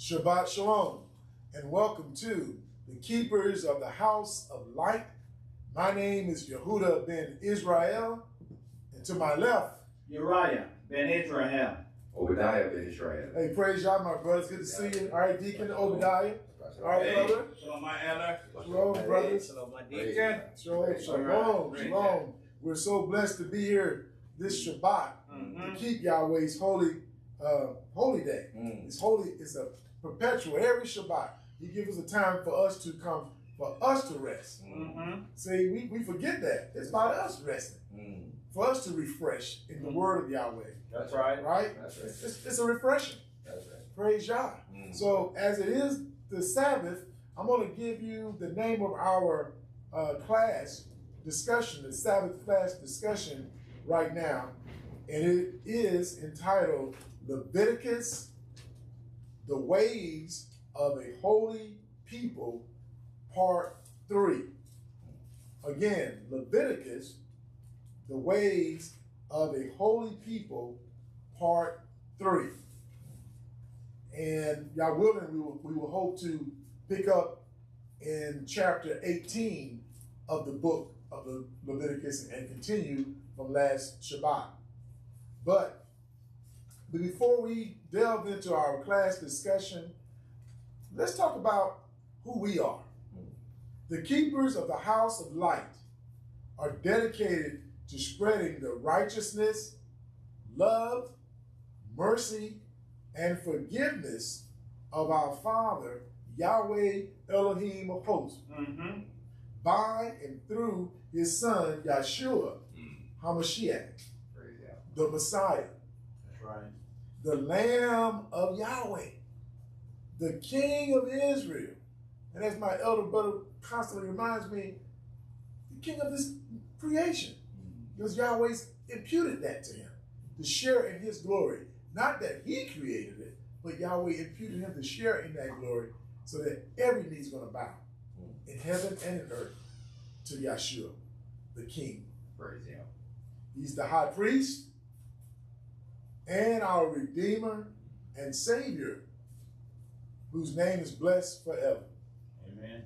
Shabbat Shalom, and welcome to the Keepers of the House of Light. My name is Yehuda ben Israel, and to my left, Uriah ben Israel. Obadiah ben Israel. Hey, praise y'all, my brothers. Good to see you. All right, Deacon Obadiah. All right, brother. Shalom, my elder. Shalom, brothers. Shalom, my deacon. Shalom, shalom, shalom. We're so blessed to be here this Shabbat to keep Yahweh's holy day. It's holy. It's a perpetual. Every Shabbat, He gives us a time for us to come, for us to rest. See, we forget that. It's about us resting. For us to refresh in the word of Yahweh. That's right. Right? That's right. It's a refreshing. That's right. Praise Yah. So as it is the Sabbath, I'm going to give you the name of our class discussion, the Sabbath class discussion right now. And it is entitled Leviticus, the Ways of a Holy People, Part 3. Again, Leviticus, the Ways of a Holy People, Part 3. And Yah willing, we will hope to pick up in chapter 18 of the book of the Leviticus and continue from last Shabbat. But before we delve into our class discussion, let's talk about who we are. The Keepers of the House of Light are dedicated to spreading the righteousness, love, mercy, and forgiveness of our Father, Yahweh Elohim of hosts, by and through His Son, Yeshua HaMashiach, the Messiah. That's right. The Lamb of Yahweh, the King of Israel. And as my elder brother constantly reminds me, the King of this creation. Because Yahweh's imputed that to him, to share in his glory. Not that he created it, but Yahweh imputed him to share in that glory so that every knee is going to bow in heaven and in earth to Yeshua, the King. Praise Him. He's the high priest and our Redeemer and Savior, whose name is blessed forever. Amen.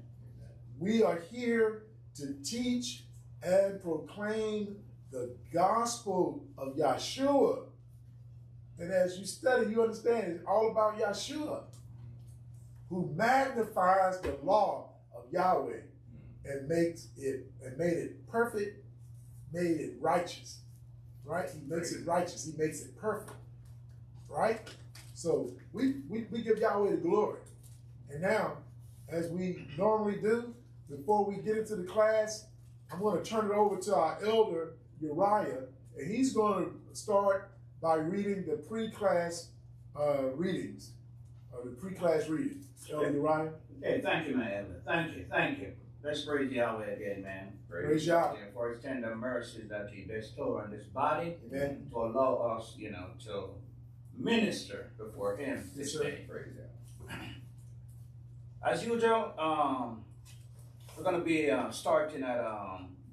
We are here to teach and proclaim the gospel of Yeshua. And as you study, you understand it's all about Yeshua, who magnifies the law of Yahweh and made it perfect, made it righteous. Right? He makes it righteous. He makes it perfect. Right? So we give Yahweh the glory. And now, as we normally do, before we get into the class, I'm going to turn it over to our elder, Uriah, and he's going to start by reading the pre-class readings, the pre-class reading. Elder Uriah. Okay, thank you, my elder. Thank you. Let's praise Yahweh again, man. Praise Yahweh. For His tender mercies that He bestowed on this body. Amen. To allow us, to minister before Him this day. Praise Him. As usual, we're going to be starting at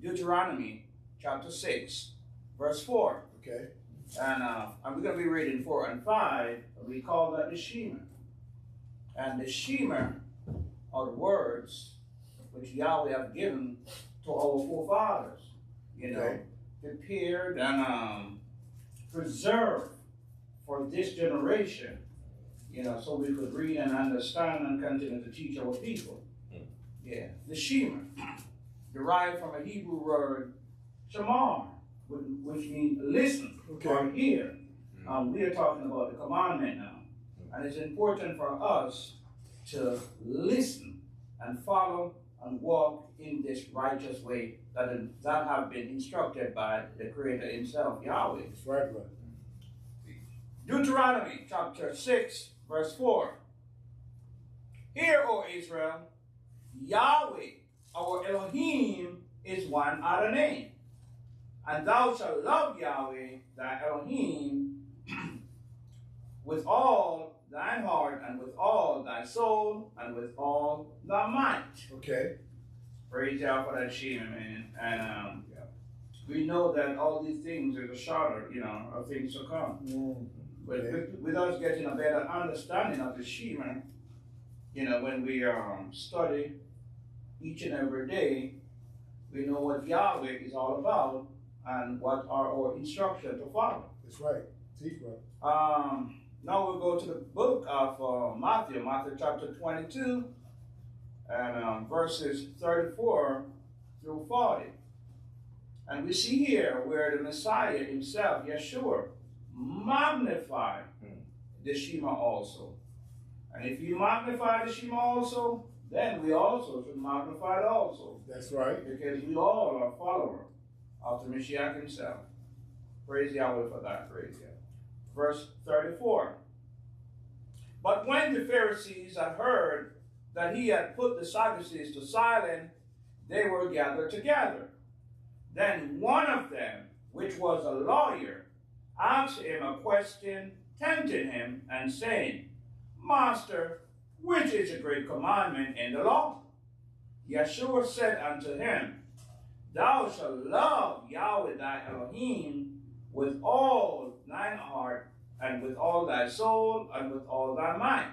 Deuteronomy chapter 6, verse 4. Okay. And we're going to be reading 4 and 5. We call that the Shema. And the Shema are the words which Yahweh have given to our forefathers, prepared and preserved for this generation, so we could read and understand and continue to teach our people. Yeah, the Shema, derived from a Hebrew word, shamar, which means listen or hear. We are talking about the commandment now. And it's important for us to listen and follow and walk in this righteous way that have been instructed by the Creator Himself, Yahweh. That's right, brother. Deuteronomy chapter 6, verse 4. Hear, O Israel, Yahweh, our Elohim, is one other name. And thou shalt love Yahweh, thy Elohim, with all thine heart, and with all thy soul, and with all thy might. Okay. Praise Yah for that Shema, man. And we know that all these things are the shadow, of things to come. But with us getting a better understanding of the Shema, You know, when we study each and every day, we know what Yahweh is all about and what are our instructions to follow. That's right. Teach, brother. Now we'll go to the book of Matthew chapter 22, and verses 34 through 40. And we see here where the Messiah himself, Yeshua, magnified the Shema also. And if you magnify the Shema also, then we also should magnify it also. That's right. Because we all are followers of the Messiah himself. Praise Yahweh for that. Praise Yahweh. Verse 34. But when the Pharisees had heard that he had put the Sadducees to silence, they were gathered together. Then one of them, which was a lawyer, asked him a question, tempting him, and saying, Master, which is a great commandment in the law? Yeshua said unto him, Thou shalt love Yahweh thy Elohim with all thine heart, and with all thy soul, and with all thy mind.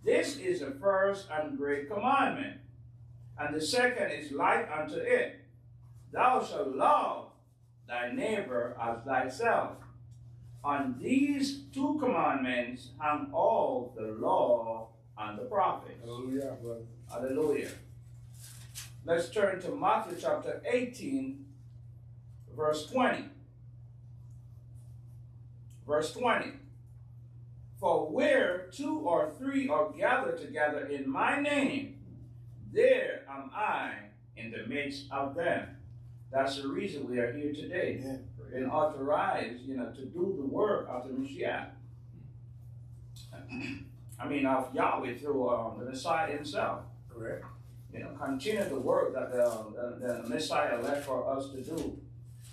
This is the first and great commandment. And the second is like unto it. Thou shalt love thy neighbor as thyself. On these two commandments hang all the law and the prophets. Hallelujah, brother. Hallelujah. Let's turn to Matthew chapter 18, verse 20. Verse 20. For where two or three are gathered together in my name, there am I in the midst of them. That's the reason we are here today. Yeah. Been authorized, to do the work of the Messiah. I mean, of Yahweh through the Messiah himself. Correct. Continue the work that the Messiah left for us to do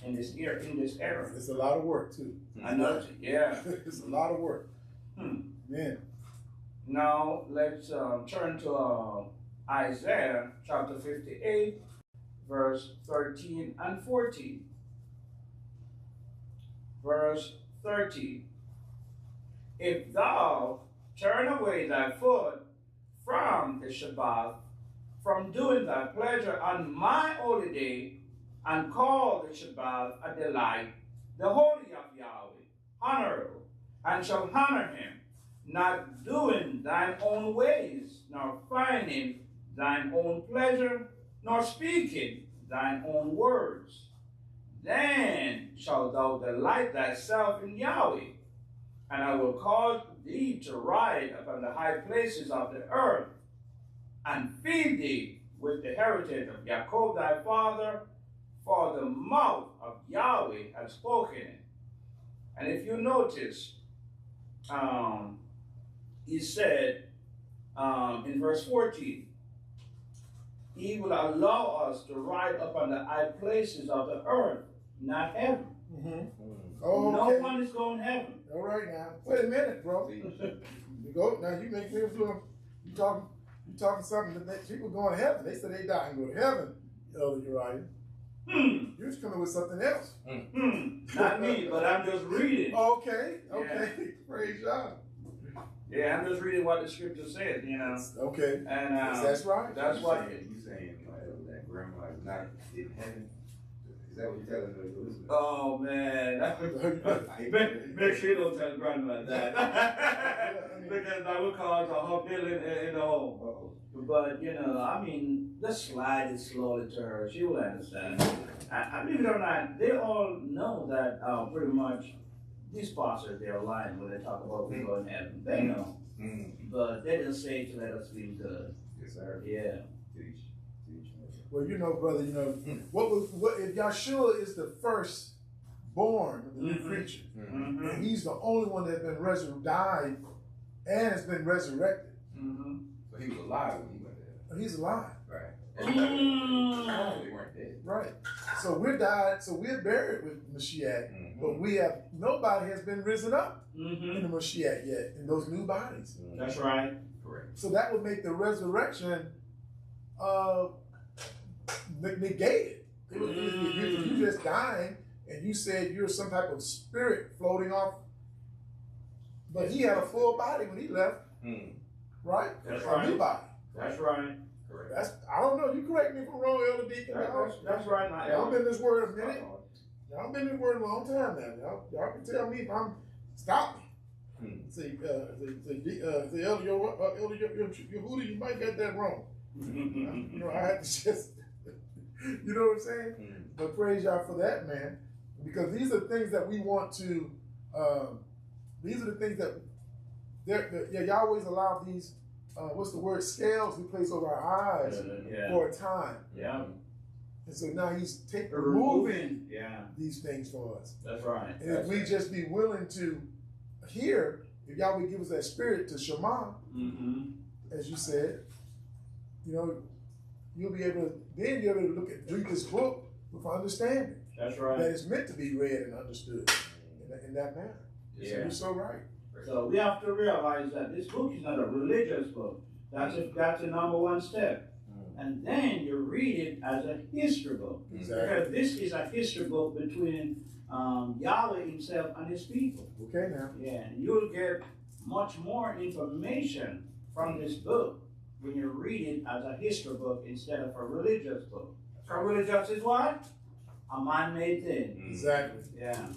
in this era. It's a lot of work, too. I know. Yeah. It's a lot of work. Man. Now, let's turn to Isaiah chapter 58, verse 13 and 14. Verse 13. If thou turn away thy foot from the Sabbath, from doing thy pleasure on my holy day, and call the Sabbath a delight, the holy of Yahweh, honorable, and shall honor him, not doing thine own ways, nor finding thine own pleasure, nor speaking thine own words. Then shalt thou delight thyself in Yahweh, and I will cause thee to ride upon the high places of the earth, and feed thee with the heritage of Jacob thy father, for the mouth of Yahweh has spoken it. And if you notice, he said in verse 14, he will allow us to ride upon the high places of the earth, not heaven. Oh, no okay. one is going heaven. All right now. Wait a minute, bro. You go now. You make me feel you talking something that makes people going to heaven. They said they die and go to heaven. Elder Uriah. You're just coming with something else. Not me, but I'm just reading. Okay. Okay. Yeah. Praise God. Yeah, I'm just reading what the scripture says, Okay. And that's right. That's why you saying that grandma is not in heaven. Is that what you're telling Elizabeth? Oh man, make sure you don't tell grandma that, because that will cause a whole feeling in the home. But just slide it slowly to her. She will understand. I believe it or not, they all know that pretty much these pastors, they're lying when they talk about we go in heaven. They know. But they didn't say it to let us feel good. Yes, sir. Yeah. Teach. Well, brother, what if Yeshua is the first born of the new creature, and he's the only one that's been died and has been resurrected. So he was alive when he went there. He's alive. Right. They weren't dead. Right. So we're died. So we're buried with Mashiach, but nobody has been risen up in the Mashiach yet in those new bodies. That's right. Correct. So that would make the resurrection negated. If you just dying and you said you're some type of spirit floating off, but he had a full body when he left. right? That's Or right. Levi. That's right. Correct. That's, I don't know. You correct me if I'm wrong, Elder Deacon. That's right. Now, Y'all been in this word a minute. Y'all been in this word a long time now. Y'all can tell me if I'm stop me. See, Elder, Yehuda, you might get that wrong. You know, I had to just, you know what I'm saying? But praise y'all for that, man, because these are things that we want to. These are the things that y'all always allow these. What's the word? Scales we place over our eyes for a time. Yeah. And so now he's removing these things for us. That's right. And if we just be willing to hear, if y'all would give us that spirit to Shema, as you said, you know, you'll be able to, then you'll be able to read this book with understanding. That's right. That it's meant to be read and understood in that manner. Yeah. So you're so right. So we have to realize that this book is not a religious book. That's the number one step. And then you read it as a history book. Exactly. Because this is a history book between Yahweh himself and his people. Okay now. Yeah, and you'll get much more information from this book when you read it as a history book instead of a religious book. So religious is what? A man-made thing. Exactly. Yeah.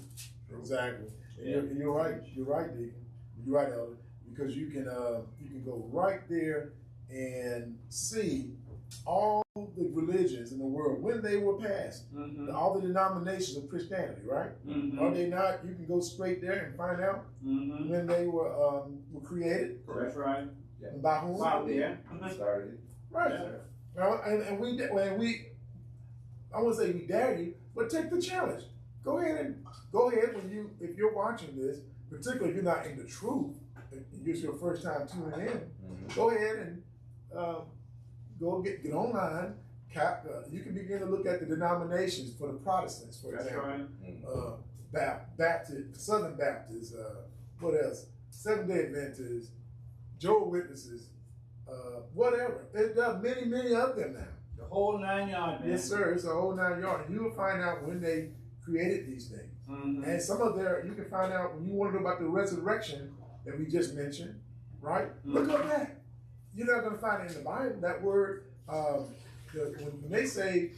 Exactly. And you're right. You're right, Deacon. You're right, Elder. Because you can go right there and see all the religions in the world when they were passed, all the denominations of Christianity, right? Are they not? You can go straight there and find out when they were created. That's right. And by whom? Yeah. Started. Right. And we, I won't say we dare you, but take the challenge. Go ahead if you're watching this, particularly if you're not in the truth, if it's your first time tuning in, go ahead and go get online. You can begin to look at the denominations for the Protestants, for example. Right. Baptist, Southern Baptists, what else? Seventh-day Adventists, Jehovah's Witnesses, whatever. There are many, many of them now. The whole 9 yards, man. Yes, sir. It's a whole 9 yards. And you will find out when they created these things. And some of you can find out when you want to know about the resurrection that we just mentioned, right? Look up that. You're not going to find it in the Bible. That word, when they say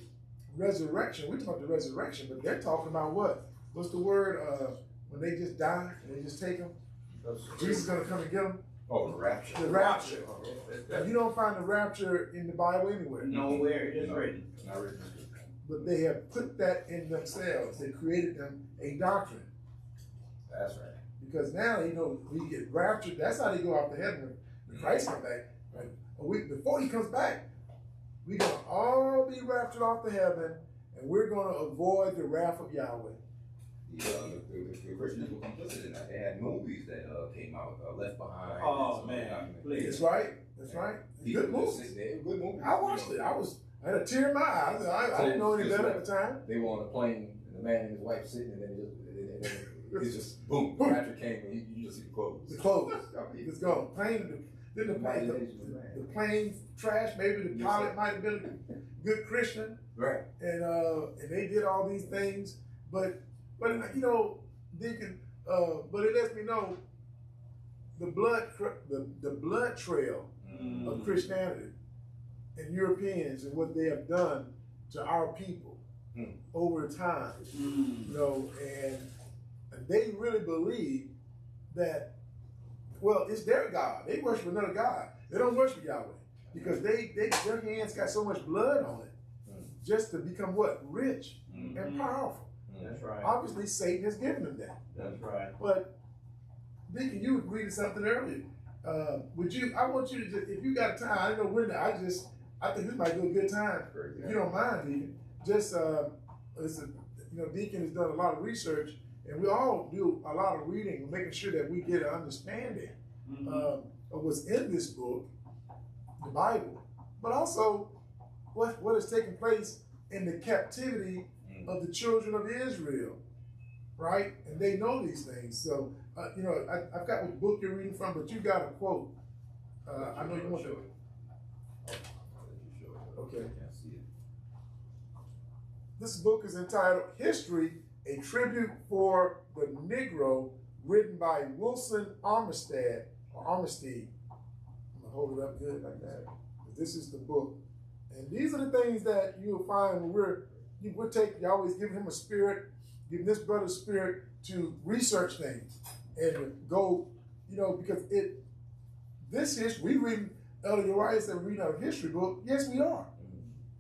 resurrection, we're talking about the resurrection, but they're talking about what? What's the word when they just die and they just take them? Jesus is going to come and get them? Oh, the rapture. The rapture. You don't find the rapture in the Bible anywhere. Nowhere. It is written. Not written. But they have put that in themselves. They created them a doctrine. That's right. Because now, we get raptured. That's how they go out to heaven when Christ comes back. Right? Before he comes back, we're going to all be raptured off to heaven, and we're going to avoid the wrath of Yahweh. The Christians were complicit in that. They had movies that came out, Left Behind. Oh, man. Please. That's right. That's right. Good movie. Good movie. I watched it. I had a tear in my eye. I didn't know any better at the time. They were on a plane, and the man and his wife sitting, and then it's just boom. Rapture came, and you just see the clothes. The clothes. It's gone. The plane crashed. Maybe the pilot might have been a good Christian. Right. And they did all these things, but Deacon, but it lets me know the blood trail of Christianity and Europeans and what they have done to our people over time. And they really believe that, well, it's their God. They worship another God. They don't worship Yahweh because their hands got so much blood on it just to become what? Rich and powerful. That's right. Obviously, Satan has given them that. That's right. But, Deacon, you agreed to something earlier. I want you to just, if you got time, I don't know when, I think this might be a good time. If you don't mind, Deacon, just, Deacon has done a lot of research, and we all do a lot of reading, making sure that we get an understanding of what's in this book, the Bible, but also what has taken place in the captivity of the children of Israel, right? And they know these things. So, I've got what book you're reading from, but you got a quote. I know you want to. Okay. This book is entitled History, a Tribute for the Negro, written by Wilson Armistead, or Armistead. I'm hold it up good like that. This is the book. And these are the things that you'll find when you always give him a spirit, give this brother a spirit to research things and go, because this history, we read, Elder Uriah said we're reading our history book. Yes, we are.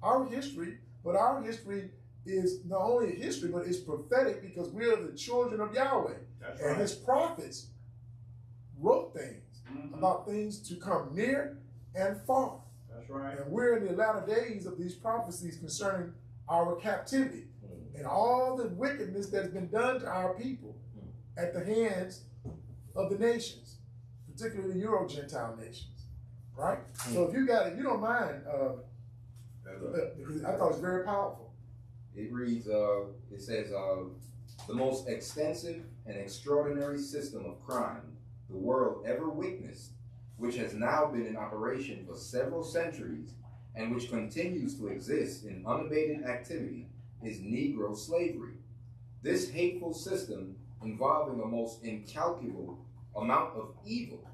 Our history, but our history is not only a history, but it's prophetic because we are the children of Yahweh. That's and right. his prophets wrote things about things to come near and far. That's right. And we're in the latter days of these prophecies concerning our captivity and all the wickedness that's been done to our people at the hands of the nations, particularly the Euro-Gentile nations, right? So if you don't mind, I thought it was very powerful. It reads, it says, the most extensive and extraordinary system of crime the world ever witnessed, which has now been in operation for several centuries and which continues to exist in unabated activity, is Negro slavery. This hateful system, involving a most incalculable amount of evil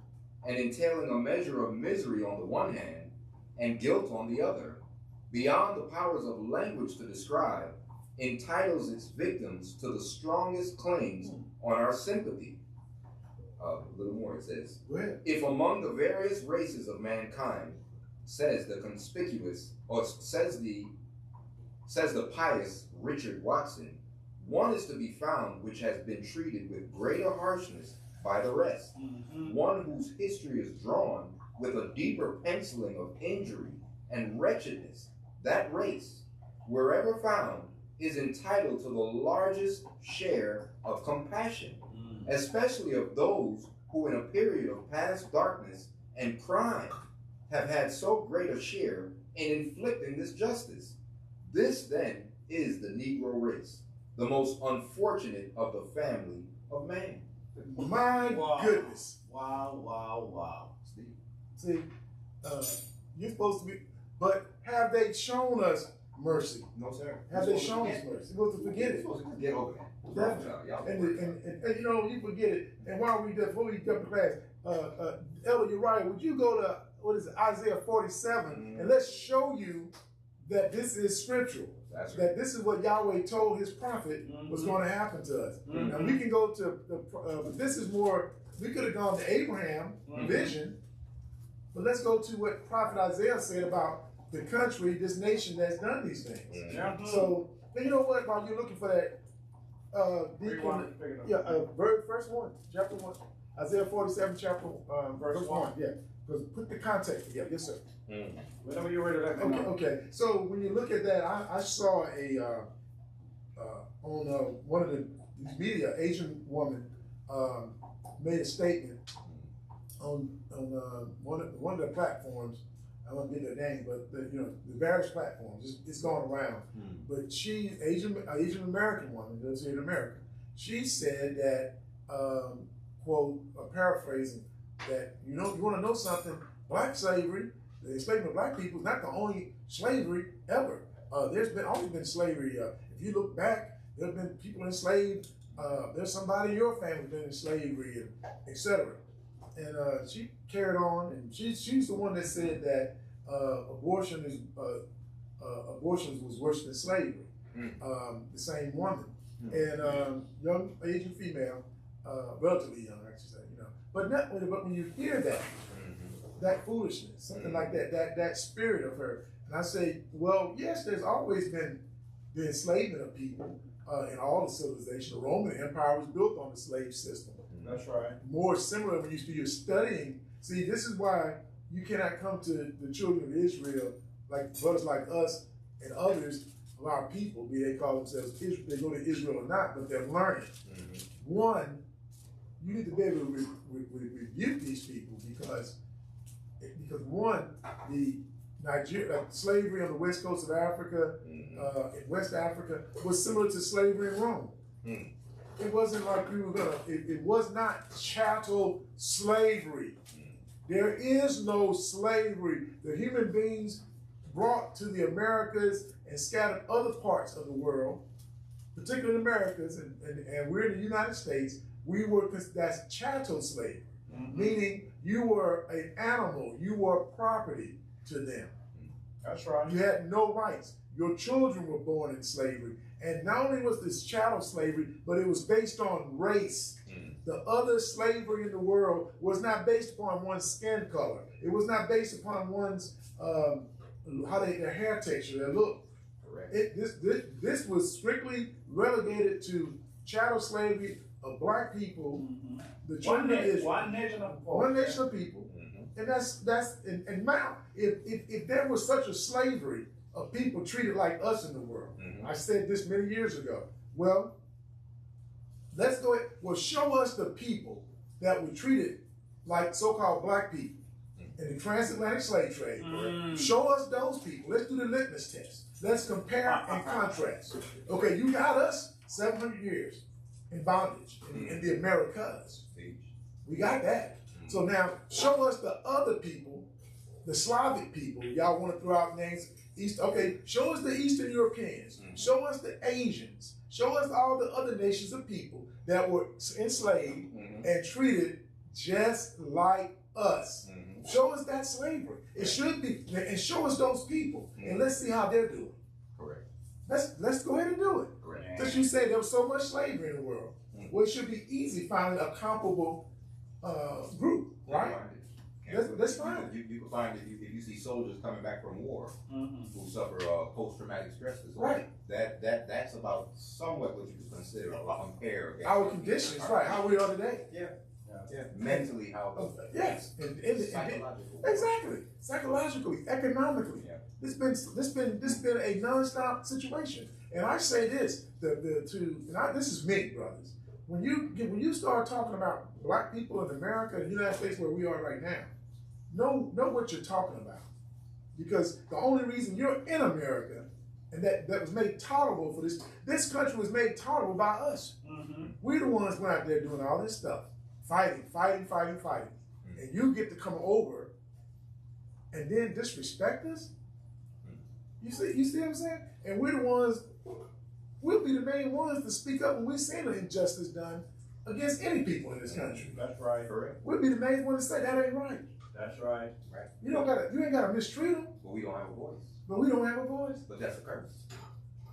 and entailing a measure of misery on the one hand and guilt on the other, beyond the powers of language to describe, entitles its victims to the strongest claims on our sympathy. A little more, it says, if among the various races of mankind, says the pious Richard Watson, one is to be found which has been treated with greater harshness by the rest, one whose history is drawn with a deeper penciling of injury and wretchedness. That race, wherever found, is entitled to the largest share of compassion, especially of those who in a period of past darkness and crime have had so great a share in inflicting this justice. This then is the Negro race, the most unfortunate of the family of man. My goodness. Wow. See, you're supposed to be, but have they shown us mercy? No, sir. Have they shown us mercy? You're supposed to forget it. You're supposed to get over that. Definitely. And you forget it. And before we jump to class, Elder Uriah, would you go to, Isaiah 47, and let's show you that this is scriptural. That's right. That this is what Yahweh told his prophet was going to happen to us. And we can go to, but this is more, we could have gone to Abraham vision, but let's go to what Prophet Isaiah said about the country, this nation that's done these things. So, and you know what, while you're looking for that, verse 1, chapter 1, Isaiah 47, chapter verse 1. Yeah, because put the context together. Yes, sir. Whenever you're ready, let me know. Okay. So when you look at that, I saw on one of the media, Asian woman made a statement on one of the platforms. I won't get their name, but the various platforms. It's going around. But she's Asian American woman, lives here in America. She said that, quote, paraphrasing, that you want to know something, black slavery, the enslavement of black people is not the only slavery ever. There's always been slavery. If you look back, there have been people enslaved. There's somebody in your family been in slavery, and etc. And she carried on, and she's the one that said that abortion was worse than slavery. The same woman, and young Asian female, relatively young, I should say, But when you hear that foolishness, something like that spirit of her, and I say, well, yes, there's always been the enslavement of people in all the civilization. The Roman Empire was built on the slave system. That's right. More similar when you're studying. See, this is why you cannot come to the children of Israel, like brothers like us and others of our people, be they call themselves Israel, they go to Israel or not, but they're learning. One, you need to be able to rebuke these people because one, the slavery on the west coast of Africa, in West Africa, was similar to slavery in Rome. It wasn't like we were it was not chattel slavery. There is no slavery. The human beings brought to the Americas and scattered other parts of the world, particularly the Americas, and we're in the United States, that's chattel slavery, meaning You were an animal. You were property to them. That's right. You had no rights. Your children were born in slavery. And not only was this chattel slavery, but it was based on race. The other slavery in the world was not based upon one's skin color. It was not based upon one's their hair texture, their look. Correct. This was strictly relegated to chattel slavery of black people. The children of Israel. One nation of people. One nation of people. And that's and now if there was such a slavery of people treated like us in the world, I said this many years ago. Well, let's go ahead. Well, show us the people that were treated like so-called black people in the transatlantic slave trade. Show us those people. Let's do the litmus test. Let's compare and contrast. Okay, you got us 700 years in bondage in the Americas. We got that. So now show us the other people, the Slavic people. Y'all want to throw out names? Okay, show us the Eastern Europeans. Show us the Asians. Show us all the other nations of people that were enslaved and treated just like us. Show us that slavery. It should be, and show us those people, and let's see how they're doing. Correct. Let's go ahead and do it. Correct. Because you say there was so much slavery in the world. Well, it should be easy finding a comparable group, right? Let's find it. You can find it if you see soldiers coming back from war who suffer post-traumatic stress disorder. Right. That's about somewhat what you could consider or compare against our conditions, right? How we are today. Yeah. Mentally, how. Yes. Psychological. Exactly. Psychologically, economically. Yeah. This been a nonstop situation. And I say this this is me, brothers. When you start talking about black people in America and the United States where we are right now, know what you're talking about. Because the only reason you're in America and that was made tolerable for this country was made tolerable by us. We're the ones went out there doing all this stuff. Fighting. And you get to come over and then disrespect us? You see what I'm saying? And we're the ones, we'll be the main ones to speak up when we see an injustice done against any people in this country. That's right. Correct. We'll be the main one to say that ain't right. That's right. Right. You ain't gotta mistreat them. But we don't have a voice. But we don't have a voice. But that's a curse.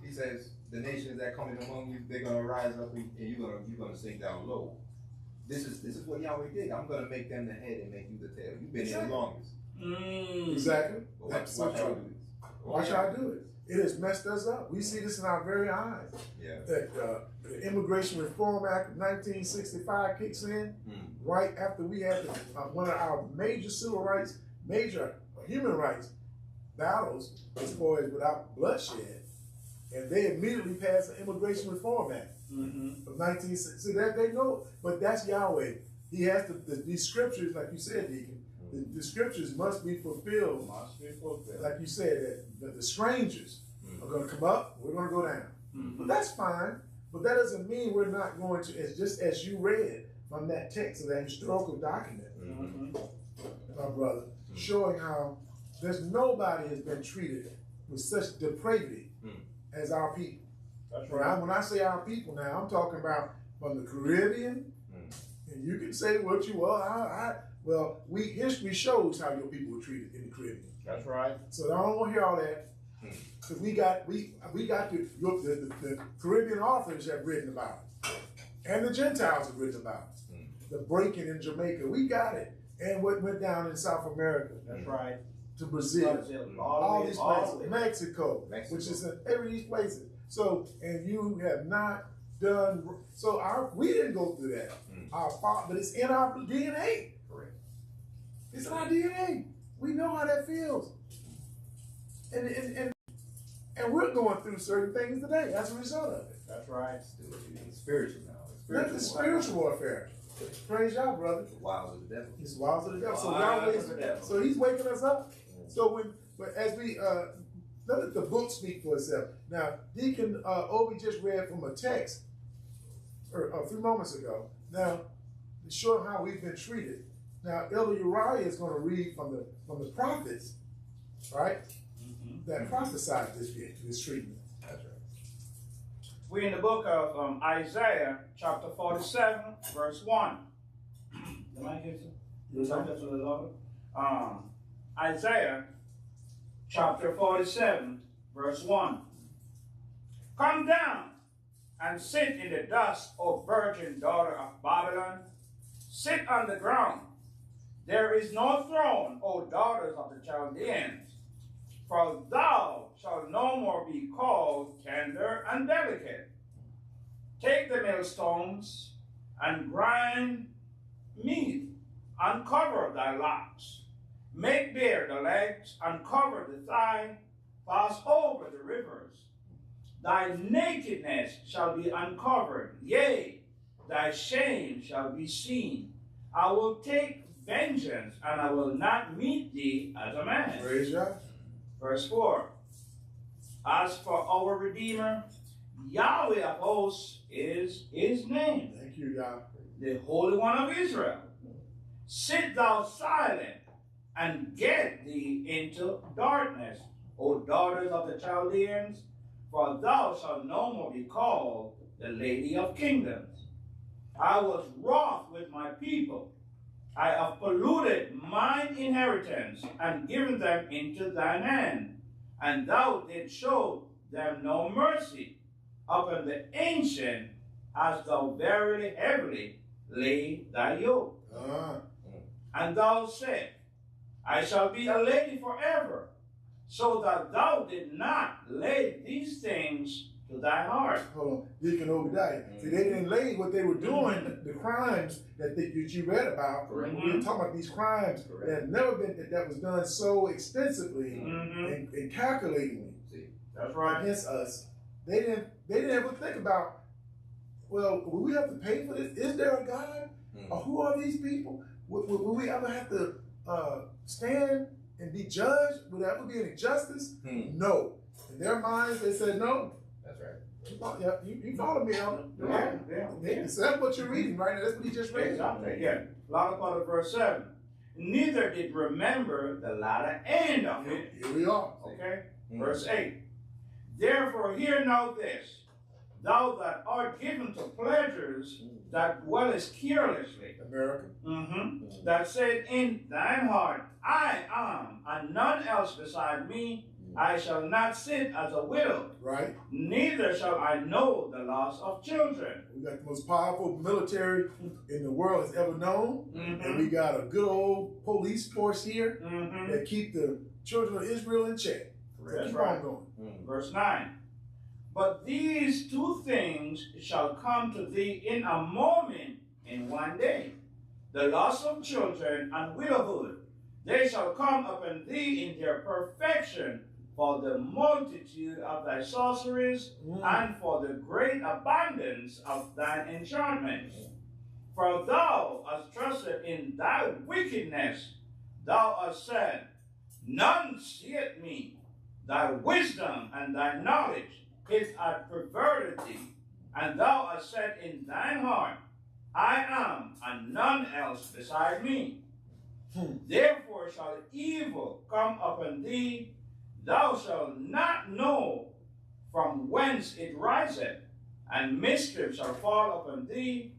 He says the nations that come in among you, they're gonna rise up and you're gonna sink down low. This is what Yahweh did. I'm gonna make them the head and make you the tail. You've been here the longest. Exactly. Watch how I do this. Watch how I do it. It has messed us up. We see this in our very eyes. Yeah. That the Immigration Reform Act of 1965 kicks in right after we had one of our major civil rights, major human rights battles as far as without bloodshed, and they immediately passed the Immigration Reform Act of 1960. So that they know, but that's Yahweh. He has these scriptures, like you said, Deacon. The scriptures must be fulfilled. Like you said, that the strangers are going to come up, we're going to go down. But that's fine. But that doesn't mean we're not going to, it's just as you read from that text of that historical document, my brother, showing how there's nobody has been treated with such depravity as our people. That's right. When I say our people now, I'm talking about from the Caribbean, and you can say what you are. Well, history shows how your people were treated in the Caribbean. That's right. So I don't want to hear all that, because we got the Caribbean authors have written about it, and the Gentiles have written about it. The breaking in Jamaica, we got it, and what went down in South America. That's right. To Brazil, all these places, Mexico, which is in every these places. So, and you have not done. So we didn't go through that. Our fault, but it's in our DNA. It's in our DNA. We know how that feels. And we're going through certain things today as a result of it. That's right. It's spiritual now. That's the spiritual warfare. Praise y'all, brother. It's the wiles of the devil. It's the wiles of the devil. So he's waking us up. So as we let the book speak for itself. Now, Deacon Obi just read from a text a few moments ago. Now, to show how we've been treated. Now, Elder Uriah is going to read from the prophets, right? That prophesied this treatment. That's right. We're in the book of Isaiah, chapter 47, verse 1. The mic is Isaiah chapter 47, verse 1. Come down and sit in the dust, O virgin daughter of Babylon. Sit on the ground. There is no throne, O daughters of the Chaldeans. For thou shalt no more be called tender and delicate. Take the millstones and grind meat, uncover thy locks. Make bare the legs, uncover the thigh, pass over the rivers. Thy nakedness shall be uncovered, yea, thy shame shall be seen. I will take vengeance, and I will not meet thee as a man. Praise God. Verse 4. As for our Redeemer, Yahweh of hosts is his name. Thank you, Yah. The Holy One of Israel. Sit thou silent, and get thee into darkness, O daughters of the Chaldeans, for thou shalt no more be called the Lady of Kingdoms. I was wroth with my people. I have polluted mine inheritance, and given them into thine hand, and thou didst show them no mercy. Upon the ancient hast thou verily heavily laid thy yoke. And thou said, I shall be a lady forever, so that thou did not lay these things to thy heart. Hold on, Deacon Obadiah. See, they didn't lay what they were doing, the crimes that you read about. We were talking about these crimes that have never been, that was done so extensively and calculatingly. That's right. Against us. They didn't ever think about, well, will we have to pay for this? Is there a God? Or who are these people? Will we ever have to stand and be judged? Will there ever be any justice? No. In their minds, they said no. That's right. You follow me, Elder. Yeah. So that's what you're reading, right? That's what he just read. Exactly, yeah. Latter part of verse 7. Neither did remember the latter end of it. Here we are. Okay? Verse 8. Therefore hear now this, thou that art given to pleasures, that dwellest carelessly. America. That said in thine heart, I am, and none else beside me. I shall not sit as a widow. Right. Neither shall I know the loss of children. We got the most powerful military in the world has ever known. And we got a good old police force here that keep the children of Israel in check. That's keep right. on going. Verse 9. But these two things shall come to thee in a moment, in one day. The loss of children and widowhood. They shall come upon thee in their perfection, for the multitude of thy sorceries, and for the great abundance of thine enchantments. For thou hast trusted in thy wickedness. Thou hast said, none seeth me. Thy wisdom and thy knowledge it hath perverted thee. And thou hast said in thine heart, I am, and none else beside me. Therefore shall evil come upon thee. Thou shalt not know from whence it riseth, and mischief shall fall upon thee.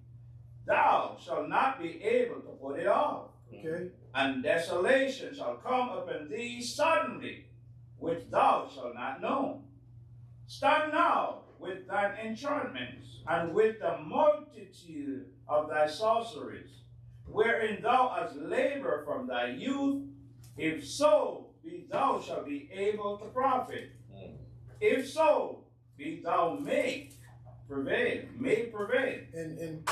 Thou shalt not be able to put it off. Okay. And desolation shall come upon thee suddenly, which thou shalt not know. Stand now with thine enchantments, and with the multitude of thy sorceries, wherein thou hast labored from thy youth, if so be thou shalt be able to profit. If so, be thou made prevail. And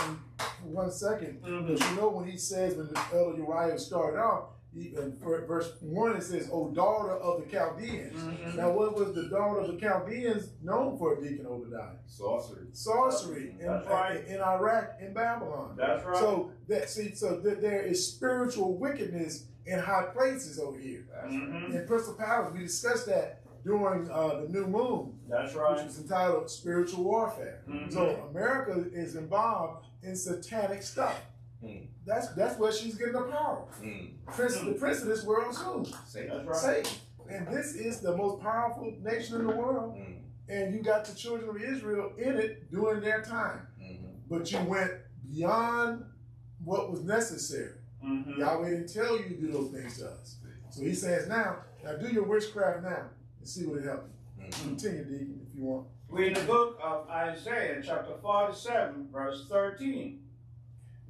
1 second, because you know when he says, when the elder Uriah started off, in verse 1 it says, O daughter of the Chaldeans. Now what was the daughter of the Chaldeans known for, Deacon Obadiah? Sorcery in Iraq, in Babylon. That's right. So there is spiritual wickedness in high places over here. In principalities, we discussed that during the new moon. That's right. Which was entitled Spiritual Warfare. So America is involved in satanic stuff. That's where she's getting the power. The prince of this world soon. That's right. Satan. And this is the most powerful nation in the world. And you got the children of Israel in it doing their time. But you went beyond what was necessary. Yahweh didn't tell you to do those things to us. So he says now do your witchcraft now and see what it helps you. Continue, Deacon, if you want. We're in the book of Isaiah, chapter 47, verse 13.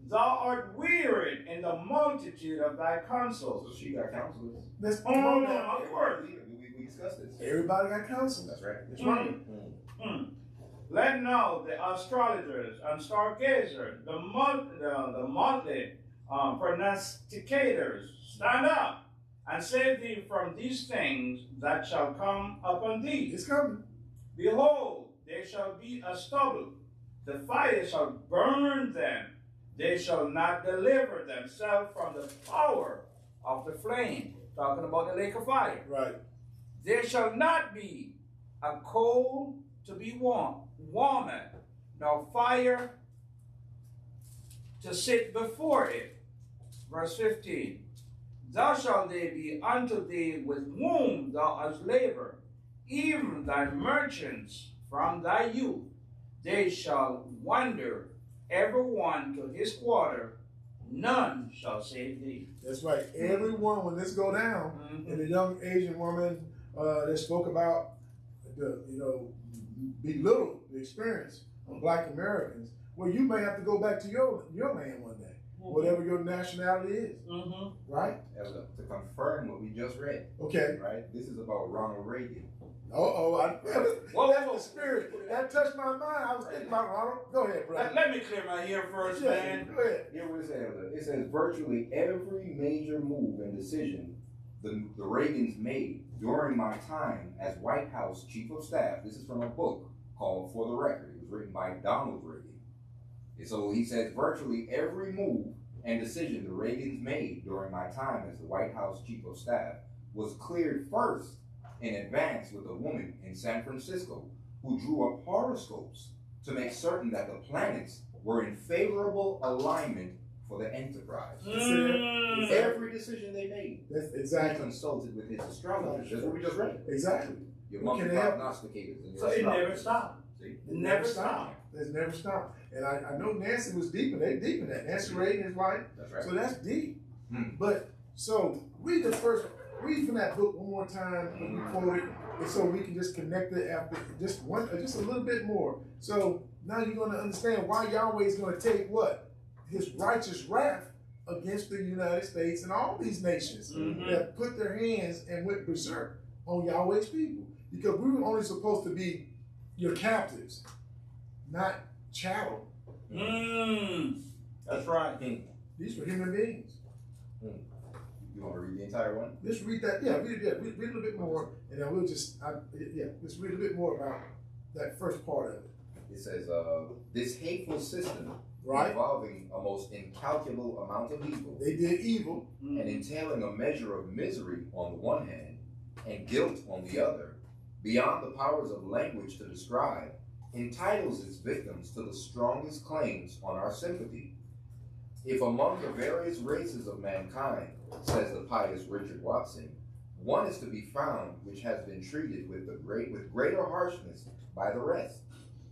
Thou art wearied in the multitude of thy counsels. So she got counselors. Let's come on now. Of course. We discussed this. Everybody got counsel. That's right. That's right. Let now the astrologers and stargazers, the monthly prognosticators stand up and save thee from these things that shall come upon thee. It's coming. Behold, they shall be a stubble. The fire shall burn them. They shall not deliver themselves from the power of the flame. Talking about the lake of fire. Right. There shall not be a coal to be warmed, nor fire to sit before it. Verse 15. Thou shalt they be unto thee with whom thou hast labored, even thy merchants from thy youth. They shall wander every one to his quarter, none shall save thee. That's right. Everyone, when this go down, and the young Asian woman that spoke about belittle the experience of Black Americans, well, you may have to go back to your land one day, whatever your nationality is, right? To confirm what we just read. Okay. Right? This is about Ronald Reagan. That's the spirit. That touched my mind. I was thinking about Ronald. Go ahead, brother. Let me clear my ear first, man. Go ahead. Here what it says. It says virtually every major move and decision the Reagans made during my time as White House Chief of Staff. This is from a book called For the Record. It was written by Donald Reagan. And so he says virtually every move and decision the Reagans made during my time as the White House Chief of Staff was cleared first in advance with a woman in San Francisco who drew up horoscopes to make certain that the planets were in favorable alignment for the enterprise. Every decision they made, that's exactly. he consulted with his astrologers. That's what we just read. Exactly. Your monthly prognosticators and your So it never stopped. See? It never stopped. It's never stopped. And I know Nancy was deep in that. Deep in that. Nancy Reagan, his wife. That's right. So that's deep. But so read from that book one more time when we quote it, and so we can just connect it after just a little bit more. So now you're going to understand why Yahweh is going to take what? His righteous wrath against the United States and all these nations that put their hands and went berserk on Yahweh's people. Because we were only supposed to be your captives, not chattel. That's right. These were human beings. You want to read the entire one? Let's read that. Yeah, read a little bit more, and then we'll let's read a bit more about that first part of it. It says, this hateful system right, involving a most incalculable amount of evil. They did evil. And entailing a measure of misery on the one hand, and guilt on the other, beyond the powers of language to describe, entitles its victims to the strongest claims on our sympathy. If among the various races of mankind, says the pious Richard Watson, one is to be found which has been treated with greater harshness by the rest,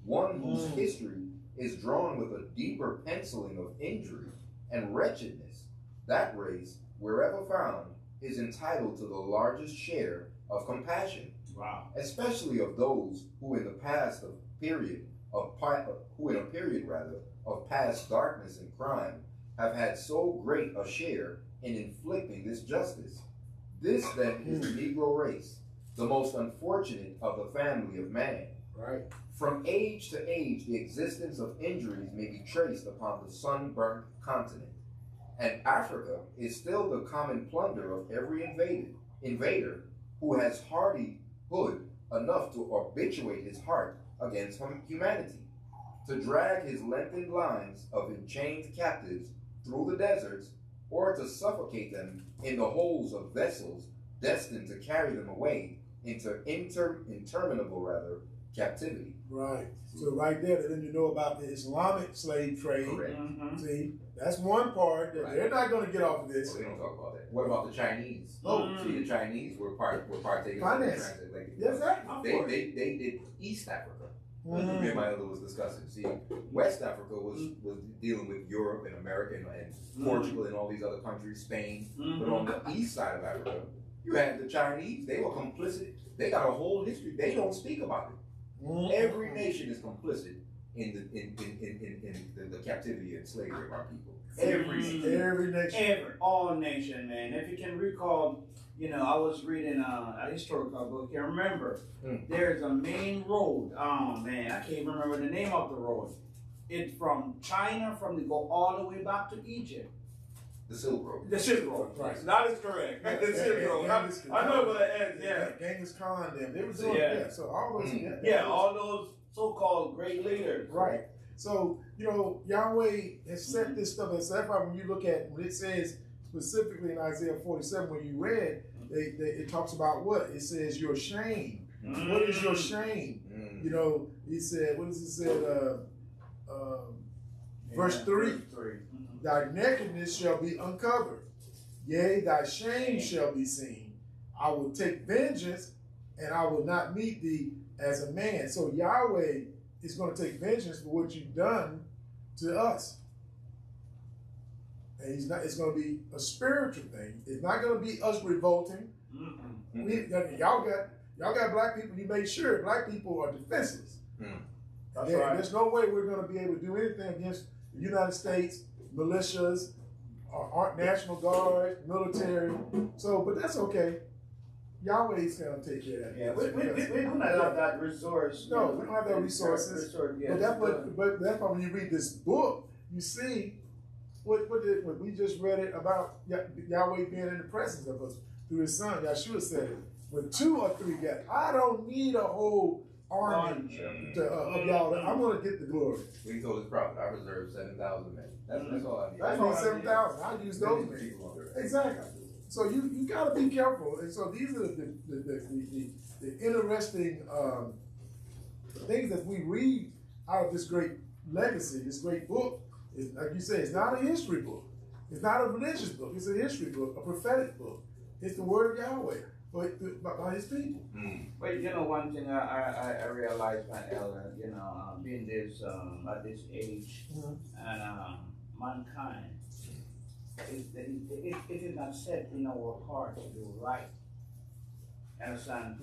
one whose history is drawn with a deeper penciling of injury and wretchedness, that race, wherever found, is entitled to the largest share of compassion. Wow. Especially of those who in a period of past darkness and crime have had so great a share in inflicting this justice. This then is the Negro race, the most unfortunate of the family of man. Right. From age to age, the existence of injuries may be traced upon the sun-burnt continent, and Africa is still the common plunder of every invader who has hardihood enough to habituate his heart against humanity, to drag his lengthened lines of enchained captives through the deserts, or to suffocate them in the holds of vessels destined to carry them away into interminable captivity. Right. So right there, then you know about the Islamic slave trade. See, that's one part that they're not going to get off of this. Well, they don't talk about that. What about the Chinese? See, the Chinese were partaking finance. in the Yes, exactly. They did East Africa. Me and my elder was discussing. See, West Africa was dealing with Europe and America and Portugal and all these other countries, Spain. But on the east side of Africa, you had the Chinese. They were complicit. They got a whole history. They don't speak about it. Every nation is complicit in the captivity and slavery of our people. Every nation. All nation, man. If you can recall, I was reading a historical book. I remember there's a main road. Oh man, I can't remember the name of the road. It's from China, go all the way back to Egypt. The Silk Road. The Silk Road, right? That is correct. The Silk Road. I know where that ends. Yeah. Genghis Khan, them. They were doing So all those. All those so-called great leaders. Right. So Yahweh has set this stuff. So that's why when you look at when it says specifically in Isaiah 47, when you read, it talks about what it says. Your shame. What is your shame? He said. What does it say? Verse 3. Thy nakedness shall be uncovered, yea, thy shame shall be seen. I will take vengeance, and I will not meet thee as a man. So Yahweh is going to take vengeance for what you've done to us. And it's going to be a spiritual thing. It's not going to be us revolting. Y'all got black people. You made sure black people are defenseless. That's right. There's no way we're going to be able to do anything against the United States militias, our National Guard, military. But that's okay. Yahweh's going to take care of that. Yeah, we don't have that resource. No, we don't have that resources. But that's why when you read this book, you see what we just read it about Yahweh being in the presence of us through His Son. Yahshua said it. When 2 or 3 get, I don't need a whole army of y'all. I'm going to get the glory. He told his prophet, I reserve 7,000 men. That's all I need. I need 7,000. I use those men. Exactly. So you got to be careful. And so these are the interesting things that we read out of this great legacy, this great book. Like you say, it's not a history book. It's not a religious book. It's a history book, a prophetic book. It's the word of Yahweh by His people. But one thing I realized, my elder, being this at this age, and mankind, it is not set in our heart to do right. Understand?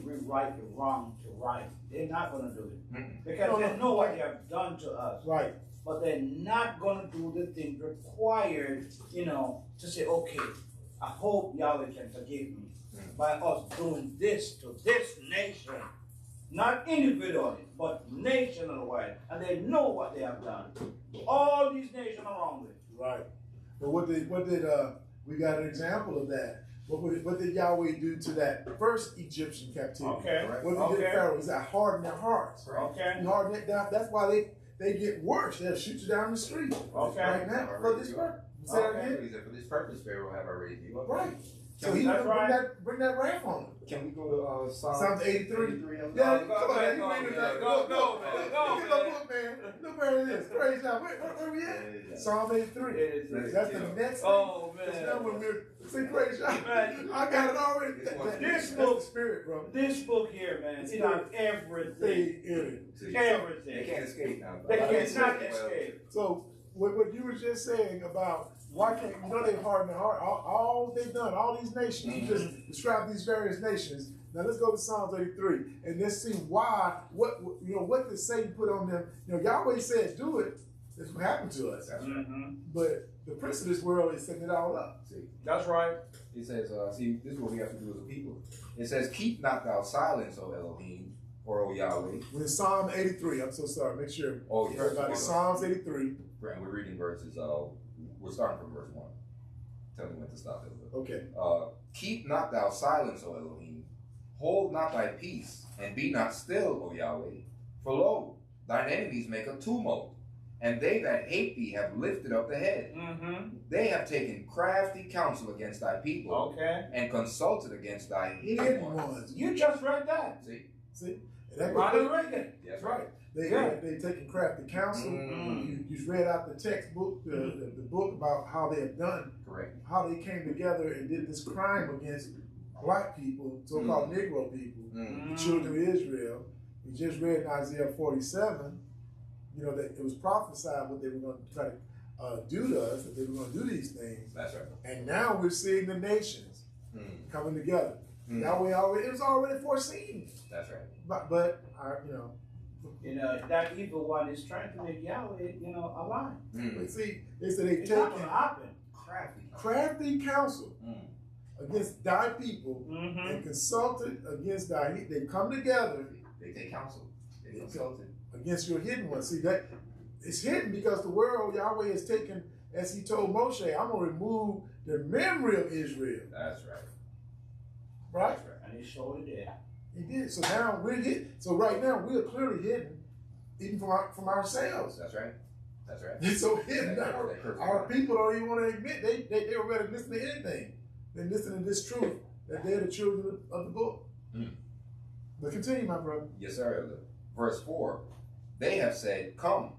Rewrite the wrong to right. They're not going to do it because they know what they have done to us. Right. But they're not going to do the thing required, to say, okay, I hope Yahweh can forgive me by us doing this to this nation. Not individually, but nationwide. And they know what they have done. All these nations around it. Right. But what did we got an example of that? What did Yahweh do to that first Egyptian captivity? Okay. Right? What did Pharaoh? He said, harden their hearts. Right? Okay. He hardened it down. That's why they get worse. They'll shoot you down the street. Okay. Right now for this purpose. Say that again. He said, for this purpose, Pharaoh have I raised you up. Right. So he's going to bring that wrath on him. Can we go to Psalms 83? Yeah, come on, man. You read it. Go, man. Look at the book, man. Look where it is. Praise God. Where we at? Psalm 83. That's the next thing. Oh, man. It's not when we're say praise God. I got it already. This book, spirit, bro. This book here, man, it has everything. Everything. They can't escape now. They cannot escape. So, what you were just saying about why can't they harden their heart? All they've done, all these nations, you just described these various nations. Now let's go to Psalms 83 and let's see why. What did Satan put on them? Yahweh says do it. That's what happened to us. That's right. But the prince of this world is setting it all up. See, that's right. It says, see, this is what we have to do as a people. It says, keep not thou silence, O Elohim, or O Yahweh. We're in Psalm 83. I'm so sorry. Make sure. Oh, yes. Everybody, Psalms 83. Right, we're reading verses. We're starting from verse 1. Tell me when to stop it. Okay. Keep not thou silence, O Elohim. Hold not thy peace, and be not still, O Yahweh. For lo, thine enemies make a tumult, and they that hate thee have lifted up the head. They have taken crafty counsel against thy people, and consulted against thy hidden ones. You just read that. See? Ronald Reagan. That's right. They taking crafty counsel. You read out the textbook, the book about how they have done, how they came together and did this crime against black people, so-called Negro people, the children of Israel, We just read in Isaiah 47, you know, that it was prophesied what they were going to try to do to us, that they were going to do these things. That's right. And now we're seeing the nations coming together. Yahweh already, it was already foreseen. That's right. But that evil one is trying to make Yahweh, a lie. But see, they said they've It's not taken going to happen. crafty counsel against thy people and consulted against thy. They come together. They take counsel. They consulted Against your hidden one. See, that it's hidden because the world, Yahweh has taken, as he told Moshe, I'm going to remove the memory of Israel. That's right. Right? That's right. And he showed it there. He did. So now we're hidden. So right now we are clearly hidden, even from ourselves. That's right. That's right. It's so hidden now. Our people don't even want to admit they were ready to listen to anything. They're listening to this truth that they're the children of the book. But continue, my brother. Yes, sir. Verse 4. They have said, come,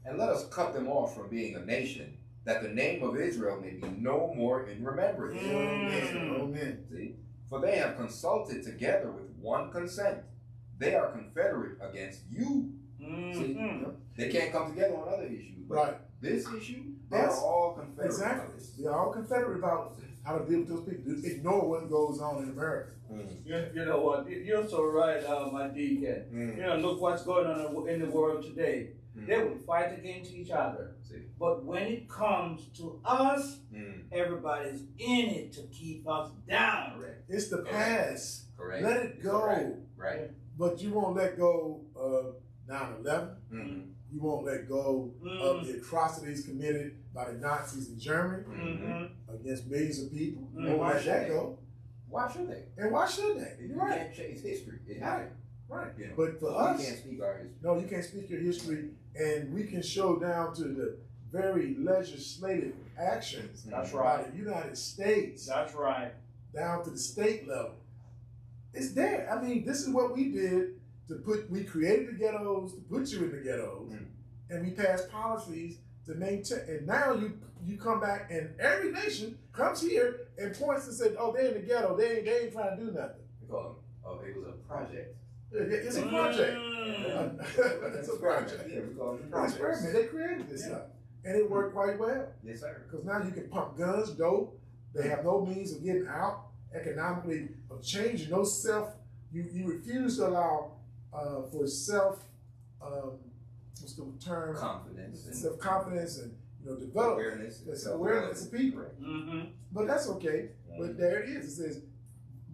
and let us cut them off from being a nation, that the name of Israel may be no more in remembrance. Amen. See? For they have consulted together with one consent. They are confederate against you. See? They can't come together on other issues. But this issue, they're all confederate. Exactly. They're all confederate about how to deal with those people. Just ignore what goes on in America. You know what? You're so right, my deacon. Look what's going on in the world today. They will fight against each other. But when it comes to us, everybody's in it to keep us down. It's the past. Correct. Let it go. Right. But you won't let go of 9/11. You won't let go of the atrocities committed by the Nazis in Germany against millions of people. You won't let that go. Why should they? And why should they? You can't change history. It happened. Right. You know, but for us, you can't speak our history. No, you can't speak your history, and we can show down to the very legislative actions That's by right. the United States. That's right. Down to the state level. It's there. I mean, this is what we did we created the ghettos to put you in the ghettos, and we passed policies to maintain, and now you come back and every nation comes here and points and says, oh, they're in the ghetto, they ain't trying to do nothing. We call them, it was a project. It's a project. It's a project. Yeah, we call it a project. Experiment. They created this stuff. And it worked quite well. Yes, sir. Because now you can pump guns, dope. They have no means of getting out economically, of changing. No you refuse to allow for what's the term? Confidence. Self-confidence and development. Awareness of people. But that's okay. But there it is. It says,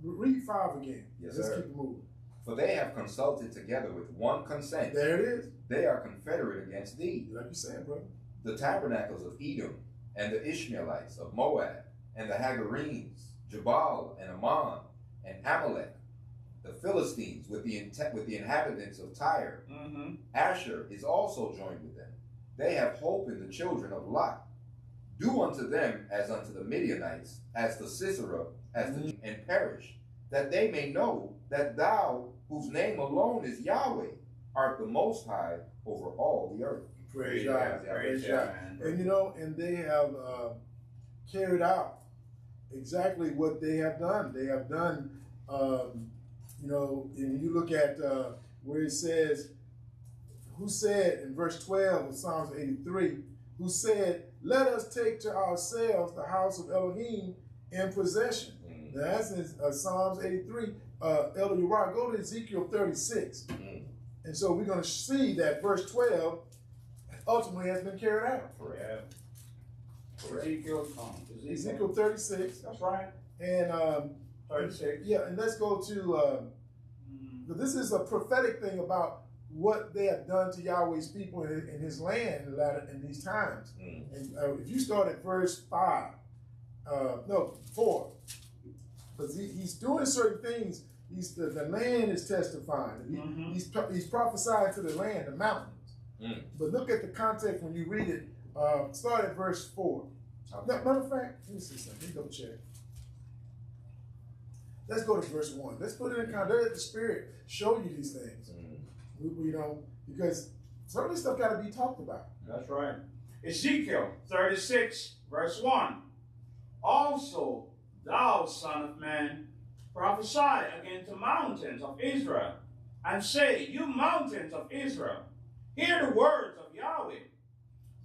read 5 again. Yes, Let's sir. keep it moving. For they have consulted together with one consent. There it is. They are confederate against thee. Like you said, brother. The tabernacles of Edom, and the Ishmaelites of Moab, and the Hagarenes, Jabal, and Ammon, and Amalek, the Philistines with the inhabitants of Tyre. Asher is also joined with them. They have hope in the children of Lot. Do unto them as unto the Midianites, as the Sisera, and perish, that they may know that thou, whose name alone is Yahweh, art the Most High over all the earth. Praise God. Praise God. And and they have carried out exactly what they have done. They have done, and you look at where it says, who said in verse 12 of Psalms 83, who said, let us take to ourselves the house of Elohim in possession. Now that's in Psalms 83. Elder Uriah, go to Ezekiel 36. And so we're going to see that verse 12 ultimately has been carried out. Correct. Ezekiel 36. That's right. And 36. Yeah, and let's go to this is a prophetic thing about what they have done to Yahweh's people in his land in these times. And if you start at verse 4, because he's doing certain things. The land is testifying. He's prophesying to the land, the mountains. But look at the context when you read it. Start at verse 4. Matter of fact, let me see something. Let me go check. Let's go to verse 1. Let's put it in context. Let the Spirit show you these things. Because some of this stuff got to be talked about. That's right. Ezekiel 36, verse 1. Also, thou, son of man, prophesy against the mountains of Israel, and say, you mountains of Israel, hear the words of Yahweh.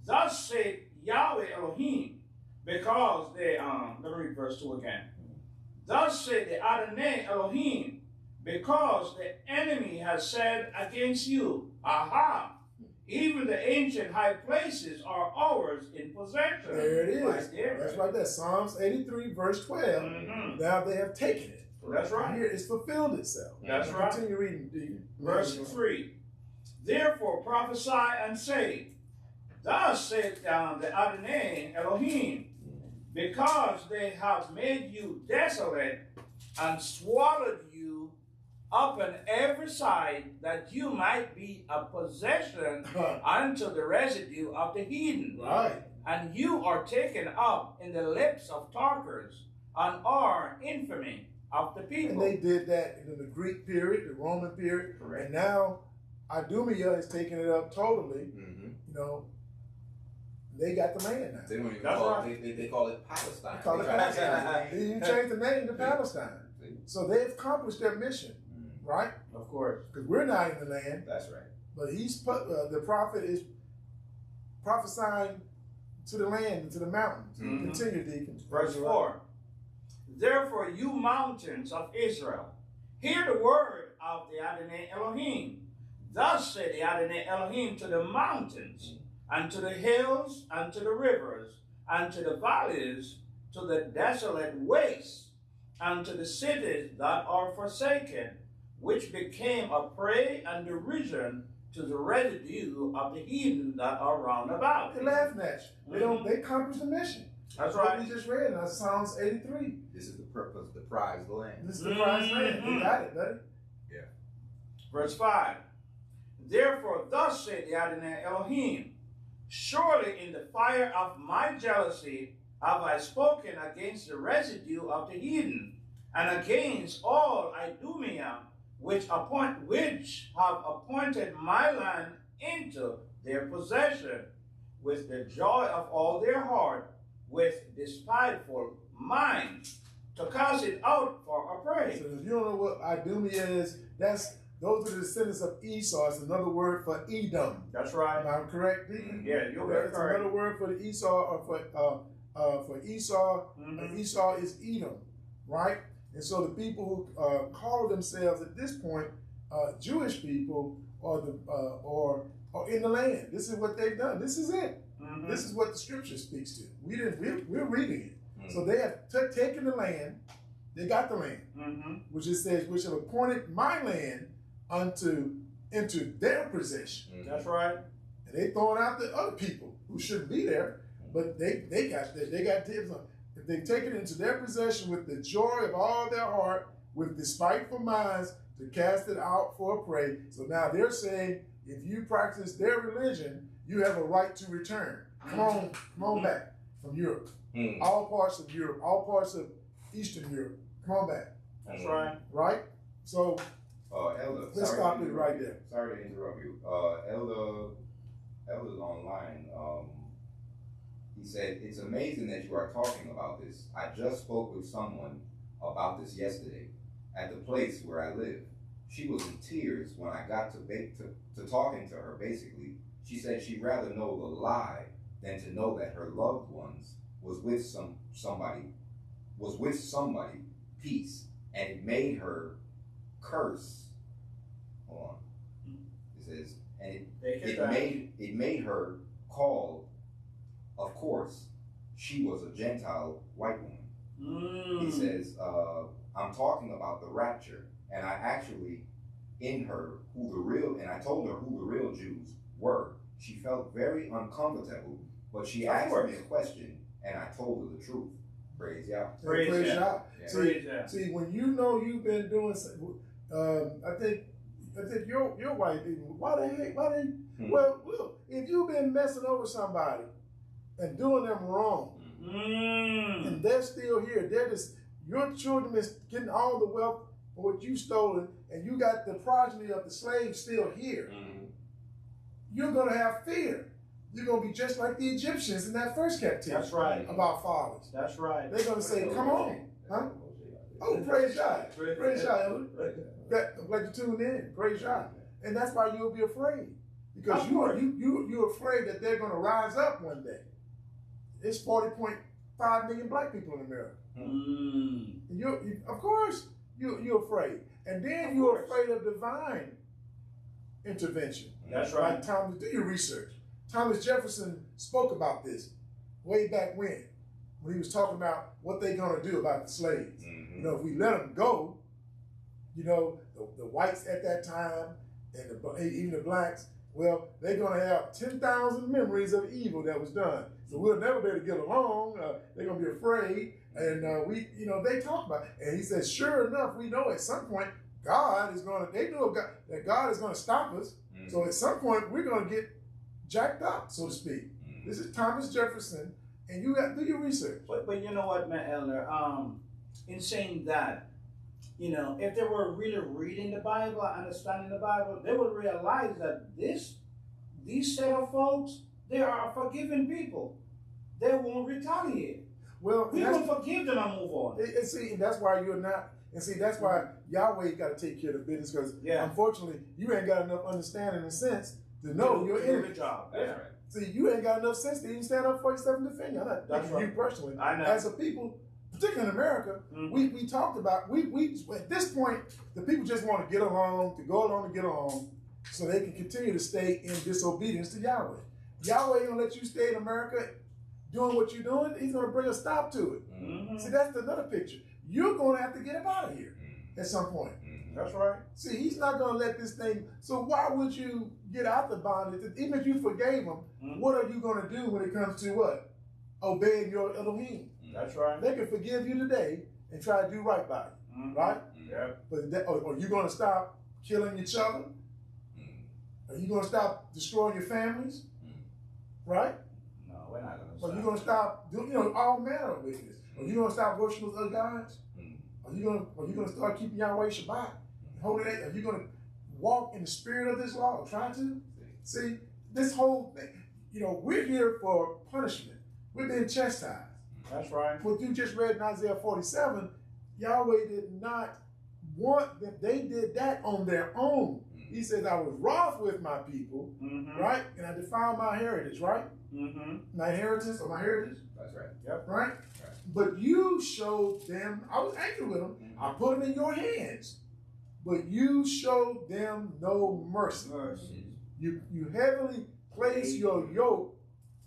Thus said Yahweh Elohim, because they, let me read verse 2 again. Thus said the Adonai Elohim, because the enemy has said against you, aha, even the ancient high places are ours in possession. There it is. Right there. That's right there. Psalms 83, verse 12. Now they have taken it. That's right. Here it's fulfilled itself. That's right. Continue reading, Deacon. Verse 3. Therefore prophesy and say, thus saith the Adonai Elohim, because they have made you desolate and swallowed you up on every side, that you might be a possession unto the residue of the heathen. Right. And you are taken up in the lips of talkers, and are infamy of the people. And they did that in the Greek period, the Roman period. Correct. And now Idumea is taking it up totally. Mm-hmm. You know, they got the land now. They don't even That's call right. it, they call it Palestine. They call it Palestine. You changed the name to Palestine. So they've accomplished their mission, right? Of course. Because we're not in the land. That's right. But the prophet is prophesying to the land and to the mountains. Mhm. Continue, Deacon. Verse 4. Therefore, you mountains of Israel, hear the word of the Adonai Elohim. Thus said the Adonai Elohim to the mountains, and to the hills, and to the rivers, and to the valleys, to the desolate wastes, and to the cities that are forsaken, which became a prey and derision to the residue of the heathen that are round about. They're laughing at you. They don't. They accomplished the mission. That's What right. we just read in Psalms 83. This is the purpose, the prized land. This is the prize land. We got it, buddy. Verse 5. Therefore, thus said the Adonai Elohim, surely in the fire of my jealousy have I spoken against the residue of the heathen, and against all Idumea, which have appointed my land into their possession, with the joy of all their heart, with despiteful mind, to cast it out for a prey. So if you don't know what Idumea is, those are the descendants of Esau. It's another word for Edom. That's right. Am I correct, Deacon? Yeah, you're very It's correct. another word for the Esau, or for Esau. Mhm. Esau is Edom, right? And so the people who call themselves at this point Jewish people are in the land. This is what they've done. This is it. Mhm. This is what the scripture speaks to. We're reading it. Mm-hmm. So they have taken the land. They got the land, Mhm. which it says, which have appointed my land into their possession. Mm-hmm. That's right. And they throwing out the other people who shouldn't be there, but they got dibs on. If they take it into their possession with the joy of all their heart, with despiteful minds, to cast it out for a prey. So now they're saying, if you practice their religion, you have a right to return. Come on back from Europe. Mm-hmm. All parts of Europe, all parts of Eastern Europe. Come on back. That's right. Right? So Elder, let's sorry stop to it interrupt right you. there. Sorry to interrupt you. Elder's online. He said, it's amazing that you are talking about this. I just spoke with someone about this yesterday at the place where I live. She was in tears when I got to talking to her, basically. She said she'd rather know the lie than to know that her loved ones was with somebody, peace, and it made her curse. Hold on. It says, and it made her call, of course, she was a Gentile white woman. He says, I'm talking about the rapture, and I actually and I told her who the real Jews were. She felt very uncomfortable, but she asked me a question, and I told her the truth. Praise Yah. Praise Yah. Yeah. See, when you know you've been doing, I think your wife. Why they? Well, look, if you've been messing over somebody and doing them wrong, and they're still here, your children is getting all the wealth for what you stolen, and you got the progeny of the slaves still here. You're gonna have fear. You're gonna be just like the Egyptians in that first captivity. That's right. About fathers. That's right. They're gonna say, "Come on, huh?" Oh, praise God. Praise God, Elder. glad you tuned in. Praise God. And that's why you'll be afraid. Because you're afraid that they're going to rise up one day. It's 40.5 million black people in America. And of course, you're afraid. And then you're afraid of divine intervention. That's right. Like Thomas, do your research. Thomas Jefferson spoke about this way back when he was talking about what they're going to do about the slaves. You know, if we let them go, you know, the whites at that time and even the blacks, well, they're going to have 10,000 memories of evil that was done. So we'll never be able to get along. They're going to be afraid. And they talk about it. And he says, sure enough, we know at some point God is going to, they know that God is going to stop us. So at some point we're going to get jacked up, so to speak. This is Thomas Jefferson, and you got to do your research. But you know what, man, Elder, in saying that, you know, if they were really reading the Bible, understanding the Bible, they would realize that these set of folks, they are forgiving people. They won't retaliate. Well, we will forgive them and move on. And see, and that's why you're not. And see, that's why Yahweh got to take care of the business, because unfortunately, you ain't got enough understanding and sense to know you're in the job. That's right. See, you ain't got enough sense to even stand up for yourself and defend you. I'm not talking you personally. I know. As a people, particularly in America, we talked about, we at this point, the people just want to get along, to go along to get along, so they can continue to stay in disobedience to Yahweh. Yahweh ain't gonna let you stay in America doing what you're doing. He's gonna bring a stop to it. See, that's another picture. You're gonna have to get him out of here at some point. That's right. See, he's not gonna let this thing. So why would you get out the bondage? Even if you forgave him, what are you gonna do when it comes to what? Obeying your Elohim. That's right. They can forgive you today and try to do right by you, right? Yeah. But are you gonna stop killing each other? Are you gonna stop destroying your families? Right? No, we're not gonna stop. Are you gonna stop doing, all manner of wickedness? Are you gonna stop worshiping those other gods? Are you gonna start keeping Yahweh Shabbat? Holy day? Are you gonna walk in the spirit of this law? Try to? See, this whole thing, we're here for punishment. We're being chastised. That's right. What you just read in Isaiah 47, Yahweh did not want that. They did that on their own. He says, I was wroth with my people, right? And I defiled my heritage, right? My inheritance or my heritage? That's right. Yep. Right? But you showed them, I was angry with them, I put them in your hands, but you showed them no mercy. You heavily placed your yoke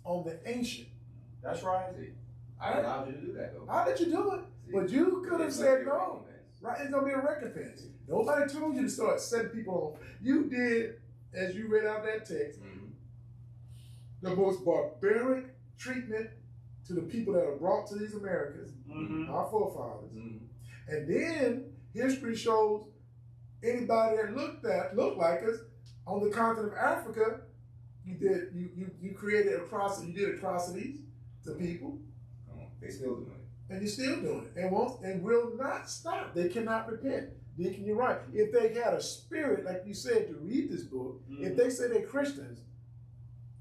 on the ancient. That's right. See, I allowed you to do that, though. How did you do it? See, but you could have said no. Right? It's going to be a recompense. Nobody told you to start setting people on. You did, as you read out that text, the most barbaric treatment to the people that are brought to these Americas, our forefathers. And then history shows anybody that looked like us on the continent of Africa, you created atrocities, you did atrocities to people. They still doing it. And you're still doing it. And will not stop. They cannot repent. Deacon, you're right. If they had a spirit, like you said, to read this book, if they say they're Christians,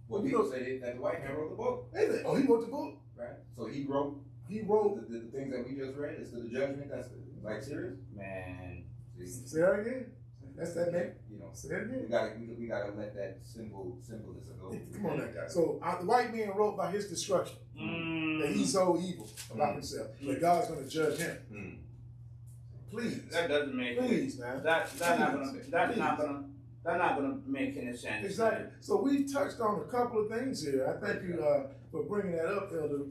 well, people say that the white man wrote the book. They say, he wrote the book. Right. So he wrote the things that we just read. Is the judgment that's like serious? Man. Say that again. That's that name. Say that again. We gotta let that symbolism go. Come on, that guy. So the white man wrote by his destruction that he's so evil about himself that God's going to judge him. Please. That doesn't make please, man. That's not gonna make any sense. Exactly. So we touched on a couple of things here. I thank you for bringing that up, Elder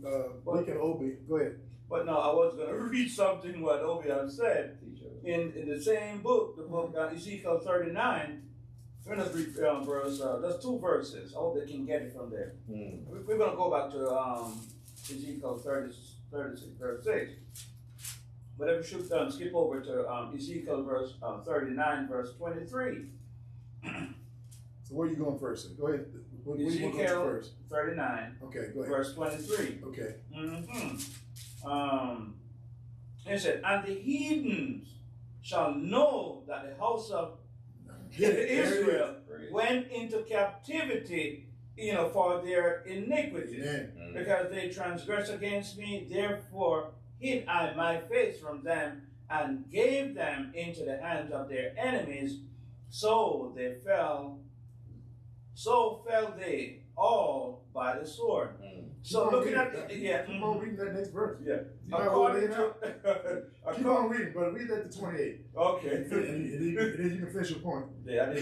Lincoln Obi. Go ahead. But no, I was going to read something what Obi had said in the same book, the book Ezekiel 39. Let's read there's 2 verses. I hope they can get it from there. We're going to go back to Ezekiel 36, verse 6. But if we should skip over to Ezekiel 39, verse 23. So where are you going first? Sir? Go ahead. Ezekiel 39. Okay, go ahead. Verse 23. Okay. It said, and the heathens shall know that the house of Israel went into captivity, for their iniquity, because they transgressed against me. Therefore hid I my face from them, and gave them into the hands of their enemies, so fell they all by the sword. So looking at keep on reading that next verse. Yeah. According to keep on reading, but read that to 28. Okay. And then you can finish your point. Yeah, I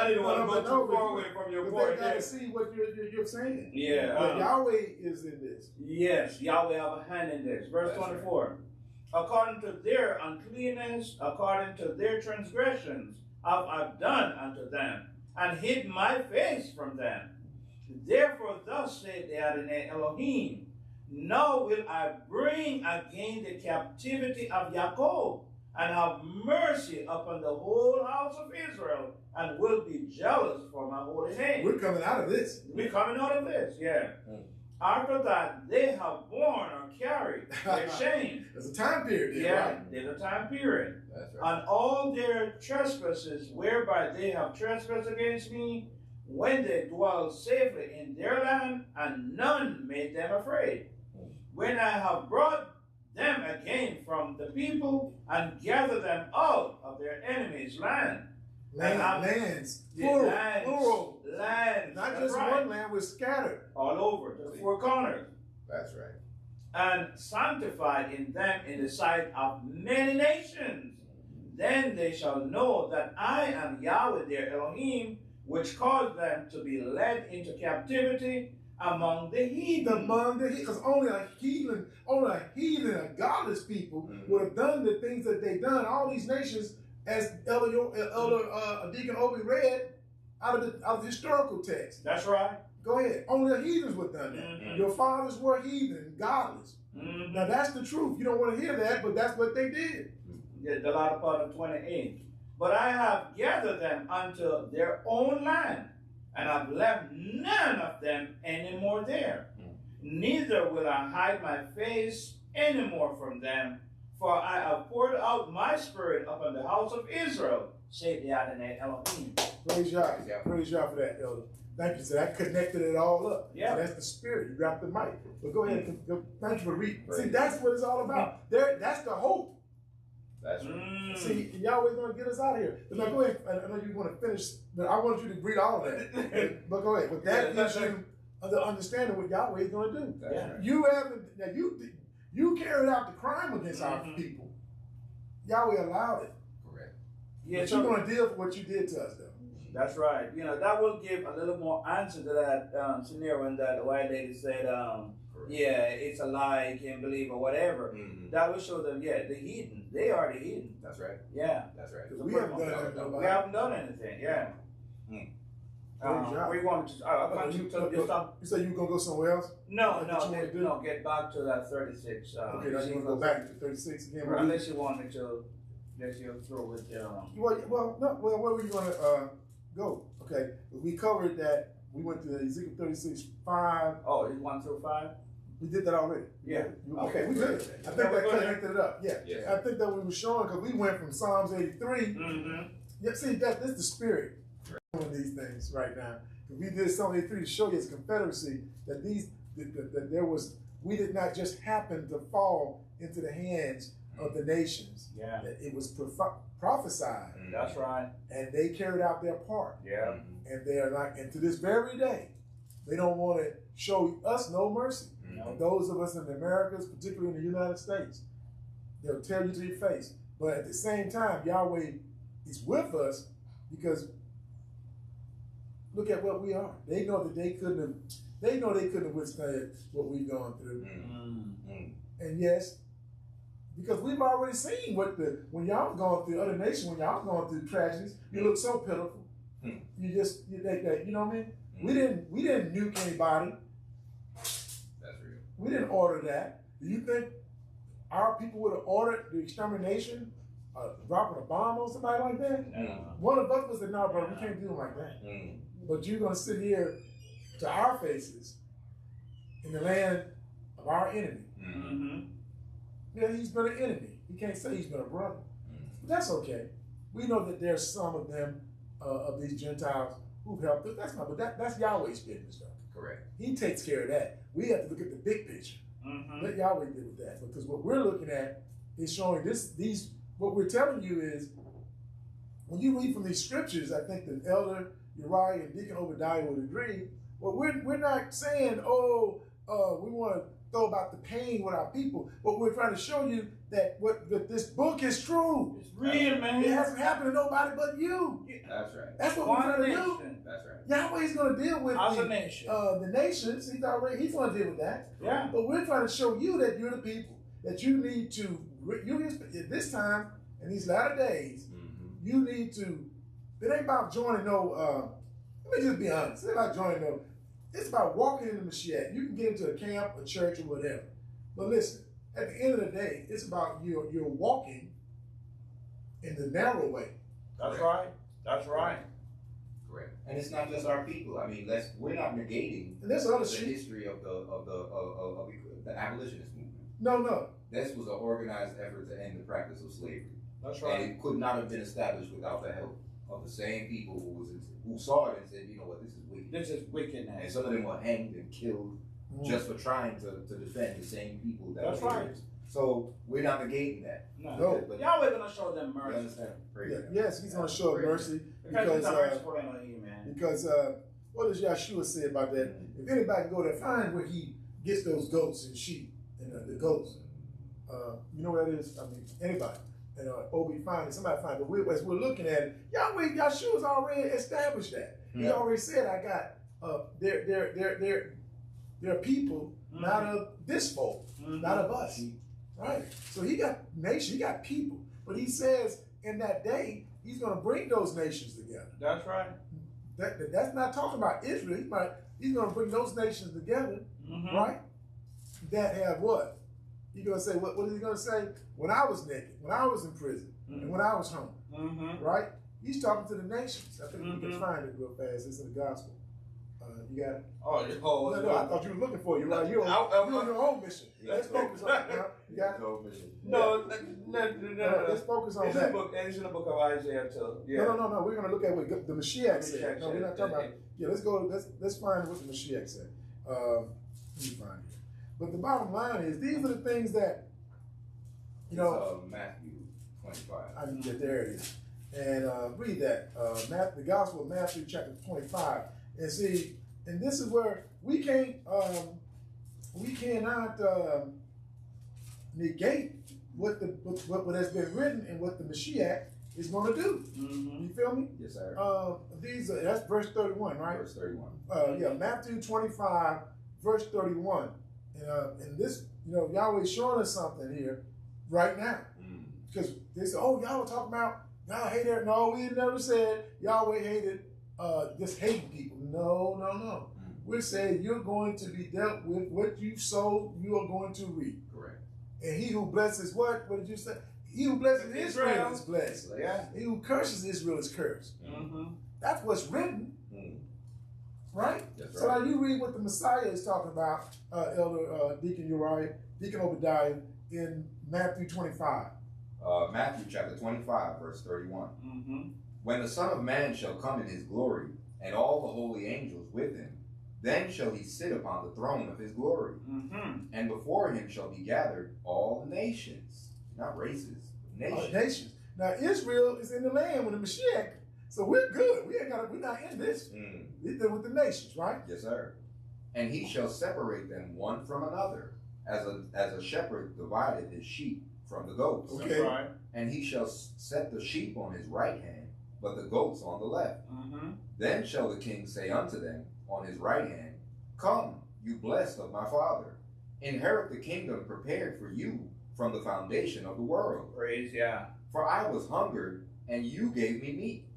didn't want to go too far away from your point. They got to see what you're saying. Yeah. But Yahweh is in this. Yes, Yahweh have a hand in this. Verse 24. Right. According to their uncleanness, according to their transgressions, have I done unto them, and hid my face from them. Therefore, thus saith the Adonai Elohim, now will I bring again the captivity of Jacob, and have mercy upon the whole house of Israel, and will be jealous for my holy name. We're coming out of this. We're coming out of this, yeah. After that, they have borne or carried their shame. There's a time period there, yeah, right? There's a time period. That's right. And all their trespasses whereby they have trespassed against me, when they dwell safely in their land, and none made them afraid. When I have brought them again from the people, and gathered them out of their enemies' land. Lands. Plural. Lands. Not just right. one land, we're scattered. All over, to the four corners. That's right. And sanctified in them in the sight of many nations. Then they shall know that I am Yahweh their Elohim, which caused them to be led into captivity among the heathen. Because only a heathen, a godless people would have done the things that they've done. All these nations, as Elder Deacon Obi read out of the historical text. That's right. Go ahead. Only the heathens would have done that. Your fathers were heathen, godless. Now that's the truth. You don't want to hear that, but that's what they did. Yeah, the latter part of 28. But I have gathered them unto their own land, and have left none of them any more there. Neither will I hide my face any more from them, for I have poured out my spirit upon the house of Israel, saith the Adonai Elohim. Praise Yah. Praise Yah for that, Elder. Thank you. So that connected it all up. Yeah. So that's the spirit. You dropped the mic. But go ahead. Thank you for reading. See, that's what it's all about. That's the hope. That's right. See, Yahweh's going to get us out of here. But now go ahead. I know you want to finish, but I want you to read all of that. But go ahead. But that gives you the understanding what Yahweh is going to do. That's right. You haven't. Now you carried out the crime against our people. Yahweh allowed it. Correct. Yeah, but you're going to deal with what you did to us, though. That's right. You know, that will give a little more answer to that scenario when that white lady said, yeah, it's a lie, you can't believe, or whatever. That will show them, yeah, the heathen. They are the heathen. That's right. Yeah. That's right. We haven't done anything. We haven't done anything, yeah. Where you want to, I'll continue to just talk. You said you were going to go somewhere else? No, get back to that 36. Okay, now you want to go back to 36 again? Unless you want me to, unless you're through with, Well, where were you going to go? Okay, we covered that. We went to Ezekiel 36:5. Oh, you 1 through 5? We did that already. Yeah. Okay, we did. I think that connected it up. Yeah. I think that we were showing because we went from Psalms 83. Yeah, see, this is the spirit doing these things right now. We did Psalm 83 to show you as Confederacy that we did not just happen to fall into the hands of the nations. Yeah. That it was prophesied. That's right. And they carried out their part. Yeah. And they are like, and to this very day, they don't want to show us no mercy. And those of us in the Americas, particularly in the United States, they'll tell you to your face. But at the same time, Yahweh is with us because look at what we are. They know that they couldn't have withstood what we've gone through. And yes, because we've already seen when y'all gone through other nations, when y'all gone through tragedies, you look so pitiful. You think that, you know what I mean? We didn't nuke anybody. We didn't order that. Do you think our people would have ordered the extermination, dropping a bomb on somebody like that? No. One of us was said, no, bro, we can't do it like that. But you're going to sit here to our faces in the land of our enemy. Yeah, he's been an enemy. You can't say he's been a brother. But that's okay. We know that there's some of them, of these Gentiles, who've helped us. That's Yahweh's business, though. Correct. He takes care of that. We have to look at the big picture. Let Yahweh deal with that. Because what we're looking at is showing these what we're telling you is, when you read from these scriptures, I think the elder Uriah and Deacon Obadiah would agree. Well, we're not saying, we want to throw about the pain with our people. But we're trying to show you that that this book is true. It's real, man. It hasn't happened to nobody but you. That's right. That's what we're trying to do. That's right. Yahweh's going to deal with the nations. He's going to deal with that. Yeah. But we're trying to show you that you're the people, that you need to, at this time, in these latter days, you need to, it ain't about joining let me just be honest, it ain't about joining it's about walking in the Mashiach. You can get into a camp, a church, or whatever. But listen, at the end of the day, it's about you're walking in the narrow way. That's right. That's right. Correct. And it's not just our people. I mean, we're not negating and there's other the history of the abolitionist movement. No. This was an organized effort to end the practice of slavery. That's right. And it could not have been established without the help of the same people who saw it and said, you know what, this is wicked. This is wickedness. And some of them were hanged and killed just for trying to defend the same people that That's were right. leaders. So we're not negating that. No. But Yahweh gonna show them you mercy. understand? Yes, he's going to show mercy Because he's a merciful Elohim, man. because what does Yahshua say about that? If anybody can go there, find where he gets those goats and sheep and the goats. You know what that is? I mean, anybody. And Obi find it, somebody find it. But as we're looking at it, Yahshua's already established that. He already said, I got they're people, not of this folk, not of us. Right? So he got nation, he got people. But he says in that day, he's going to bring those nations together. That's right. That's not talking about Israel. He's going to bring those nations together, right? That have what? He's going to say, what is he going to say? When I was naked, when I was in prison, and when I was hungry, right? He's talking to the nations. I think we can find it real fast. It's in the gospel. You got it? Oh, no, I thought you were looking for it. You're right. You're on your own mission. Let's focus on it now. You got it? No. Let's focus on that. It's in the book of Isaiah too. Yeah. No. We're going to look at what the Mashiach said. No, we're not talking about. Yeah, let's go. Let's find what the Mashiach said. Let me find it. But the bottom line is, these are the things that, Matthew 25. I can get there it is. And read that. The Gospel of Matthew, chapter 25. And see, and this is where we cannot negate what has been written and what the Mashiach is going to do. You feel me? Yes, sir. That's verse 31, right? Verse 31. Matthew 25, verse 31. And this, Yahweh's showing us something here right now. Because they say, y'all were talking about, y'all hate it. No, we never said Yahweh hated just hating people. No. We're saying you're going to be dealt with what you sow, you are going to reap. Correct. And he who blesses what? What did you say? He who blesses Israel is blessed. Yeah. He who curses Israel is cursed. That's what's written. Right? That's So right. now you read what the Messiah is talking about, Elder Deacon Uriah, Deacon Obadiah, in Matthew 25. Matthew chapter 25, verse 31. When the Son of Man shall come in his glory, and all the holy angels with him, then shall he sit upon the throne of his glory. And before him shall be gathered all nations, not races, but nations. Nations. Now Israel is in the land with the Mashiach, so we're good. We're not in this. We're dealing with the nations, right? Yes, sir. And he shall separate them one from another, as a shepherd divided his sheep from the goats. Okay. That's right. And he shall set the sheep on his right hand, but the goats on the left. Then shall the king say unto them on his right hand, Come, you blessed of my Father, inherit the kingdom prepared for you from the foundation of the world. Praise Yah. For I was hungered, and you gave me meat.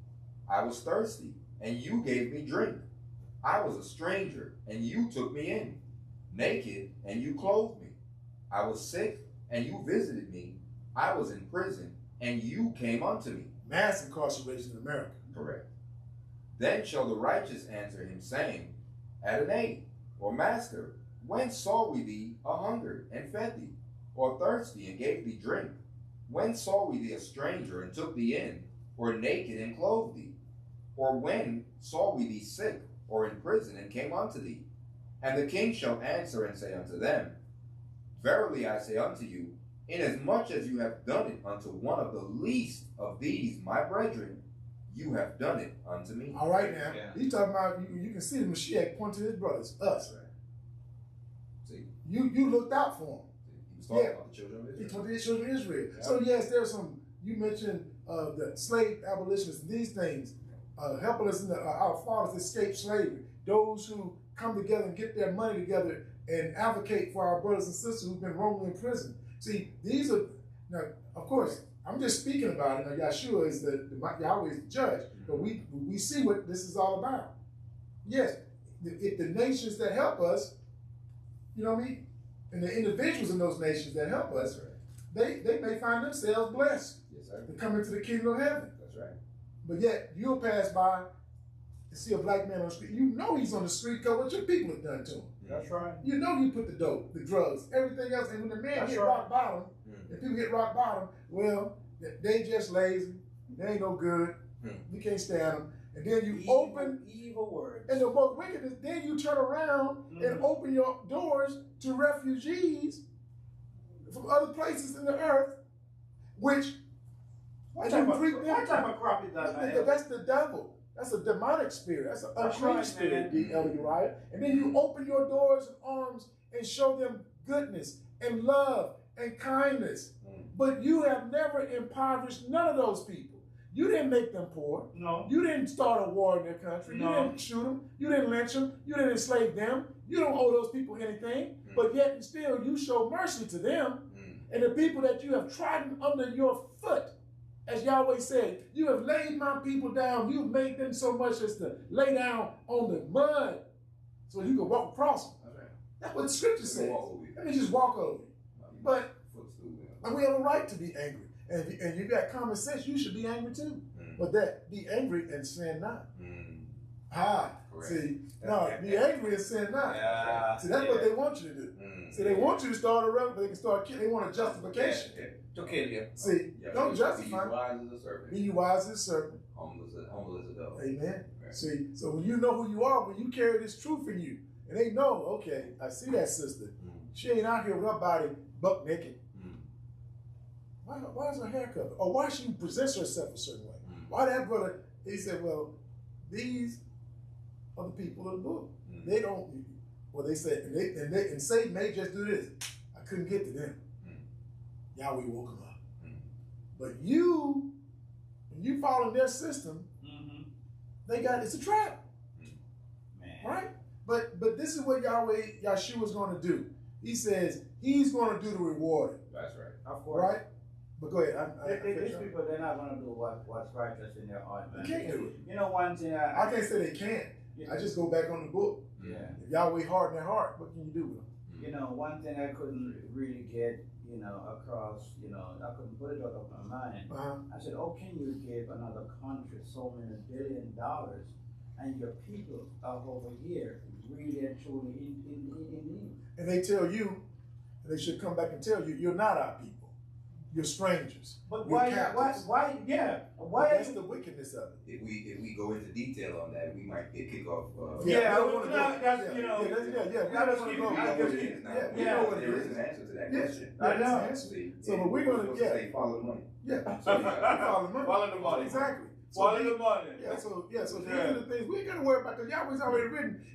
I was thirsty, and you gave me drink. I was a stranger, and you took me in. Naked, and you clothed me. I was sick, and you visited me. I was in prison, and you came unto me. Mass incarceration in America. Correct. Then shall the righteous answer him, saying, Adonai, or Master, when saw we thee a hungered, and fed thee, or thirsty, and gave thee drink? When saw we thee a stranger, and took thee in, or naked, and clothed thee? Or when saw we thee sick, or in prison, and came unto thee? And the king shall answer and say unto them, Verily I say unto you, Inasmuch as you have done it unto one of the least of these, my brethren, you have done it unto me. All right now. Yeah. He's talking about, you can see the Mashiach point to his brothers, us. Right. See, You looked out for him. he was talking about the children of He Israel. told the children of Israel. Yeah. So yes, there's some, you mentioned the slave abolitionists, these things, helping us in our fathers escape slavery. Those who come together and get their money together and advocate for our brothers and sisters who've been wrongly in prison. See, these are, now, of course, I'm just speaking about it. Now, Yahshua is Yahweh is the judge, but we see what this is all about. Yes, if the nations that help us, you know what I mean, and the individuals in those nations that help us, Right. they may find themselves blessed Yes, sir. to come into the kingdom of heaven. That's right. But yet, you'll pass by and see a black man on the street. You know he's on the street because what your people have done to him. That's right. You know you put the dope, the drugs, everything else. And when the man That's get right. rock bottom, if people get rock bottom, well, they just lazy. They ain't no good. We can't stand them. And then you open, evil words. and the most wickedness, then you turn around and open your doors to refugees from other places in the earth, which What type of crap is that, man? that's the devil. That's a demonic spirit. That's an That's unclean right, spirit, man. Elder Uriah. And then you open your doors and arms and show them goodness and love and kindness. But you have never impoverished none of those people. You didn't make them poor. No. You didn't start a war in their country. No. You didn't shoot them. You didn't lynch them. You didn't enslave them. You don't owe those people anything. But yet and still you show mercy to them. And the people that you have trodden under your foot, as Yahweh said, you have laid my people down. You've made them so much as to lay down on the mud so you can walk across them. That's right. That's what the scripture says. Let me just walk over you. But and we have a right to be angry. And you got common sense, you should be angry too. But that, be angry and sin not. Correct. See, no, be angry and sin not. Yeah. See, that's what they want you to do. See, they want you to start a rebel, but they can start killing. They want a justification. To kill you. See, don't justify. Be wise as a serpent. Be you wise as a serpent. Humble as a dove. Amen. Right. See, so when you know who you are, when you carry this truth in you, and they know, okay, I see that sister. She ain't out here with her body buck naked. Why is her hair covered? Or why she presents herself a certain way? Why that brother? He said, well, these are the people of the book. They don't. Well, they said, and Satan may just do this. I couldn't get to them. Yahweh woke them up. But when you follow their system, it's a trap. Man. Right? But this is what Yahshua is going to do. He says he's going to do the rewarding. That's right. Of course. Right? But go ahead. These people, they're not going to do what's righteous in their heart, man. They can't do it. You know, one thing I can't say they can't. I just go back on the book. Yeah. If Yahweh harden their heart, what can you do with them? You know, one thing I couldn't really get, across, I couldn't put it out of my mind. I said, oh, can you give another country so many $1 billion and your people are over here really and truly in need? And they tell you, and they should come back and tell you, you're not our people. You're strangers. But You're why, captives. why, That's the wickedness of it. If we go into detail on that, we might get kick off. We don't we wanna go- know what it There is. is an answer to that Yes. question. I know. See, So, but we're gonna- say follow the money. Yeah. So we follow the money. Follow the money. Exactly. So Follow the money. So these are the things we ain't gotta worry about because Yahweh's already written.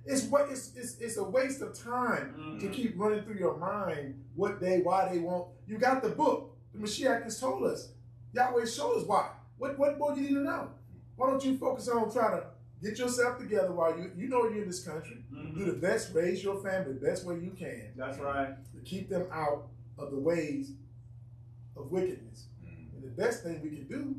It's a waste of time to keep running through your mind why they want. You got the book. The Mashiach has told us. Yahweh showed us why. What more do you need to know? Why don't you focus on trying to get yourself together while you know you're in this country. Do the best, raise your family the best way you can. That's right. To keep them out of the ways of wickedness. And the best thing we can do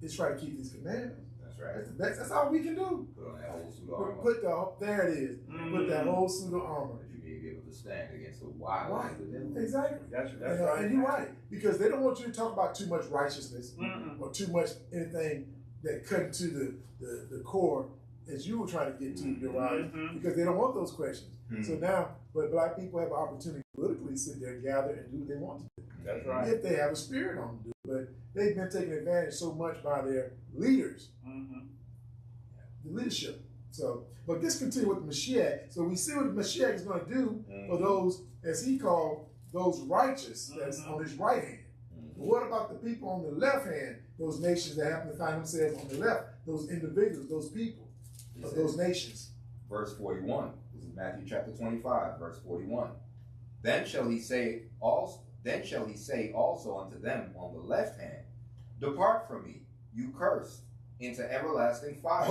is try to keep these commandments. That's right. That's the best. That's all we can do. Put on that whole suit of armor. There it is. Put that whole suit of armor. That you may be able to stand against the wild Right. of the devil. Exactly. That's And right. you're right. Because they don't want you to talk about too much righteousness or too much anything that cut into the core as you were trying to get to, Uriah, because they don't want those questions. So now, but black people have an opportunity politically to sit there and gather and do what they want to do. That's right. If they have a spirit on them to do it. But they've been taken advantage so much by their leaders, the leadership. So, but let's continue with the Mashiach. So we see what the Mashiach is going to do for those, as he called, those righteous that's on his right hand. But what about the people on the left hand, those nations that happen to find themselves on the left, those individuals, those people of those nations? Verse 41. This is Matthew chapter 25, verse 41. Then shall he say also unto them on the left hand, Depart from me, you cursed, into everlasting fire,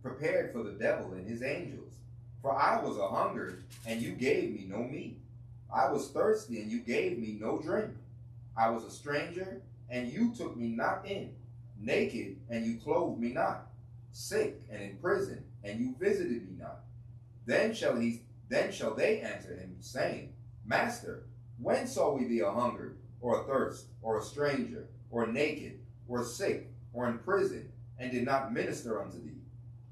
prepared for the devil and his angels. For I was a hungered, and you gave me no meat. I was thirsty, and you gave me no drink. I was a stranger, and you took me not in. Naked, and you clothed me not. Sick, and in prison, and you visited me not. Then shall they answer him, saying, Master, when saw we thee a hungered, or a thirst, or a stranger, or naked, or sick, or in prison, and did not minister unto thee?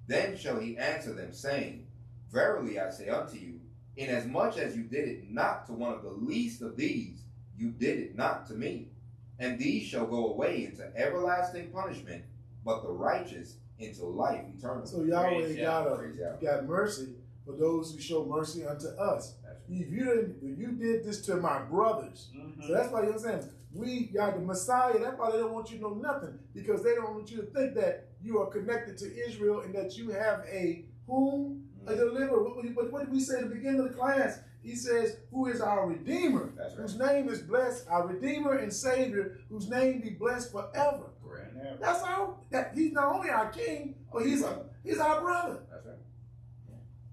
Then shall he answer them, saying, Verily I say unto you, inasmuch as you did it not to one of the least of these, you did it not to me. And these shall go away into everlasting punishment, but the righteous into life eternal. So Yahweh got mercy for those who show mercy unto us. If you did this to my brothers. So that's why, you know what I'm saying? We got the Messiah. That's why they don't want you to know nothing, because they don't want you to think that you are connected to Israel and that you have a whom? A deliverer. What did we say at the beginning of the class? He says, who is our Redeemer, whose name is blessed, our Redeemer and Savior, whose name be blessed forever. Correct. That's he's not only our King, but he's our brother. That's right.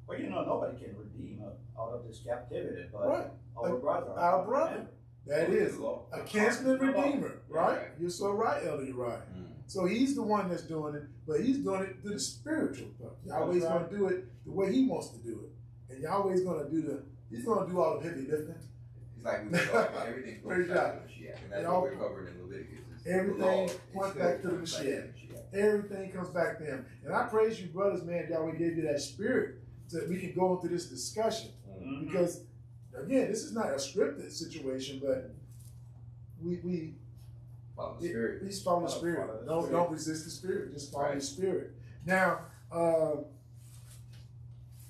Well, you know, nobody can redeem us out of this captivity, but our brother. Our brother. That is a kinsman redeemer, right? You're so right, Elder, you're right. So he's the one that's doing it, but he's doing it through the spiritual stuff. Yahweh's going to do it the way he wants to do it. And Yahweh's going to do all the heavy lifting. It's like we talk about everything's going back to the Mashiach. And that's what we're covering in Leviticus. Everything points back to the Mashiach. Everything comes back to him. And I praise you, brothers, man. Yahweh gave you that spirit so that we can go into this discussion. Because, again, this is not a scripted situation, but we follow the Spirit. Please follow the Spirit. Don't resist the Spirit. Just follow the Spirit. Now,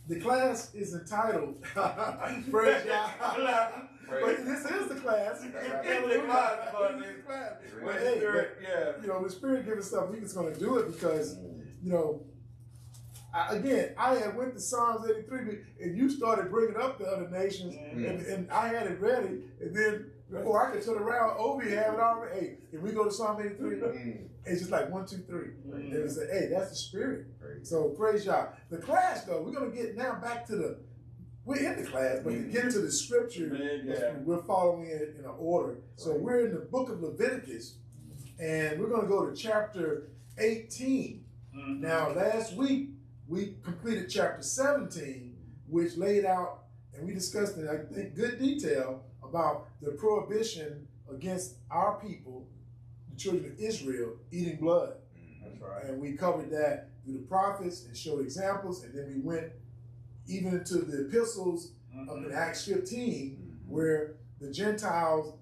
the class is entitled, praise God. But this is the class. But hey, you know, the Spirit gives us stuff. We're just going to do it because, you know, I had went to Psalms 83, and you started bringing up the other nations, and I had it ready, and then before I could turn around, Obi had it already. Hey, can we go to Psalm 83? It's just like 1, 2, 3. And it said, hey, that's the Spirit. So praise y'all. The class, though, we're going to get now back to we're in the class, but to get into the scripture, we're following it in an order. So we're in the book of Leviticus, and we're going to go to chapter 18. Now, last week, we completed chapter 17, which laid out, and we discussed in, I think, good detail about the prohibition against our people, the children of Israel, eating blood. That's right. And we covered that through the prophets and showed examples, and then we went even into the epistles of in Acts 15, where the Gentiles,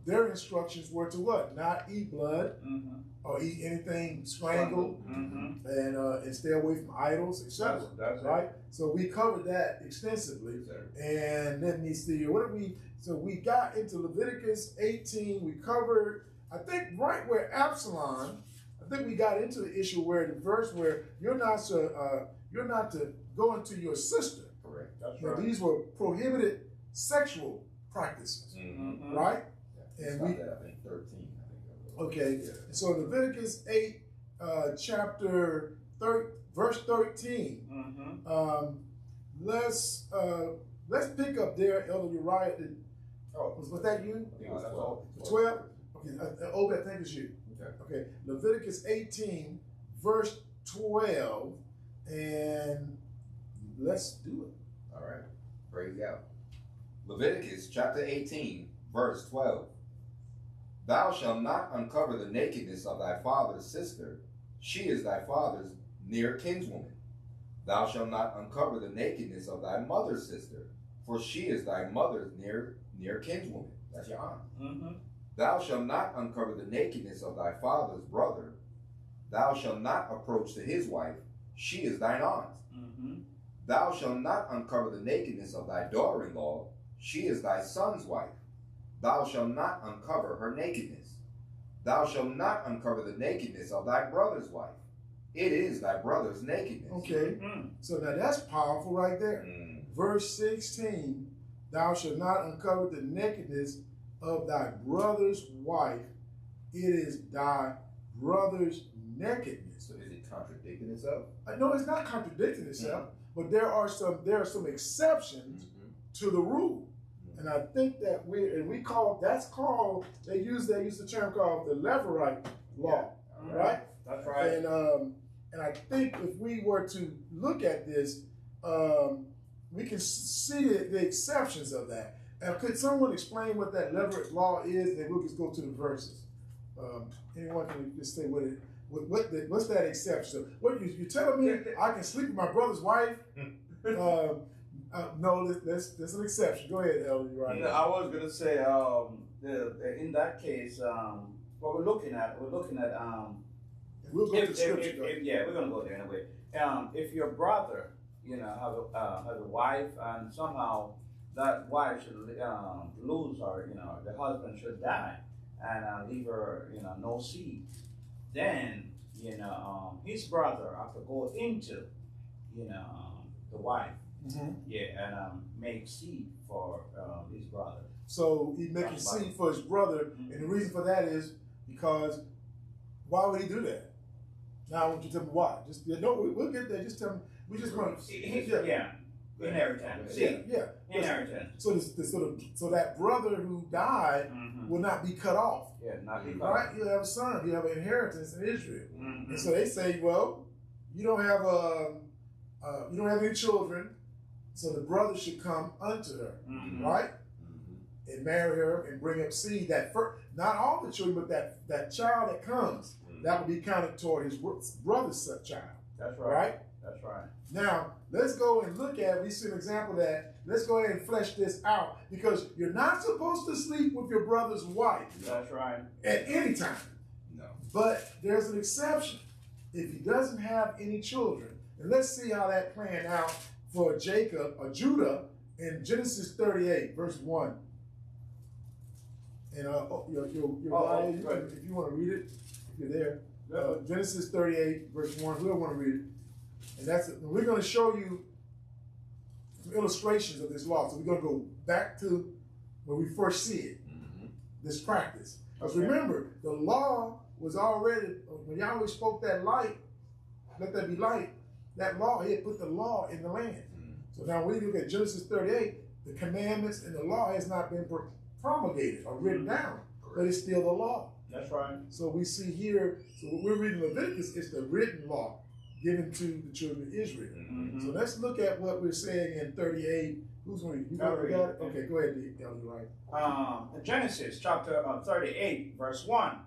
their instructions were to what? Not eat blood or eat anything strangled and stay away from idols, etc. That's right? So we covered that extensively. And let me see, so we got into Leviticus 18. We covered, I think, right where Absalom, I think we got into the issue where the verse where you're not to go into your sister. Correct. That's now, right. these were prohibited sexual practices, right? And we, I think 13. okay. So Leviticus 8, chapter verse 13. Let's pick up there, Elder Uriah. Was that you? I think it was 12. 12? Okay, Obed, I think it's you. Okay, Leviticus 18, verse 12, and let's do it. All right, praise God. Leviticus chapter 18, verse 12. Thou shalt not uncover the nakedness of thy father's sister. She is thy father's near kinswoman. Thou shalt not uncover the nakedness of thy mother's sister, for she is thy mother's near kinswoman. That's your aunt. Thou shalt not uncover the nakedness of thy father's brother. Thou shalt not approach to his wife. She is thine aunt. Thou shalt not uncover the nakedness of thy daughter-in-law. She is thy son's wife. Thou shalt not uncover her nakedness. Thou shalt not uncover the nakedness of thy brother's wife. It is thy brother's nakedness. Okay, so now that's powerful right there. Verse 16, thou shalt not uncover the nakedness of thy brother's wife. It is thy brother's nakedness. So is it contradicting itself? No, it's not contradicting itself, but there are some exceptions to the rule. And I think that they use the term called the Levirate law, right? That's right. And I think if we were to look at this, we can see the exceptions of that. Could someone explain what that Levirate law is? And we'll just go to the verses. Anyone can just say what's that exception? So what you're telling me I can sleep with my brother's wife? No, that's an exception. Go ahead, Elder. You're right. I was gonna say, in that case, what we're looking at, we'll go to the scripture. We're gonna go there anyway. If your brother, has a wife, and somehow that wife should lose her, the husband should die, and leave her, no seed, then his brother have to go into, the wife. And make seed for his brother. So he's making seed for his brother, and the reason for that is because why would he do that? Now I want you to tell me why. We'll get there. Just tell me. We just want to. Inheritance. Inheritance. So that brother who died will not be cut off. Yeah, not be cut right. off. He'll have a son. He'll have an inheritance in Israel. And so they say, well, you don't have any children. So the brother should come unto her, right? And marry her and bring up seed. Not all the children, but that child that comes, that will be counted toward his brother's child. That's right. Right? That's right. Now, let's go and look at, we see an example of that. Let's go ahead and flesh this out, because you're not supposed to sleep with your brother's wife. That's right. At any time. No. But there's an exception. If he doesn't have any children. And let's see how that playing out for Judah, in Genesis 38, verse 1. And if you want to read it, if you're there. Genesis 38, verse 1. Whoever want to read it. And we're going to show you some illustrations of this law. So we're going to go back to where we first see it, this practice. Because remember, the law was already, when Yahweh spoke that light, let there be light, that law, he had put the law in the land. So now when you look at Genesis 38, the commandments and the law has not been promulgated or written down, but it's still the law. That's right. So we see here, so what we're reading Leviticus, it's the written law given to the children of Israel. So let's look at what we're saying in 38. Who's going to read? You got it? Okay, go ahead, Elder. Right. Genesis chapter 38, verse 1.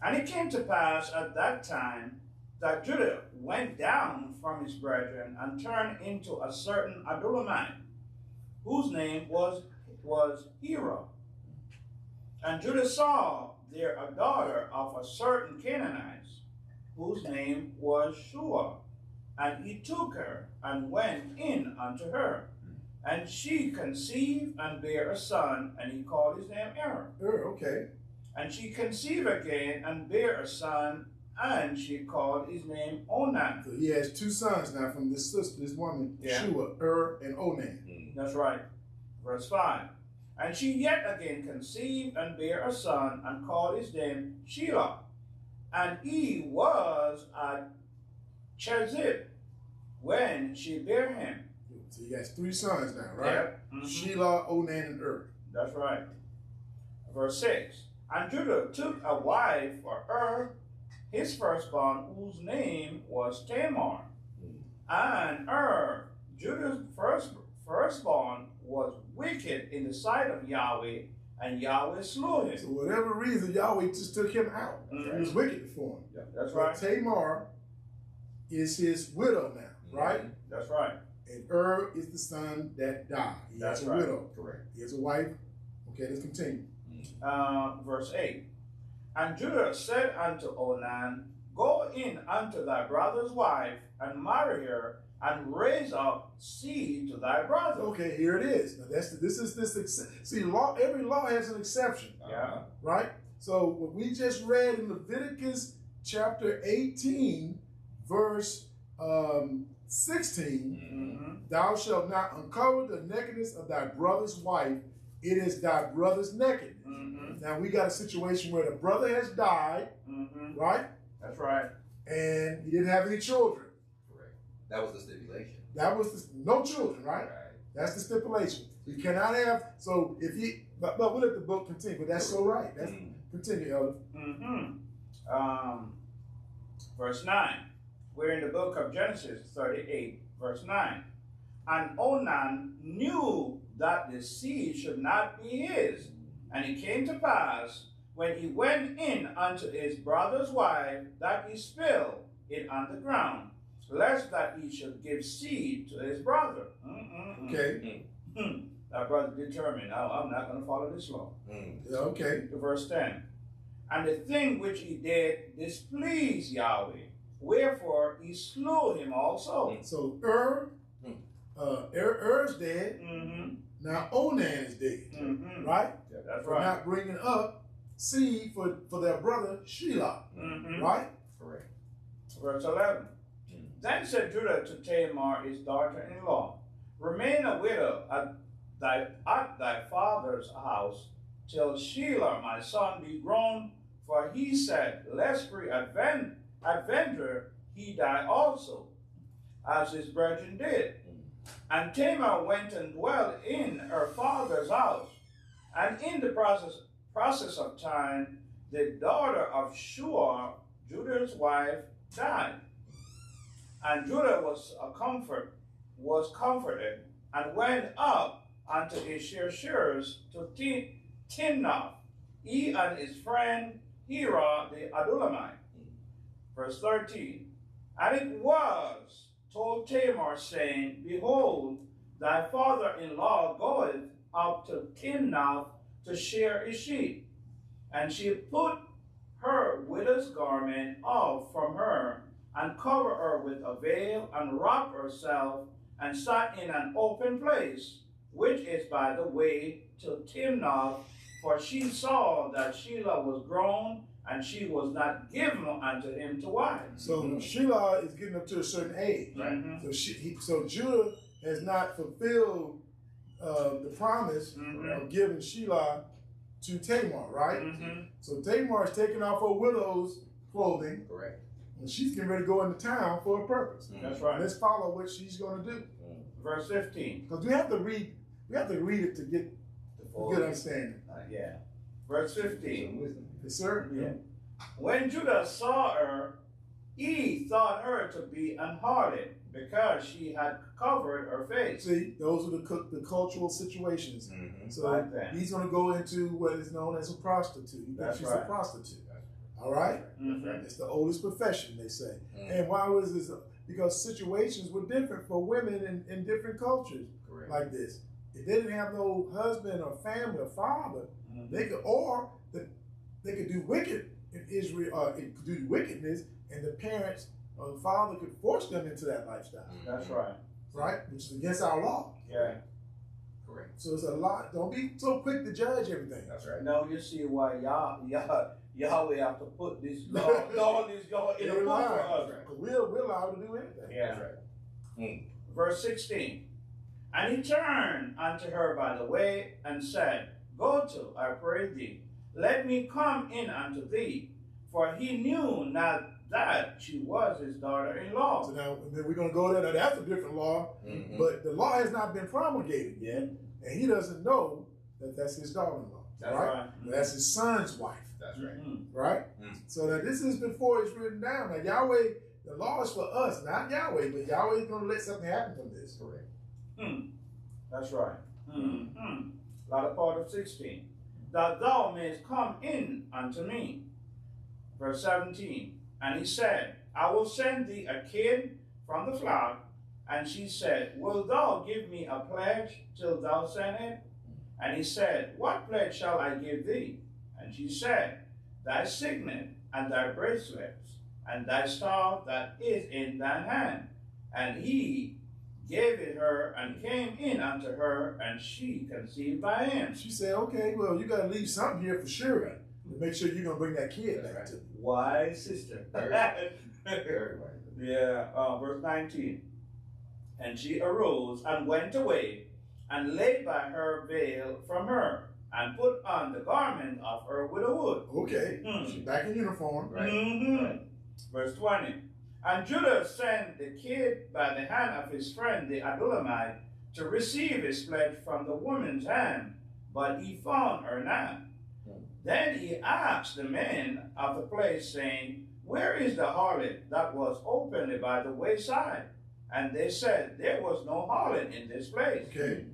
And it came to pass at that time that Judah went down from his brethren and turned into a certain Adullamite, whose name was Hira. And Judah saw there a daughter of a certain Canaanite, whose name was Shua. And he took her and went in unto her. And she conceived and bare a son, and he called his name Aaron. Okay. And she conceived again and bare a son, and she called his name Onan. So he has two sons now from this sister, this woman, Shua, and Onan. That's right. Verse 5. And she yet again conceived and bare a son, and called his name Shelah. And he was at Chezib when she bare him. So he has three sons now, right? Yeah. Shelah, Onan, and That's right. Verse 6. And Judah took a wife for his firstborn, whose name was Tamar. And Judah's firstborn, was wicked in the sight of Yahweh, and Yahweh slew him. So whatever reason, Yahweh just took him out. He was wicked for him. Yeah, that's but right. Tamar is his widow now, right? That's right. And is the son that died. He has a widow. Correct. He has a wife. Okay, let's continue. Verse 8. And Judah said unto Onan, Go in unto thy brother's wife, and marry her, and raise up seed to thy brother. Okay, here it is. Now see, law. Every law has an exception. Yeah. Right. So what we just read in Leviticus chapter 18, verse 16, thou shalt not uncover the nakedness of thy brother's wife. It is thy brother's nakedness. Now we got a situation where the brother has died, right? That's right. And he didn't have any children. Correct. That was the stipulation. That was no children, right? Right. That's the stipulation. You cannot have. So if he, but we'll let the book continue. But that's so right. That's continue, Elder. Verse 9. We're in the book of Genesis 38, verse 9. And Onan knew that the seed should not be his. And it came to pass, when he went in unto his brother's wife, that he spilled it on the ground, lest that he should give seed to his brother. Okay. That brother determined, I'm not going to follow this law. Yeah, okay. To verse 10. And the thing which he did displeased Yahweh, wherefore he slew him also. So Er's dead. Now Onan is dead. Right? Yeah, that's for right. not bringing up seed for their brother Shelah. Right? Correct. Verse 11. Then said Judah to Tamar, his daughter-in-law, remain a widow at thy father's house till Shelah my son be grown, for he said, lest peradventure he die also, as his brethren did. And Tamar went and dwelt in her father's house. And in the process of time, the daughter of Shuah, Judah's wife, died. And Judah was comforted, and went up unto his shearers to Timnah, he and his friend Hira the Adulamite. Verse 13. And it was told Tamar, saying, behold, thy father-in-law goeth up to Timnah to shear his sheep. And she put her widow's garment off from her, and covered her with a veil, and wrapped herself, and sat in an open place, which is by the way to Timnah, for she saw that Shelah was grown, and she was not given unto him to wife. So Shelah is getting up to a certain age. So Judah has not fulfilled the promise of giving Shelah to Tamar, right? So Tamar is taking off her widow's clothing. Correct. And she's getting ready to go into town for a purpose. That's right. Let's follow what she's going to do. Verse 15. Because we have to read it to get a good understanding. Yeah. Verse 15. Yes, sir? Yeah. When Judah saw her, he thought her to be unhardened, because she had covered her face. See, those are the cultural situations. So Like that. he's going to go into what is known as a prostitute. That's She's right. a prostitute. All right? It's the oldest profession, they say. And why was this? Because situations were different for women in different cultures. Correct. Like this. If they didn't have no husband or family or father, they could do wicked in Israel, it could do wickedness, and the parents or the father could force them into that lifestyle. That's right. Right? Which is against our law. Yeah. Correct. So it's a lot. Don't be so quick to judge everything. That's right. Now you see why Yahweh have to put this law in the book for us. We're allowed to do anything. Yeah. That's right. Verse 16. And he turned unto her by the way, and said, go to, I pray thee, let me come in unto thee. For he knew not that she was his daughter-in-law. So now we're going to go there. Now that's a different law, but the law has not been promulgated yet, and he doesn't know that that's his daughter-in-law. That's right? That's his son's wife. That's right. Right? So now this is before it's written down. Now Yahweh, the law is for us, not Yahweh, but Yahweh is going to let something happen from this. Correct. That's right. Latter part of 16. That thou mayest come in unto me. Verse 17. And he said, I will send thee a kid from the flock. And she said, wilt thou give me a pledge till thou send it? And he said, what pledge shall I give thee? And she said, thy signet and thy bracelets, and thy staff that is in thine hand. And he gave it her and came in unto her, and she conceived by him. She said, okay, well, you got to leave something here for sure to make sure you're going to bring that kid back to me. Wise sister. Very wise. Yeah, verse 19. And she arose and went away and laid by her veil from her and put on the garment of her widowhood. Okay, she's back in uniform. Right. Right. Verse 20. And Judah sent the kid by the hand of his friend the Adullamite to receive his pledge from the woman's hand, but he found her not. Then he asked the men of the place, saying, Where is the harlot that was openly by the wayside? And they said, There was no harlot in this place. Okay.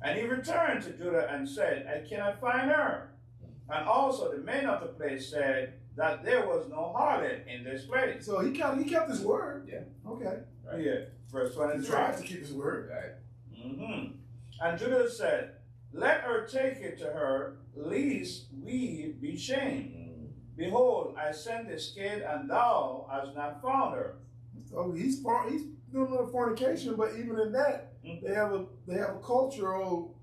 And he returned to Judah and said, I cannot find her. And also the men of the place said that there was no harlot in this place. So he kept his word. Yeah. Okay. Right. Yeah. Verse He 23. tried to keep his word. Right. And Judah said, Let her take it to her, lest we be shamed. Behold, I sent this kid, and thou hast not found her. So he's doing a little fornication, but even in that, they have a cultural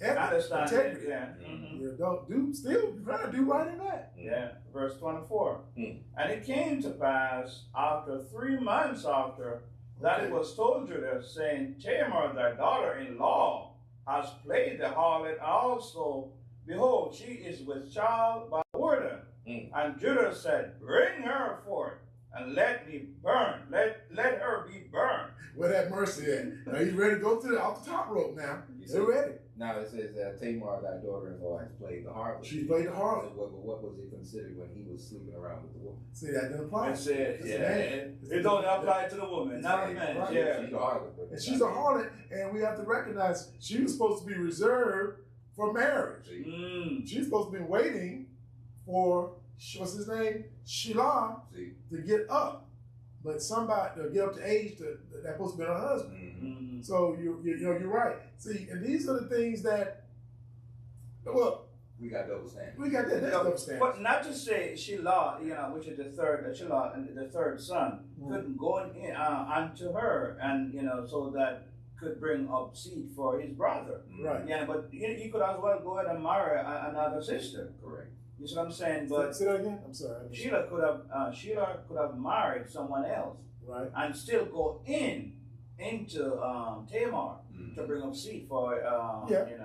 ethic, integrity. Yeah. You don't still trying to do right in that. Yeah. Verse 24. And it came to pass after 3 months after that it was told Judah, saying, Tamar, thy daughter-in-law, has played the harlot also. Behold, she is with child by the warden. And Judah said, Bring her forth, and let me burn. Let her be burned. Where that mercy at? Now he's ready to go off the top rope now. They're ready. Now it says that Tamar, thy daughter-in-law, has played the harlot. She played the harlot. So what was it considered when he was sleeping around with the woman? See, that didn't apply. It said, It's it don't apply to the woman, not the man. Right. Yeah. She's a harlot. But And she's a harlot, and we have to recognize she was supposed to be reserved for marriage. She's supposed to be waiting for, what's his name? Shelah to get up. But somebody to get up to age that's supposed to be her husband. So you're right. See, and these are the things that, well, we got double standards. we got that. That's double standards. But not to say Shelah, which is the third, Shelah, and the third son, couldn't go in unto her, and so that could bring up seed for his brother. Right. Yeah, but he could as well go ahead and marry another sister. Correct. You see what I'm saying? But say that again. I'm sorry. Sheila could have married someone else, right, and still go into Tamar to bring up seed for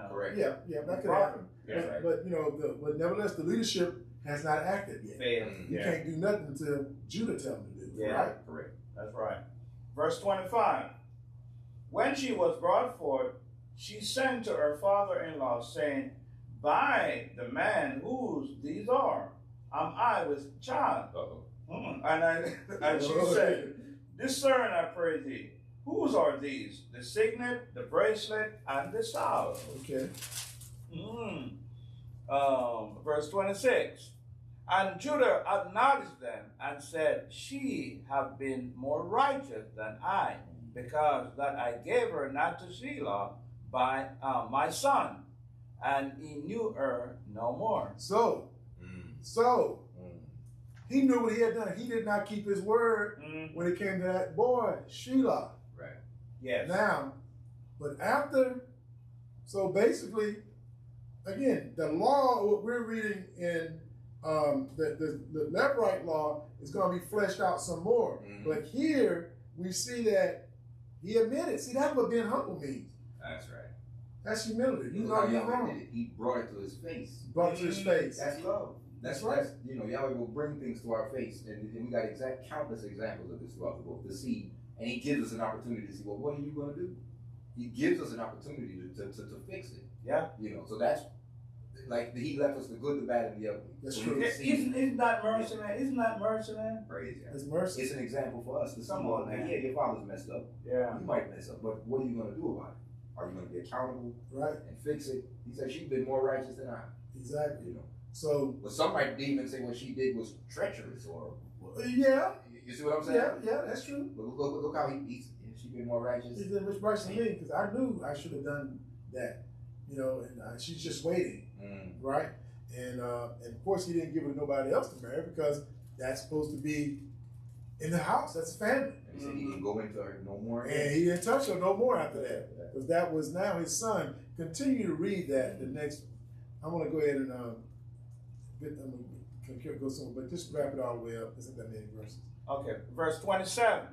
Correct. Yeah, that could happen. Yeah, right. But but nevertheless, the leadership has not acted yet. Failed. You can't do nothing until Judah tells him to do. Yeah. Right. Correct. That's right. Verse 25. When she was brought forth, she sent to her father-in-law, saying, By the man whose these are, am I with child? And she said, Discern, I pray thee, whose are these? The signet, the bracelet, and the salve. Okay. Verse 26. And Judah acknowledged them and said, She have been more righteous than I, because that I gave her not to Shelah by my son, and he knew her no more. So he knew what he had done. He did not keep his word when it came to that boy, Shelah. Right. Yes. Now, but after, so basically, again, the law, what we're reading in the Levirate law is going to be fleshed out some more. But here we see that he admitted. See, that's what being humble means. That's right. That's humility. You know you're wrong. He brought it to his face. Brought it to his face. That's love. That's right. Yahweh will bring things to our face, and we got countless examples of this throughout the book. To see, and he gives us an opportunity to see. Well, what are you going to do? He gives us an opportunity to fix it. Yeah. So that's like he left us the good, the bad, and the ugly. That's so true. Isn't that mercy, man? Isn't that mercy, man? Praise God. It's mercy. It's an example for us to see. Come on, man. Yeah, your father's messed up. Yeah. You might mess up, but what are you going to do about it? Are you going to be accountable? Right. And fix it? He said she's been more righteous than I. Exactly. You know. So. But some might even say what she did was treacherous, or. Yeah. You see what I'm saying? Yeah, that's true. But look how she been more righteous. He's been righteous than me because I knew I should have done that. And she's just waiting, right? And of course he didn't give it to nobody else to marry because that's supposed to be in the house. That's family. And he said he didn't go into her no more. And he didn't touch her no more after that. Because that was now his son. Continue to read that. The next, I want to go ahead and go somewhere, but just wrap it all the way up. Isn't that many verses? Okay, verse 27.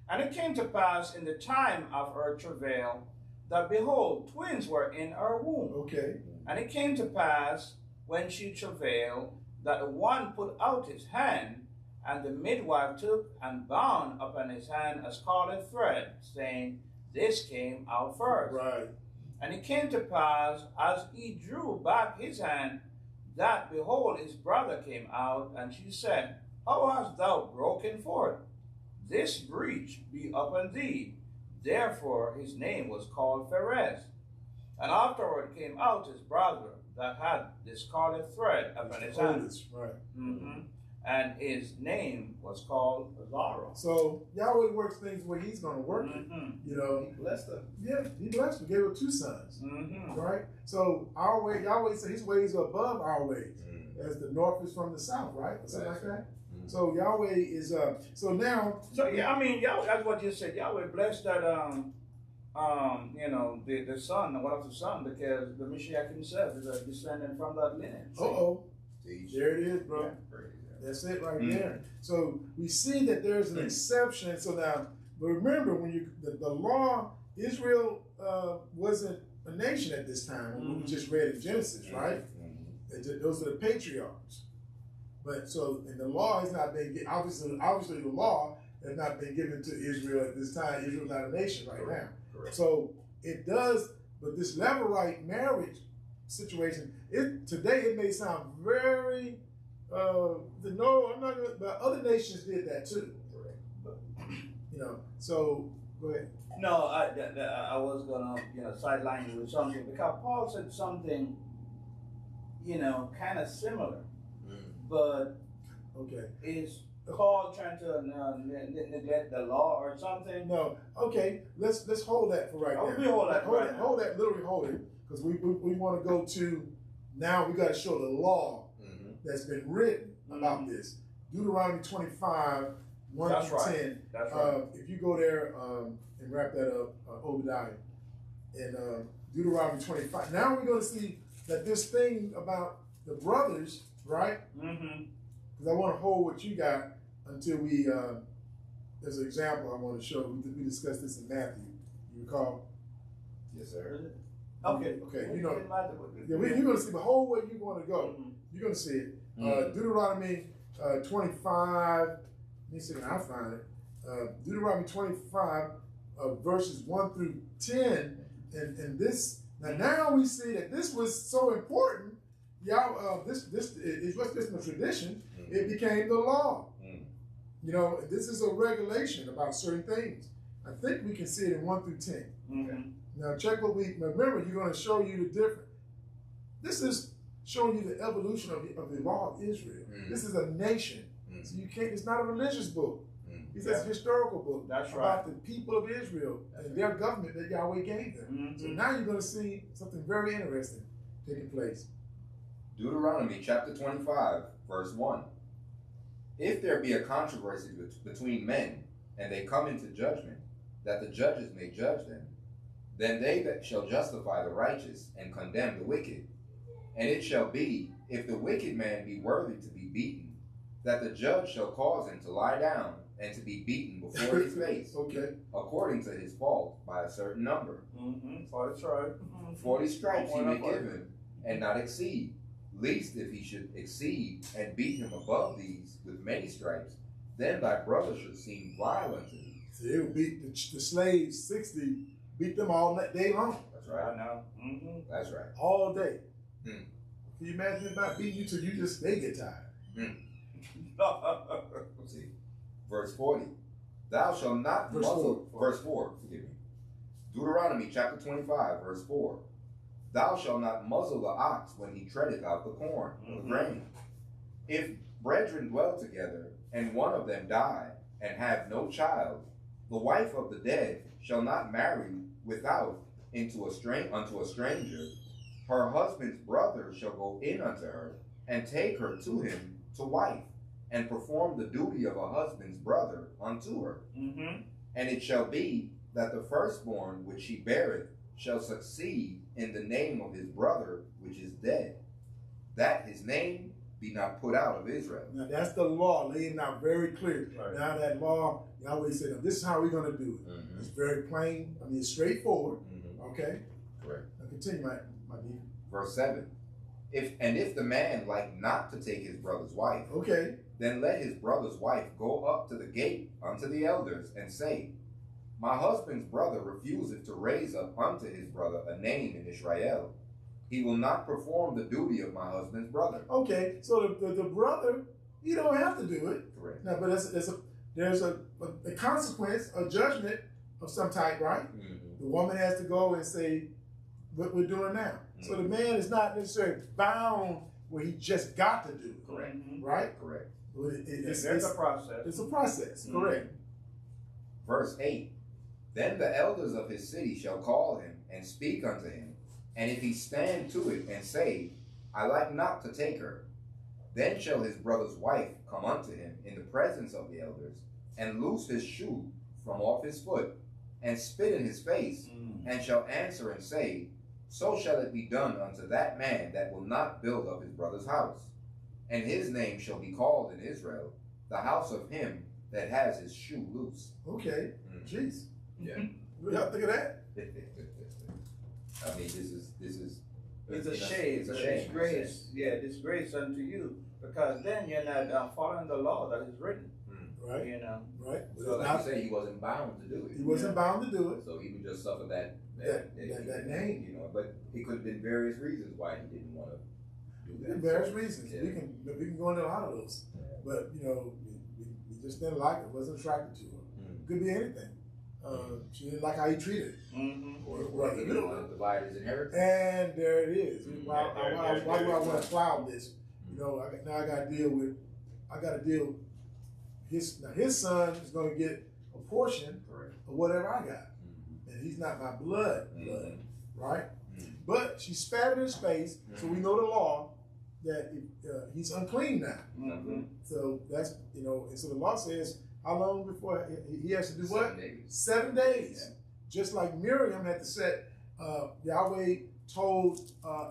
And it came to pass in the time of her travail that behold, twins were in her womb. Okay. And it came to pass when she travailed that the one put out his hand, and the midwife took and bound upon his hand a scarlet thread, saying, This came out first. Right. And it came to pass, as he drew back his hand, that behold, his brother came out, and she said, How hast thou broken forth? This breach be upon thee. Therefore his name was called Pharez. And afterward came out his brother that had the scarlet thread upon his hand. Right. And his name was called Zara. So Yahweh works things where he's going to work it. You know, He blessed her. yeah, he blessed her, gave her 2 sons. Right? So our way, Yahweh said his ways are above our ways, as the north is from the south, right? Or something like that. So Yahweh is so now. So yeah, I mean, Yahweh, that's what you said. Yahweh blessed that you know, the son, one of the son, because the Mashiach himself is a descendant from that lineage. There it is, bro. Yeah. That's it right there. So we see that there's an exception. So now, but remember, when you the law, Israel wasn't a nation at this time. When we just read in Genesis, right? Those are the patriarchs. But so, and the law has not been obviously the law has not been given to Israel at this time. Israel's not a nation right now. Correct. So it does, but this Levirate marriage situation, today it may sound very, no, I'm not gonna, but other nations did that too. Correct. But, you know, so go ahead. No, I was gonna, sideline you with something, because Paul said something, kind of similar, but Okay. is Paul trying to neglect the law or something? No. Okay. Let's hold that for right now. We hold that right now. Hold that. Literally hold it, because we want to go to now. We got to show the law that's been written about this. Deuteronomy 25, 1 That's to right. 10. That's right. If you go there and wrap that up, Obadiah, and Deuteronomy 25. Now we're going to see that this thing about the brothers, right? Because I want to hold what you got until we, there's an example I want to show. We discussed this in Matthew. You recall? Yes, sir. Okay. Okay, you know. Yeah, You're going to see the whole way you want to go. You're going to see it. Deuteronomy 25, let me see if I find it. Deuteronomy 25, verses 1 through 10. And this, now we see that this was so important. Y'all, this is what's just a tradition. It became the law. You know, this is a regulation about certain things. I think we can see it in 1 through 10. Now check what remember, you're going to show you the difference. This is showing you the evolution of the law of Israel. This is a nation. So you can't, it's not a religious book. It's a historical book. That's about the people of Israel and their government that Yahweh gave them. So now you're going to see something very interesting taking place. Deuteronomy chapter 25, verse 1. If there be a controversy between men, and they come into judgment, that the judges may judge them, then they that shall justify the righteous and condemn the wicked. And it shall be, if the wicked man be worthy to be beaten, that the judge shall cause him to lie down and to be beaten before his face, according to his fault, by a certain number. 40 stripes. 40 stripes he may give him, and not exceed. Least if he should exceed and beat him above these with many stripes, then thy brother should seem violent to thee. So they would beat the slaves 60, beat them all day long. That's right. I know. That's right. All day. Can you imagine about beating you till they get tired? Let's see. Verse 40. Thou shalt not muzzle. Verse 4. Forgive me. Deuteronomy chapter 25, verse 4. Thou shalt not muzzle the ox when he treadeth out the corn or the grain. If brethren dwell together, and one of them die, and have no child, the wife of the dead shall not marry without unto a stranger. Her husband's brother shall go in unto her, and take her to him to wife, and perform the duty of a husband's brother unto her. And it shall be that the firstborn which she beareth shall succeed in the name of his brother which is dead, that his name be not put out of Israel. Now that's the law laying out very clear. Right. Now that law, Yahweh said, now, this is how we're going to do it. It's very plain. I mean, it's straightforward. Okay. Correct. Now continue, my dear. Verse 7. If the man like not to take his brother's wife, Okay. then let his brother's wife go up to the gate unto the elders and say, my husband's brother refuseth to raise up unto his brother a name in Israel. He will not perform the duty of my husband's brother. Okay. So the brother, you don't have to do it. Correct. Now, but there's a consequence, a judgment of some type, right? The woman has to go and say what we're doing now. So the man is not necessarily bound where he just got to do it. Correct. Right? Correct. It's a process. It's a process. Correct. Verse 8. Then the elders of his city shall call him and speak unto him. And if he stand to it and say, I like not to take her, then shall his brother's wife come unto him in the presence of the elders, and loose his shoe from off his foot, and spit in his face, and shall answer and say, so shall it be done unto that man that will not build up his brother's house. And his name shall be called in Israel, the house of him that has his shoe loose. Okay. Jeez. Yeah. What y'all think of that? I mean, this is It's a shame. It's a shame. It's grace. Yeah, it's grace unto you, because then you're not following the law that is written. Right. You know. Right. So like you say, he wasn't bound to do it. He wasn't bound to do it. So he would just suffer that name. You know, but it could have been various reasons why he didn't want to do that. Various reasons. Yeah. We can go into a lot of those. But you know, we just didn't like it, wasn't attracted to her. Could be anything. She didn't like how he treated Or he didn't want to divide his inheritance. And there it is. Why do I want to cloud this? You know, I got to deal with his son is going to get a portion of whatever I got, and he's not my blood, right? But she spat in his face, so we know the law that he's unclean now. So that's and so the law says how long before he has to do what? 7 days. 7 days. Yeah. Just like Miriam had to set. Yahweh told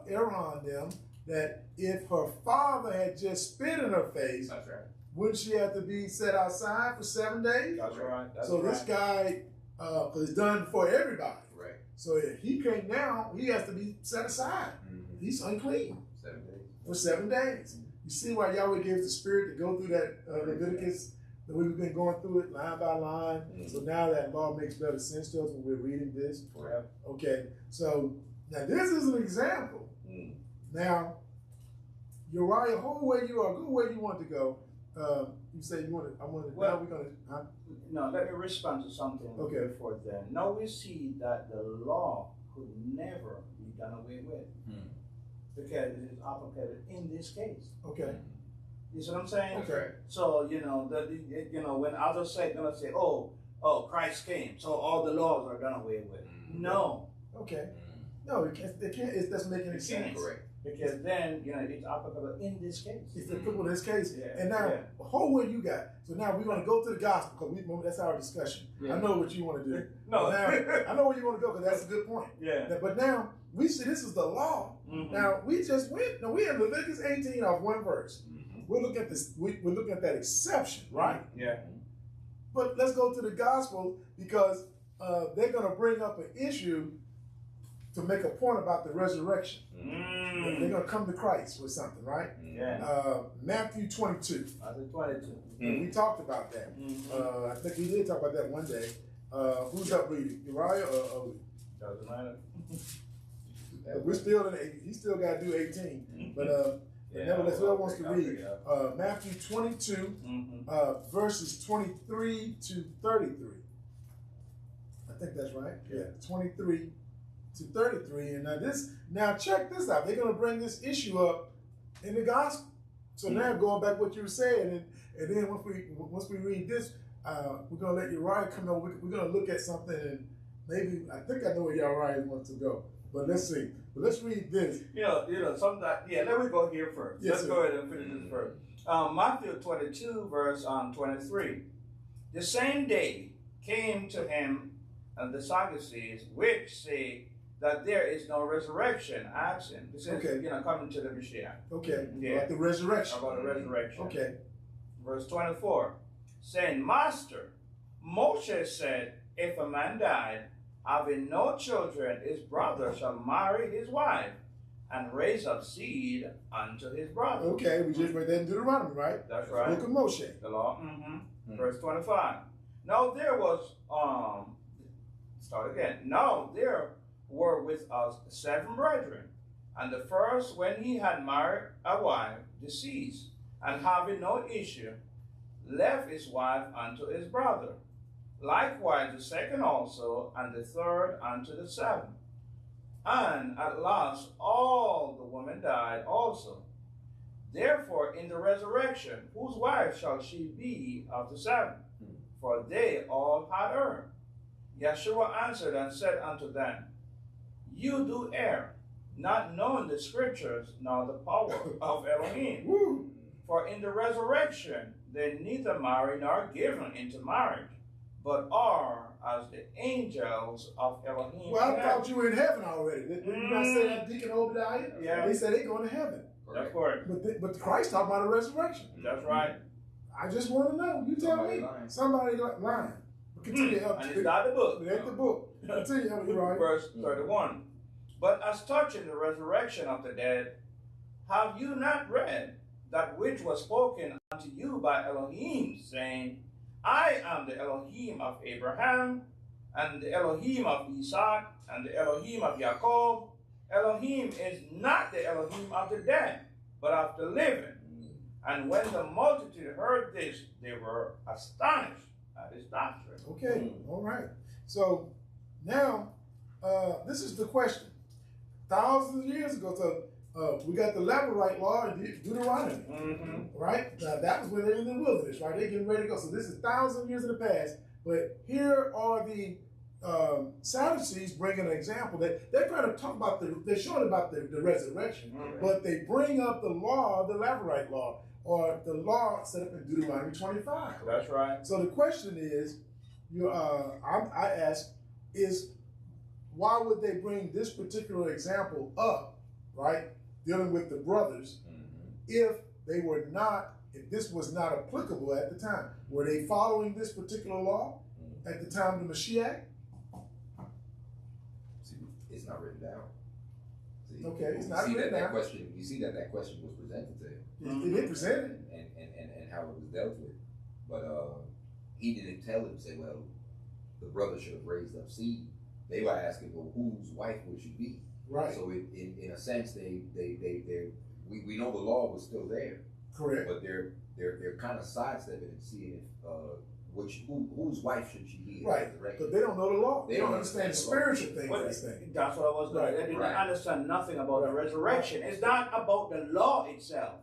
Aaron them that if her father had just spit in her face, That's right. wouldn't she have to be set outside for 7 days? That's right. This guy, because it's done for everybody. Right. So if he came down, he has to be set aside. He's unclean 7 days. for 7 days. You see why Yahweh gave us the spirit to go through that Leviticus, that we've been going through it line by line. So now that law makes better sense to us when we're reading this. Correct. Okay, so now this is an example. Now, Uriah, go where you want to go. You say you want to, now we're going to, No, let me respond to something before then. Now we see that the law could never be done away with, because it is applicable in this case. Okay. You see what I'm saying? Okay. So when others gonna say, oh, Christ came, so all the laws are done away with. No. Okay. No, it can't. It doesn't make any sense. Correct. Because then it's applicable in this case. It's applicable in this case. Yeah. And now, hold where you got. So now we're going to go to the gospel because that's our discussion. Yeah. I know what you want to do. No. Now, I know where you want to go because that's a good point. Yeah. But now we see this is the law. Now we just went. Now we have Leviticus 18 off one verse. We're looking at this. We're looking at that exception, right? Yeah. But let's go to the gospel because they're going to bring up an issue to make a point about the resurrection. They're going to come to Christ with something, right? Yeah. Matthew 22. Matthew 22. We talked about that. I think we did talk about that one day. Who's up reading? Uriah or Doesn't matter. we're still in 8. He still got to do 18. But nevertheless, whoever wants to read Matthew 22, verses 23 to 33. I think that's right. Yeah, 23 to 33. And now check this out. They're going to bring this issue up in the gospel. So now going back what you were saying, and then once we read this, we're going to let Uriah come over. We're going to look at something, and maybe I think I know where Uriah wants to go. But let's see. But let's read this. Let me go here first. Yes, Let's go ahead and finish this first. Matthew 22, verse 23. The same day came to him the Sadducees, which say that there is no resurrection, asking. This is, coming to the Mashiach. Okay. Yeah. About the resurrection. About the resurrection. Okay. Verse 24, saying, Master, Moshe said, if a man died, having no children, his brother shall marry his wife and raise up seed unto his brother. Okay, we just read that in Deuteronomy, right? That's right. Book of Moshe. The law. Verse 25. Now there was, start again. Now there were with us 7 brethren, and the first, when he had married a wife, deceased, and having no issue, left his wife unto his brother. Likewise the second also, and the third unto the 7th. And at last all the women died also. Therefore in the resurrection, whose wife shall she be of the 7? For they all had erred. Yeshua answered and said unto them, you do err, not knowing the scriptures nor the power of Elohim. Woo. For in the resurrection they neither marry nor given into marriage, but are as the angels of Elohim. Well, I thought you were in heaven already. Did you not say that, Deacon Obadiah? Yeah. They said they going to heaven. That's correct. But Christ talked about a resurrection. That's right. I just want to know. You tell me. Somebody lying. But continue. And it's not the book. It ain't the book. Continue, right? Verse 31. But as touching the resurrection of the dead, have you not read that which was spoken unto you by Elohim, saying, I am the Elohim of Abraham, and the Elohim of Isaac, and the Elohim of Jacob. Elohim is not the Elohim of the dead, but of the living. And when the multitude heard this, they were astonished at his doctrine. Okay, all right. So now, this is the question. Thousands of years ago, so we got the Levirate law in Deuteronomy, right? Now, that was when they were in the wilderness, right? They're getting ready to go. So this is thousands of years in the past, but here are the Sadducees bringing an example that they're trying to talk about, they're showing about the resurrection, but they bring up the law, the Levirate law, or the law set up in Deuteronomy 25. That's right. So the question is, I ask, is why would they bring this particular example up, right, dealing with the brothers, if they were not, if this was not applicable at the time? Were they following this particular law at the time of the Mashiach? See, it's not written down. See, Okay, it's not written down. You see that question was presented to him. It presented. And how it was dealt with. But he didn't tell him, say, well, the brother should have raised up seed. They were asking, well, whose wife would she be? Right. So in a sense, we know the law was still there. Correct. But they're kind of sidestepping and seeing if whose wife should she be? Right. Because they don't know the law. They don't understand the spiritual thing of this thing. That's what I was going to say. They didn't understand nothing about the resurrection. It's not about the law itself,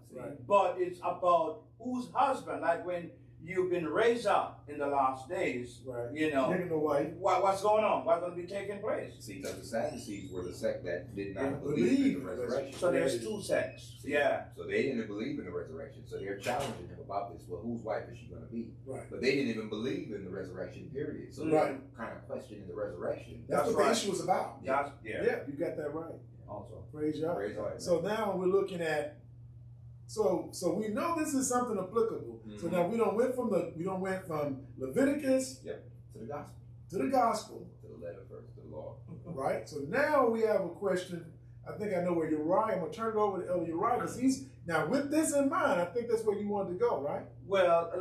but it's about whose husband. Like when you've been raised up in the last days, you know, what's going on? What's going to be taking place? See, because the Sadducees were the sect that did not believe in the resurrection. So there's 2 sects. See, so they didn't believe in the resurrection. So they're challenging him about this. Well, whose wife is she going to be? Right. But they didn't even believe in the resurrection, period. So they're kind of questioning the resurrection. That's what the issue was about. Yeah, you got that right. Also. Praise God. Praise God. So now we're looking at, so we know this is something applicable. So now we don't went from Leviticus to the gospel. To the gospel. To the letter first, to the law. Right? So now we have a question. I think I know where Uriah, I'm going to turn it over to El Uriah, because he's, now with this in mind, I think that's where you wanted to go, right? Well,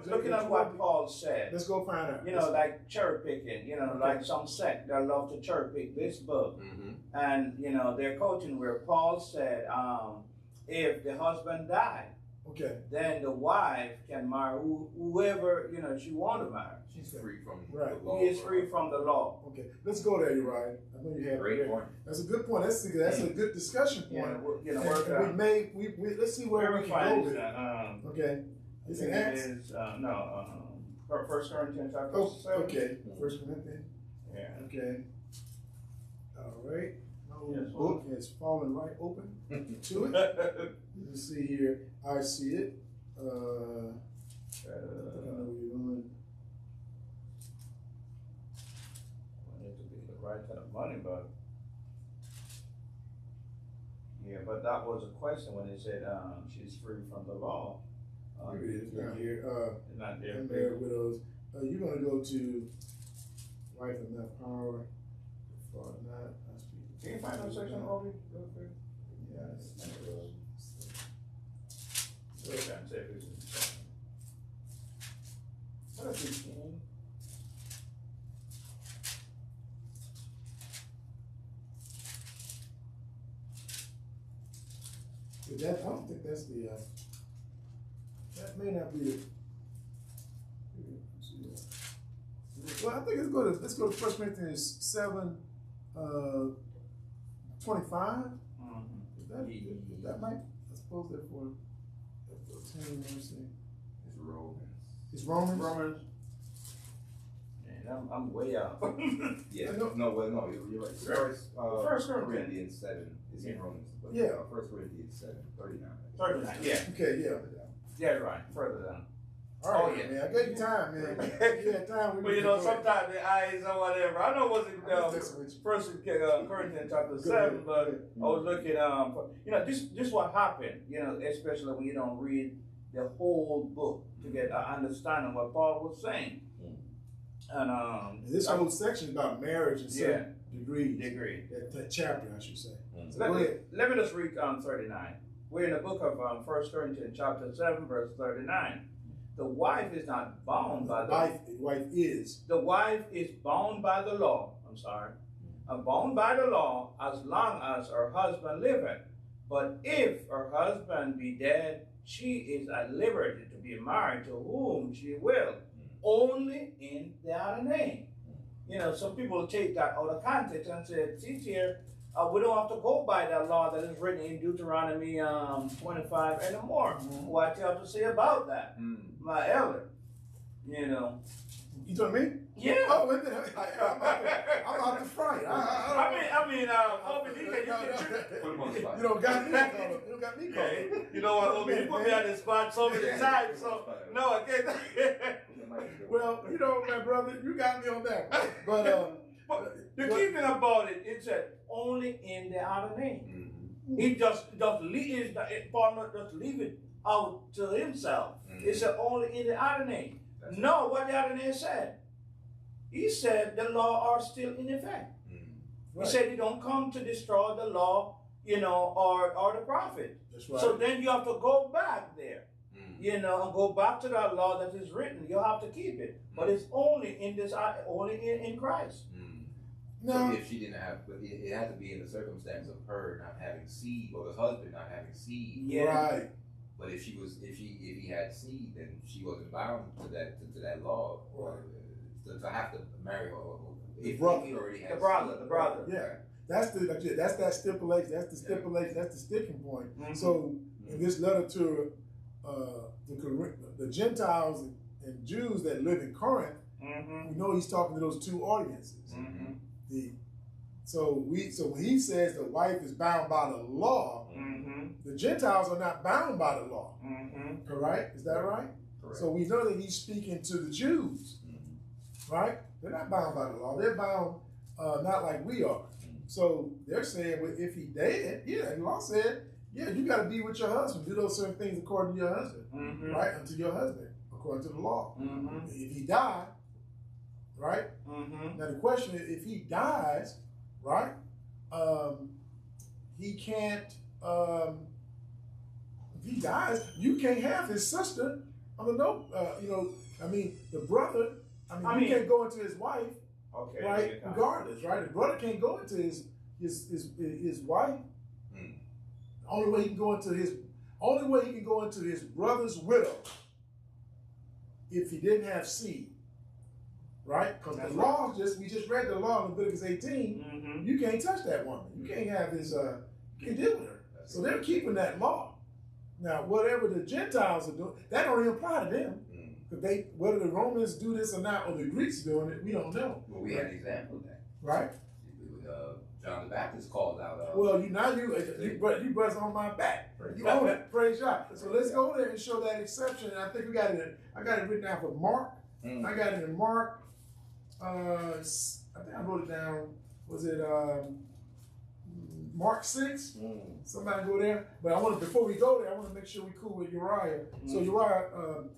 looking at what Paul said. Let's go find out. You know, like cherry picking, you know, like some sect that love to cherry pick this book. And, you know, they're quoting where Paul said, if the husband died, then the wife can marry whoever, you know, she want to marry. She's free from the law. He is free from the law. Okay, let's go there, Uriah. I know you have great point. That's a good point. That's a good discussion point. You know, and let's see where we can go with it. Okay. Is it Acts? First Corinthians chapter 7. Okay. First Corinthians. Yeah. Okay. All right. My book has fallen right open to it. Let's see here. I see it. I know where you're going. We need to be the right kind of money, but yeah, but that was a question when they said she's free from the law. Here it is, not here. It's not there. Unmarried widows. You're going to go to wife and not power. For not. Can you find that section over real quick? Yes. Wait, I can't say if it's in the section. What if it's in? I don't think that's the, that may not be the, well, I think let's go to 1 Corinthians 7, 25. That might, I suppose therefore, 10, let me see. It's Romans. It's Romans? Romans. Man, I'm way out. Yeah, no, you're right. First Corinthians 7 is in Romans. But Yeah. 1 Corinthians 7, 39. 39, yeah. Okay, yeah. Yeah, right, further down. All right, Oh, yeah. man. I gave you time, man. You had time. Well, you know, sometimes the eyes or whatever. I know it wasn't First Corinthians chapter 7, but I was looking. You know, this what happened. You know, especially when you don't read the whole book to get an understanding of what Paul was saying. And this whole section is about marriage and certain degrees. That chapter, I should say. So go ahead. Let me just read 39. We're in the book of 1 Corinthians chapter 7, verse 39. The wife is not bound by the wife is. The wife is bound by the law. I'm sorry. Bound by the law as long as her husband liveth. But if her husband be dead, she is at liberty to be married to whom she will, only in the other name. You know, some people take that out of context and say, see here, we don't have to go by that law that is written in Deuteronomy 25 and more. What you have to say about that, my elder? You know. You talking to me? Yeah. Oh, wait a minute. I'm out the front. I mean, you don't got me called. You don't got me called. You know what, Obi? You put me on the spot so many times, so no, I can't. Well, you know, my brother, you got me on that. But the key thing about it, it said only in the other name. He just leave Paul not just leave it out to himself. It said only in the other name. No, what the other name said. He said the law are still in effect. He said he don't come to destroy the law, you know, or the prophet. That's right. So then you have to go back there, you know, and go back to that law that is written. You have to keep it, but it's only in this, only in Christ. No. So if she didn't have, but it had to be in the circumstance of her not having seed or the husband not having seed. Yeah. Right. But if he had seed, then she wasn't bound to that law. Right. To have to marry her. If he already had the brother. Yeah. That's that stipulation. That's the stipulation. That's the sticking point. So in this letter to the Gentiles and Jews that live in Corinth, we know he's talking to those two audiences. So when he says the wife is bound by the law, the Gentiles are not bound by the law. Correct? Is that right? Correct. So we know that he's speaking to the Jews. Right? They're not bound by the law. They're bound not like we are. So they're saying, well, if he dead, the law said, you got to be with your husband. Do those certain things according to your husband. Right? Unto your husband, according to the law. If he died, right? Now the question is, if he dies, right? He can't, if he dies, you can't have his sister. The brother, you can't go into his wife, right? Regardless, right? The brother can't go into his wife. Only way he can go into his brother's widow if he didn't have seed. Right? Because the law we just read the law in Leviticus 18. You can't touch that woman. You can't have his you can't deal with her. So they're keeping that law. Now, whatever the Gentiles are doing, that don't even apply to them. Because whether the Romans do this or not, or the Greeks doing it, we don't know. Well, we had an example of that. Right? John the Baptist called out. Well, you brothers on my back. You own it. Praise God. So let's go there and show that exception. And I think I got it written down for Mark. I got it in Mark. I think I wrote it down. Was it Mark 6? Somebody go there. But before we go there, I want to make sure we cool with Uriah. So Uriah,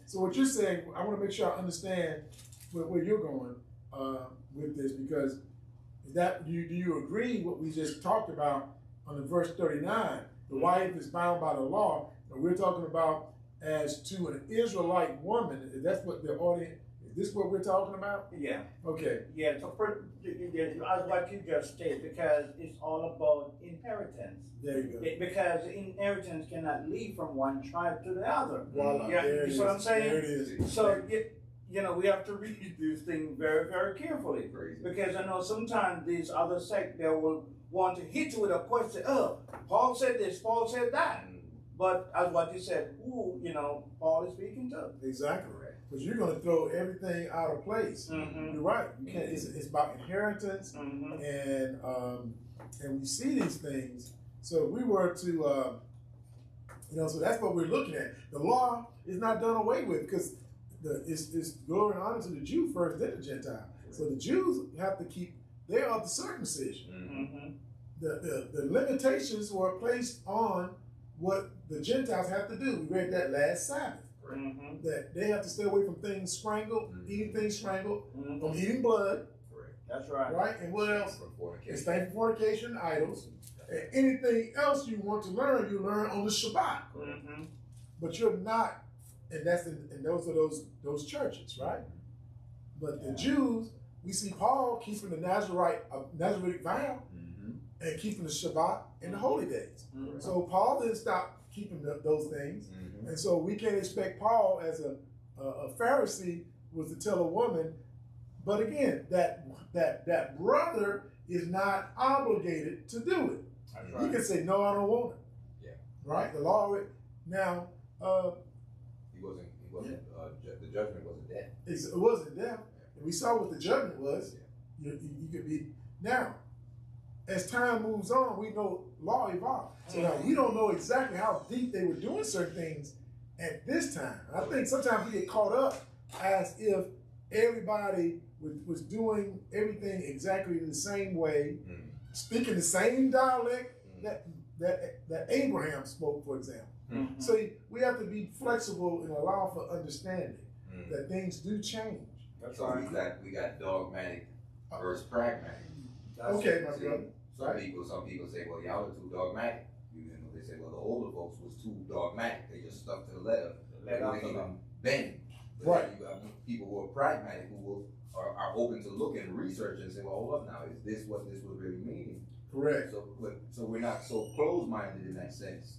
so what you're saying, I want to make sure I understand where you're going with this, because do you agree what we just talked about on the verse 39? The wife is bound by the law, and we're talking about as to an Israelite woman. That's what the audience. Is this what we're talking about? Yeah. Okay. Yeah. So as what you just stated, because it's all about inheritance. There you go. Because inheritance cannot leave from one tribe to the other. Voila, Yeah. there it You see what I'm is. saying? There it is. So we have to read this thing very, very carefully. Crazy. Because I know sometimes these other sects, they will want to hit you with a question. Oh, Paul said this, Paul said that. But as what you said, who, Paul is speaking to. Exactly. Because you're going to throw everything out of place. You're right. You can't. It's about inheritance, and we see these things. So if we were to, so that's what we're looking at. The law is not done away with, because it's glory and honor to the Jew first, then the Gentile. So the Jews have to keep. They are the circumcision. The limitations were placed on what the Gentiles have to do. We read that last Sabbath. That they have to stay away from things strangled, eating things strangled, from eating blood. That's right. Right? And what else? Fornication. Abstain from fornication, idols. And anything else you want to learn, you learn on the Shabbat. But you're not, and those are those churches, right? But the Jews, we see Paul keeping the Nazarite vow and keeping the Shabbat and the holy days. So Paul didn't stop keeping those things. And so we can't expect Paul, as a Pharisee, was to tell a woman, but again, that brother is not obligated to do it. That's right. He can say, no, I don't want it. Yeah. Right? The law, now, he wasn't, the judgment wasn't death. it wasn't death. And we saw what the judgment was. You could be, now, as time moves on, we know law evolved. So now we don't know exactly how deep they were doing certain things at this time. I think sometimes we get caught up as if everybody was doing everything exactly the same way, speaking the same dialect that Abraham spoke, for example. So we have to be flexible and allow for understanding that things do change. That's why we got dogmatic versus pragmatic. Okay, my brother. Some people say, well, y'all are too dogmatic. They say, well, the older folks was too dogmatic. They just stuck to the letter. They didn't even bend. Right. You got people who are pragmatic, who are open to look and research and say, well, hold up now, is this what this was really meaning? Correct. So we're not so closed-minded in that sense.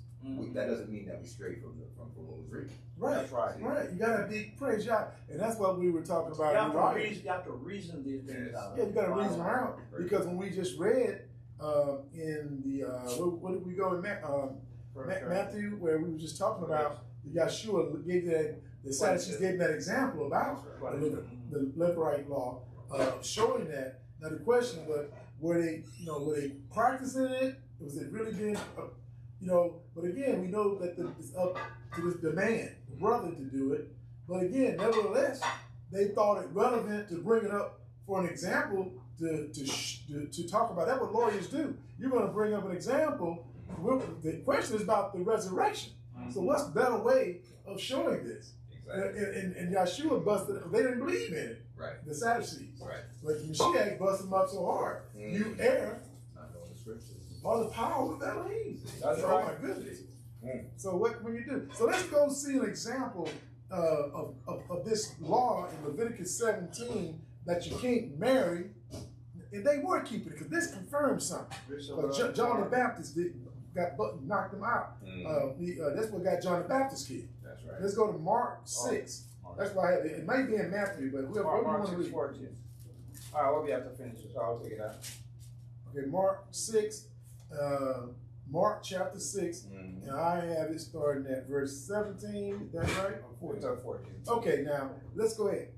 That doesn't mean that we stray from what was written. Right. That's right. Right. You gotta be praise God, and that's what we were talking about. You have to reason these things out. Yeah, you gotta reason out, because when we just read in the what did we go in Matthew, where we were just talking about Yeshua gave the Sadducees gave that example about the Levirate law, showing that. Now the question, but were they practicing it? Was it really being But again, we know that it's up to the man, the brother, to do it. But again, nevertheless, they thought it relevant to bring it up for an example to talk about. That's what lawyers do. You're going to bring up an example. The question is about the resurrection. So what's the better way of showing this? Exactly. And Yeshua busted. They didn't believe in it. Right. The Sadducees. Right. But Mashiach busted them up so hard. You err. Not knowing the scriptures. All the power of Elohim. That's Oh right. my goodness. So what can you do? So let's go see an example of this law in Leviticus 17 that you can't marry. And they were keeping it, because this confirms something. But John the Baptist knocked them out. That's what got John the Baptist killed. That's right. Let's go to Mark 6. That's why it might be in Matthew, but whoever you want to read. 14. All right, we'll be able to finish it, so I'll take it out. Okay, Mark 6. Mark chapter 6, and I have it starting at verse 17. Is that right? Or 14? 14. Okay, now let's go ahead.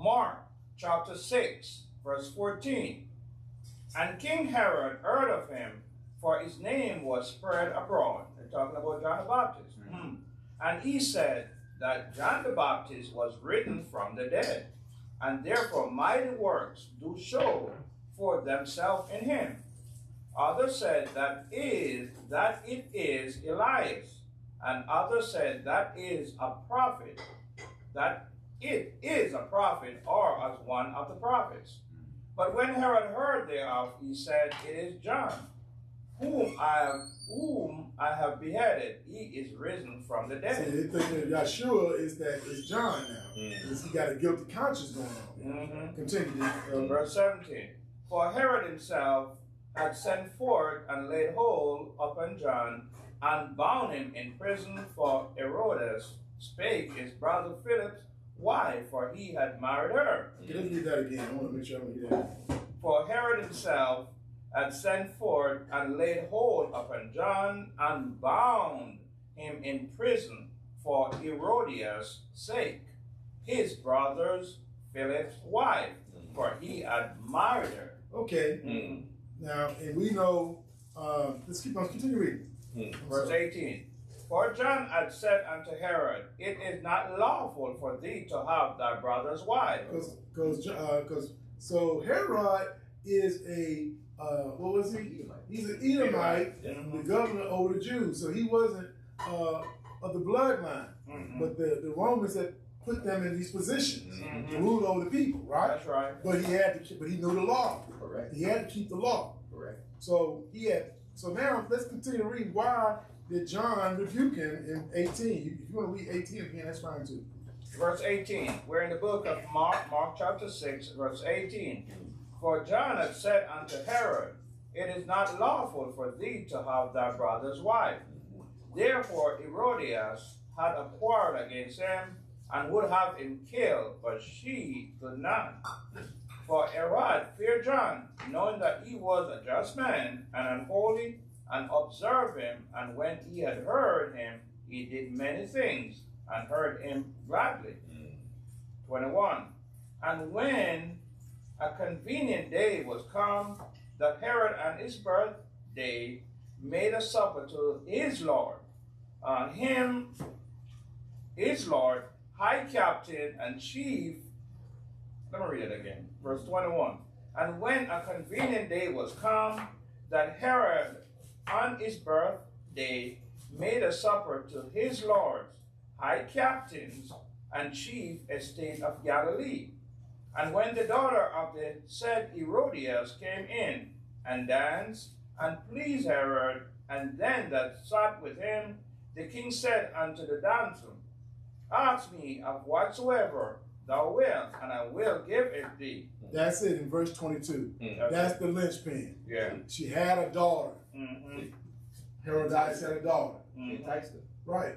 Mark chapter 6, verse 14. And King Herod heard of him, for his name was spread abroad. They're talking about John the Baptist. And he said that John the Baptist was risen from the dead, and therefore mighty works do show for themselves in him. Others said that it is Elias, and others said that is a prophet, that it is a prophet, or as one of the prophets. But when Herod heard thereof, he said, It is John, whom I have beheaded. He is risen from the dead. See, they think that Yeshua is that is John now. Because he got a guilty conscience going on. Continue. Verse 17. For Herod himself had sent forth and laid hold upon John, and bound him in prison, for Herodias spake his brother Philip's wife, for he had married her. Okay, let's read that again. I want to make sure I get that. For Herod himself had sent forth and laid hold upon John, and bound him in prison for Herodias' sake, his brother's Philip's wife, for he had married her. Okay. Now, and we know, let's continue reading. Verse 18. For John had said unto Herod, It is not lawful for thee to have thy brother's wife. So Herod is a, what was he? He's an Edomite, the governor over the Jews. So he wasn't of the bloodline. But the Romans had put them in these positions to rule over the people, right? That's right. But he knew the law. Correct. He had to keep the law. Correct. So now let's continue to read. Why did John rebuke him in 18? If you want to read 18 again, that's fine too. Verse 18. We're in the book of Mark chapter 6, verse 18. For John had said unto Herod, It is not lawful for thee to have thy brother's wife. Therefore Herodias had a quarrel against him, and would have him killed, but she could not. For Herod feared John, knowing that he was a just man and unholy, and observed him, and when he had heard him, he did many things, and heard him gladly. 21. And when a convenient day was come, that Herod on his birthday made a supper to his Lord, his Lord, high captain and chief. Let me read it again. Verse 21. And when a convenient day was come, that Herod on his birthday made a supper to his lords, high captains, and chief estate of Galilee. And when the daughter of the said Herodias came in, and danced, and pleased Herod, and them that sat with him, the king said unto the damsel, Ask me of whatsoever thou wilt, and I will give it thee. That's it in verse 22. That's the linchpin. Yeah. She had a daughter. Herodias had a daughter. She enticed him. Right.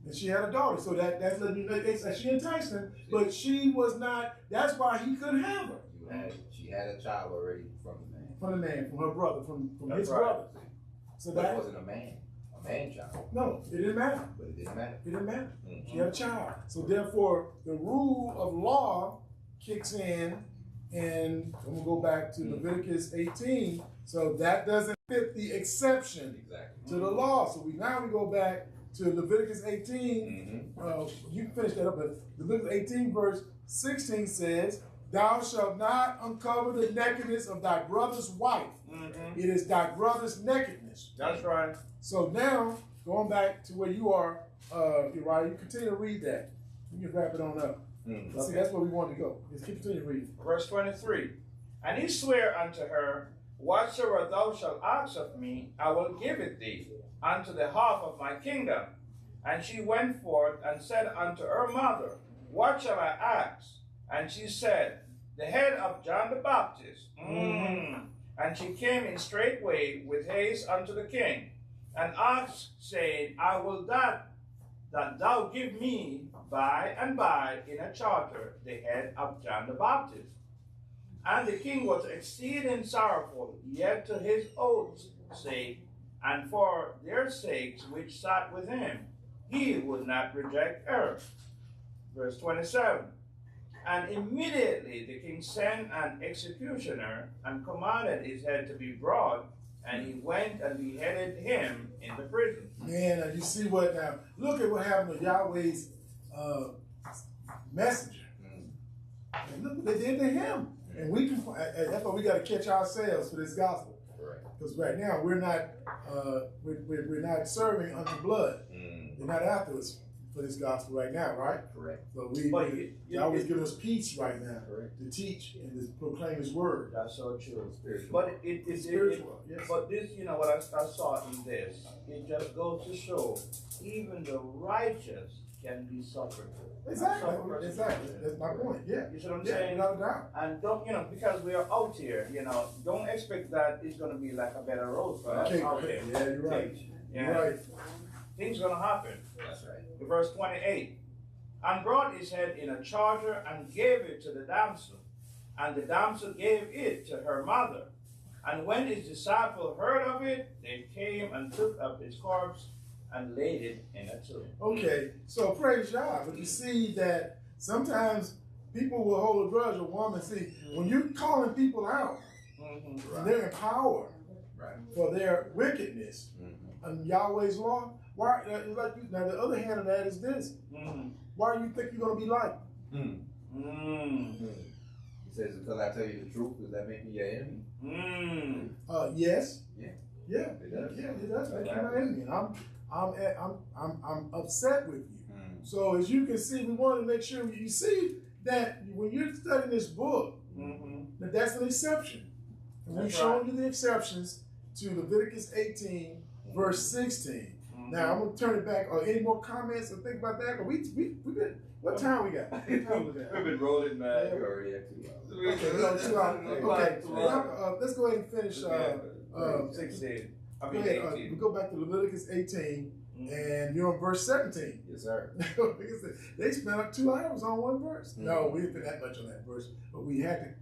And she had a daughter. So that's letting you know she enticed him, but she was not, that's why he couldn't have her. She had a child already from the man. From the man, from her brother, from his right. brother. So But that it wasn't a man child. no, it didn't matter. But it didn't matter. It didn't matter. She had a child. So therefore, the rule of law kicks in, and I'm gonna go back to Leviticus 18. So that doesn't fit the exception to the law. So we go back to Leviticus 18. You can finish that up, but Leviticus 18 verse 16 says, Thou shalt not uncover the nakedness of thy brother's wife. It is thy brother's nakedness. That's right. So now, going back to where you are, Uriah, you continue to read that. You can wrap it on up. See, that's where we want to go. Just continue to read. Verse 23. And he sware unto her, Whatsoever thou shalt ask of me, I will give it thee, unto the half of my kingdom. And she went forth and said unto her mother, What shall I ask? And she said, The head of John the Baptist. And she came in straightway with haste unto the king, and asked, saying, I will that thou give me by and by in a charter the head of John the Baptist. And the king was exceeding sorrowful, yet to his oath's sake, and for their sakes which sat with him, he would not reject her. Verse 27. And immediately the king sent an executioner and commanded his head to be brought, and he went and beheaded him in the prison. Man, you see what now? Look at what happened to Yahweh's messenger. And look what they did to him. And we can. That's why we got to catch ourselves for this gospel. Because right now we're not serving unto blood. They're not after us for this gospel right now, right? Correct. So Yahweh's giving us peace right now to teach and to proclaim His word. That's so true. Spiritual. But it's Spiritual, yes. But this, you know, what I saw in this, it just goes to show even the righteous can be suffered. Exactly. That's my point. Yeah. You see what I'm saying? Without a doubt. And don't, you know, because we are out here, you know, don't expect that it's going to be like a better road for us out there. Yeah, you're right. Yeah. You're right. Things going to happen. That's right. Verse 28. And brought his head in a charger and gave it to the damsel. And the damsel gave it to her mother. And when his disciple heard of it, they came and took up his corpse and laid it in a tomb. Okay, so praise God. But you see that sometimes people will hold a grudge. A woman, see, when you're calling people out, and they're in power for their wickedness and Yahweh's law, why? It's like now the other hand of that is this. Why do you think you're going to be liked? He says, because I tell you the truth, does that make me your enemy? Yes. Yeah, it does. Yeah, it does make you my enemy. I'm upset with you. So as you can see, we want to make sure you see that when you're studying this book, that's an exception. And we've shown you the exceptions to Leviticus 18, verse 16. Now I'm gonna turn it back. Any more comments or think about that? We've been. What time we got? What time was that? We've been rolling back. We already had 2 hours. Okay, we got 2 hours. Okay, let's go ahead and finish. 16. I Go mean, ahead. 18. We go back to Leviticus 18, and you're on verse 17. Yes, sir. They spent 2 hours on one verse. No, we didn't spend that much on that verse, but we had to.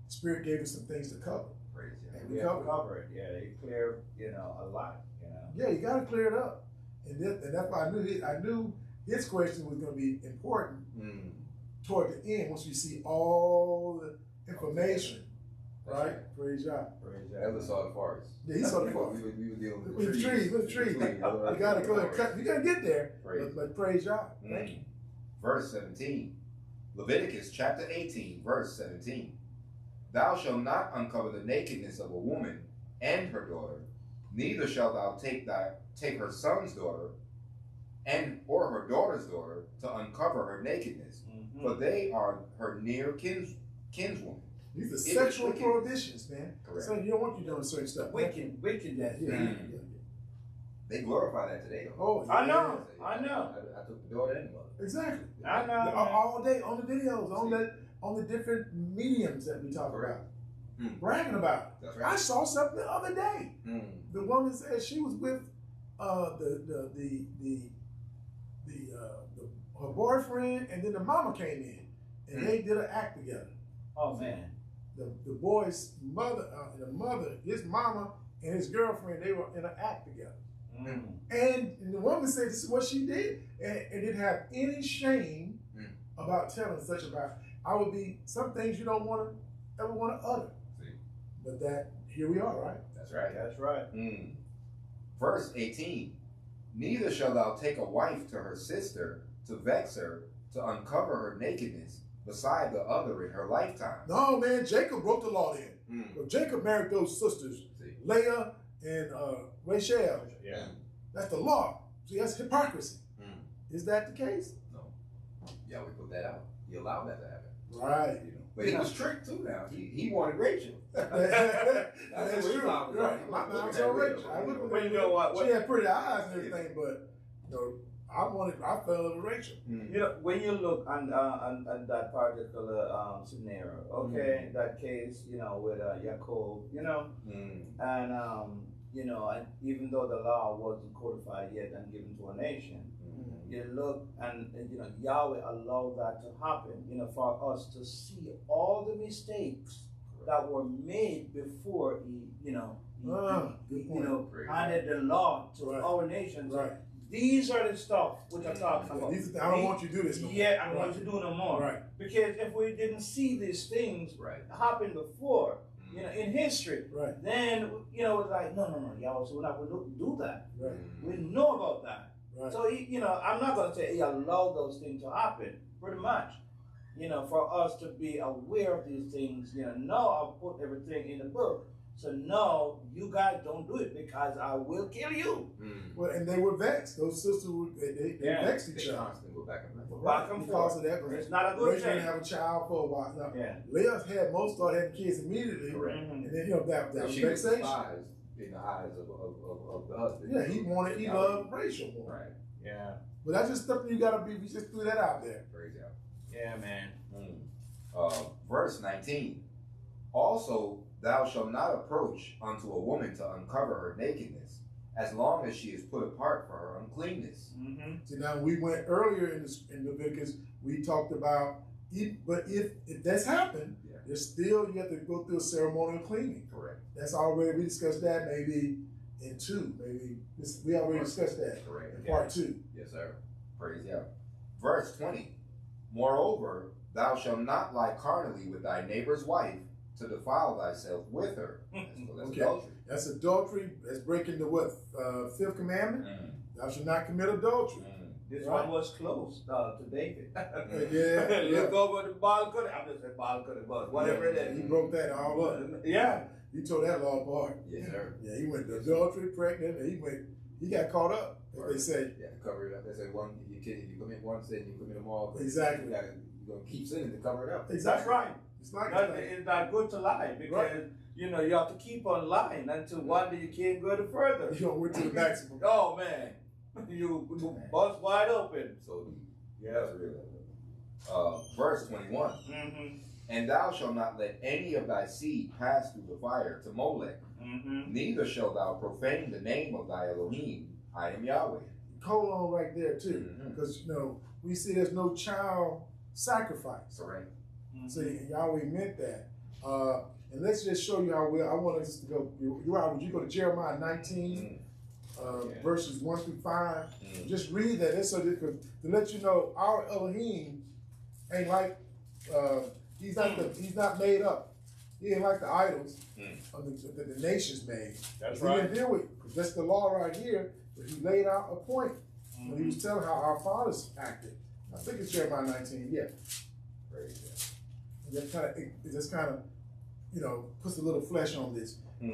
Spirit gave us some things to cover. Praise God. And We have to cover it. Yeah, it cleared, you know, a lot. You know. Yeah, you got to clear it up, and that's why I knew his question was going to be important toward the end once we see all the information. Right? Praise God. Praise God. Ellis saw the forest. Yeah, he saw the forest. We were dealing with With trees. You got to go and cut. You got to get there. But praise God. Thank you. Verse 17. Leviticus chapter 18, verse 17. Thou shalt not uncover the nakedness of a woman and her daughter, neither shalt thou take her son's daughter or her daughter's daughter to uncover her nakedness, for they are her near kinswoman. These are sexual prohibitions, man. Correct. So you don't want you doing certain stuff. Wicked. Yeah. They glorify that today, though. Oh, yeah. I know. I took the daughter and the mother. Exactly. I know. All day on the videos, on the different mediums that we talk about, bragging about it. That's right. I saw something the other day. The woman said she was with her boyfriend, and then the mama came in, and they did an act together. Oh man. The boy's mother, his mama, and his girlfriend, they were in an act together. And the woman said this is what she did, and didn't have any shame about telling such about. I would be some things you don't ever want to utter. See. But here we are, right? That's right. That's right. Verse 18. Neither shalt thou take a wife to her sister to vex her, to uncover her nakedness, beside the other in her lifetime. No, man, Jacob broke the law then. So Jacob married those sisters, Leah and Rachel. Yeah. That's the law. See, that's hypocrisy. Is that the case? No. Yeah, we put that out. He allowed that to happen. Right. You know. But he was tricked too now. He wanted Rachel. That's true. Right. My mom told Rachel. I looked at her. You know what? She had pretty eyes and everything, but I fell in with Rachel. You know, when you look on that particular scenario, okay, that case, you know, with Jacob, you know, and you know, and even though the law wasn't codified yet and given to a nation, you look and you know, Yahweh allowed that to happen, you know, for us to see all the mistakes that were made before he handed the law to our nations. Right. These are the stuff which I'm talking Yeah, about. I don't want you to do this no more. Yeah, I don't want you to do no more. Right. Because if we didn't see these things Right. happen before, in history, Right. then it's like no, y'all. So we're not going to do that. Right. We know about that. Right. So I'm not going to say he allowed those things to happen. Pretty much, for us to be aware of these things. No, I'll put everything in the book. So no, you guys don't do it because I will kill you. Well, and they were vexed. Those sisters were they vexed each other. Constantly go back and forth. Back and Because forth. of that. It's not a good Rachel thing. didn't have a child for a while. Now, Yeah. Leah started having kids immediately. Correct. And then that was She was vexation. despised in the eyes of the husband. Yeah, he loved Rachel more. Right. Yeah. But that's just something you gotta be. We just threw that out there. Praise God. Yeah, man. Verse 19. Also, thou shalt not approach unto a woman to uncover her nakedness, as long as she is put apart for her uncleanness. Mm-hmm. See, now we went earlier in Leviticus. We talked about, if that's happened, Yeah. there's still you have to go through a ceremonial cleaning. Correct. That's already we discussed that maybe in 2. We already discussed that Correct. in part 2. Yes, sir. Praise God. Verse 20. Moreover, thou shalt not lie carnally with thy neighbor's wife to defile thyself with her. That's Okay. adultery. That's adultery. That's breaking the what? 5th commandment. Thou shalt not commit adultery. This Right. one was close to David. Yeah. Look over the balcony. I'm just saying balcony, but whatever it is. He broke that all up. Yeah. He tore that law apart. Yes, sir. Yeah, he went to adultery, pregnant, and he got caught up. As they say. You have to cover it up. They say if you commit one sin, you commit them all. Exactly. You're going to keep sinning to cover it up. That's right. It's like It's not good to lie because Right. you have to keep on lying until one day you can't go any further. you don't went to the maximum. Oh man, you bust wide open. So that's real. Verse 21. Mm-hmm. And thou shalt not let any of thy seed pass through the fire to Molech, Mm-hmm. neither shalt thou profane the name of thy Elohim. I am Yahweh. Colon right there too, Mhm. because we see there's no child sacrifice. Correct. See, Yahweh meant that. And let's just show you how well. I want us to go. Would you go to Jeremiah 19, verses 1 through 5? Just read that. It's so that, to let you know our Elohim ain't like he's not made up. He ain't like the idols that the nations made. That's He didn't deal with, because that's the law right here. But he laid out a point when he was telling how our fathers acted. I think it's Jeremiah 19. Yeah. Praise God. It just kind of, puts a little flesh on this. Let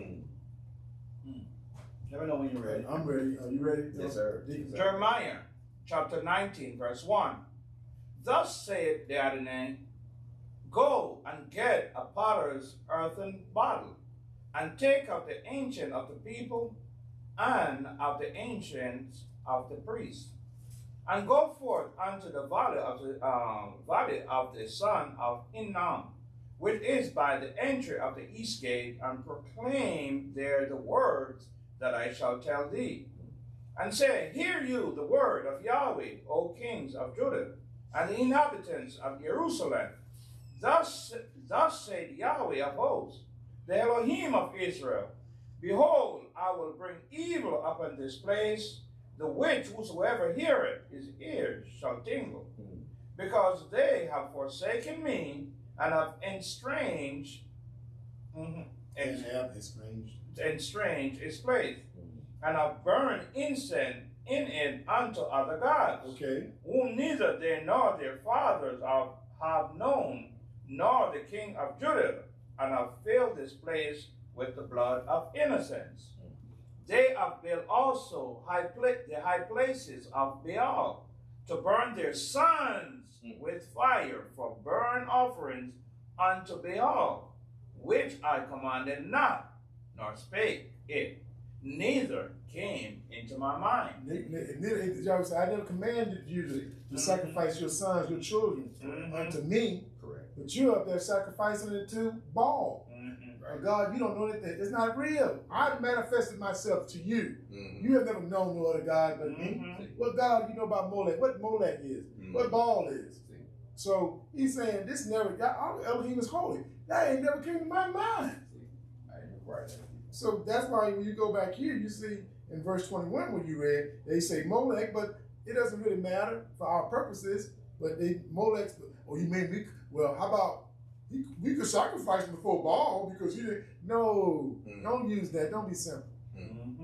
me know when you're ready. I'm ready. Are you ready? Yes, sir. Jeremiah chapter 19, verse 1. Thus saith the Adonai, go and get a potter's earthen bottle, and take of the ancient of the people, and of the ancients of the priests, and go forth unto the valley of the son of Hinnom, which is by the entry of the east gate, and proclaim there the words that I shall tell thee. And say, hear you the word of Yahweh, O kings of Judah, and the inhabitants of Jerusalem. Thus said Yahweh of hosts, the Elohim of Israel, behold, I will bring evil upon this place, the which whosoever heareth his ears shall tingle, because they have forsaken me and have estranged his place, and have burned incense in it unto other gods, Okay. whom neither they nor their fathers have known, nor the king of Judah, and have filled this place with the blood of innocents. They have built also the high places of Baal, to burn their sons with fire for burnt offerings unto Baal, which I commanded not, nor spake it, neither came into my mind. I never commanded you to sacrifice your sons, your children unto me. Correct. But you're up there sacrificing it to Baal. Right. God, you don't know that it's not real. I manifested myself to you. You have never known no other God but me. What God you know about Molech? What Molech is? What Baal is? So he's saying this never. Our Elohim is holy. That ain't never came to my mind. I ain't required that. So that's why when you go back here, you see in verse 21 when you read, they say Molech, but it doesn't really matter for our purposes. But Molech, or you mean how about we could sacrifice him before Baal because you didn't. No, don't use that. Don't be simple.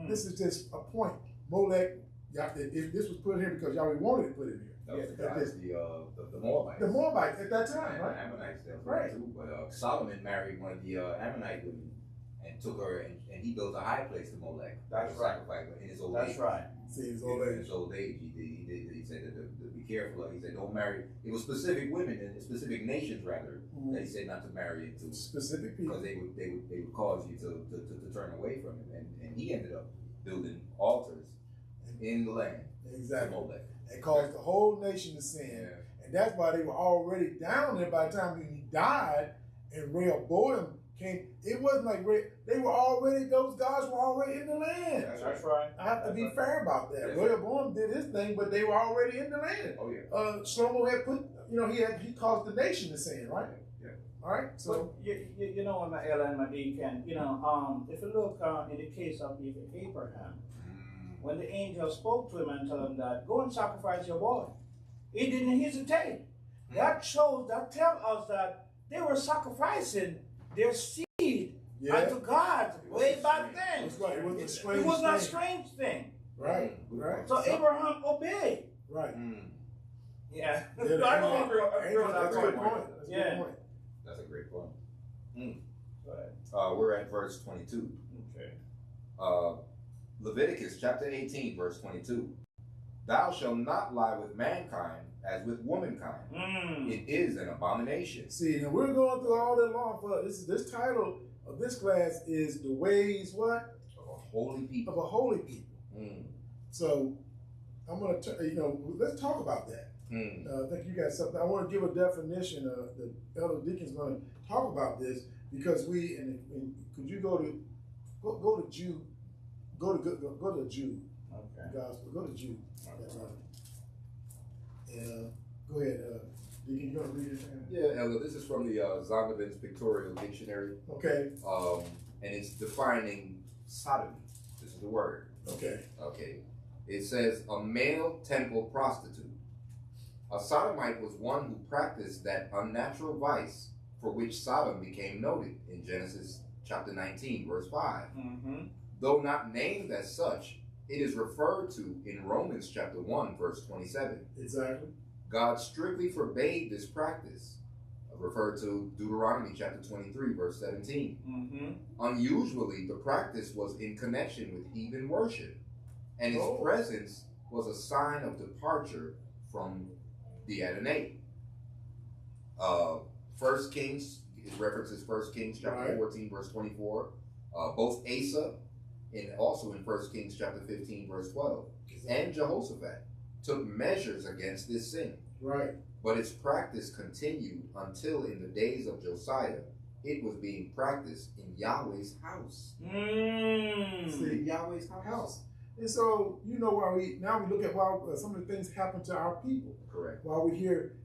This is just a point. Molech, if this was put here because Yahweh wanted to put it here. That was the Moabites. The Moabites at that time, right? The Ammonites, that's right. Too. But Solomon married one of the Ammonite women and took her, and he built a high place to Molech. That's right. In his old age. That's right. See, his old age, he said to be careful. He said don't marry. It was specific women and specific nations rather that he said not to marry into specific people because they would cause you to turn away from him. And he ended up building altars in the land. Exactly. To Molech. It caused the whole nation to sin. Yeah. And that's why they were already down there by the time he died and Rehoboam came. It wasn't like they were already, those gods were already in the land. That's right. I have to be fair about that. Yes, Rehoboam did his thing, but they were already in the land. Oh yeah. Shlomo had put, he caused the nation to sin, right? Yeah. All right. So you know, my Ella and my deacon, if you look in the case of Abraham, when the angel spoke to him and told him that go and sacrifice your boy, he didn't hesitate. That tells us that they were sacrificing their seed unto God way back then. That's right. It was not a strange thing. Right. Right. So Abraham obeyed. Right. Yeah. That's a good point. That's a great point. Right. We're at verse 22. Okay. Leviticus chapter 18, verse 22. Thou shalt not lie with mankind as with womankind. It is an abomination. See, now we're going through all that law for this title of this class is the ways what? Of a holy people. Of a holy people. So I'm going to, let's talk about that. I think you got something. I want to give a definition. The elder deacon's going to talk about this because and could you go to Jude? Go to Jude. Okay. Gospel. Go to Jude. Go ahead. Deacon, you want to read it? Yeah, Elder. This is from the Zondervan's Pictorial Dictionary. Okay. And it's defining sodomy. This is the word. Okay. Okay. It says a male temple prostitute. A sodomite was one who practiced that unnatural vice for which Sodom became noted in Genesis chapter 19, verse 5. Though not named as such, it is referred to in Romans chapter 1, verse 27. Exactly. God strictly forbade this practice, referred to Deuteronomy chapter 23, verse 17. Unusually, the practice was in connection with heathen worship, and its presence was a sign of departure from the Adonai. 1 Kings, it references 1 Kings chapter 14, verse 24. Both Asa and also in 1 Kings chapter 15, verse 12. And Jehoshaphat took measures against this sin. Right. But its practice continued until in the days of Josiah, it was being practiced in Yahweh's house. See, Yahweh's house. And so, why we look at why some of the things happen to our people. Correct. While we're here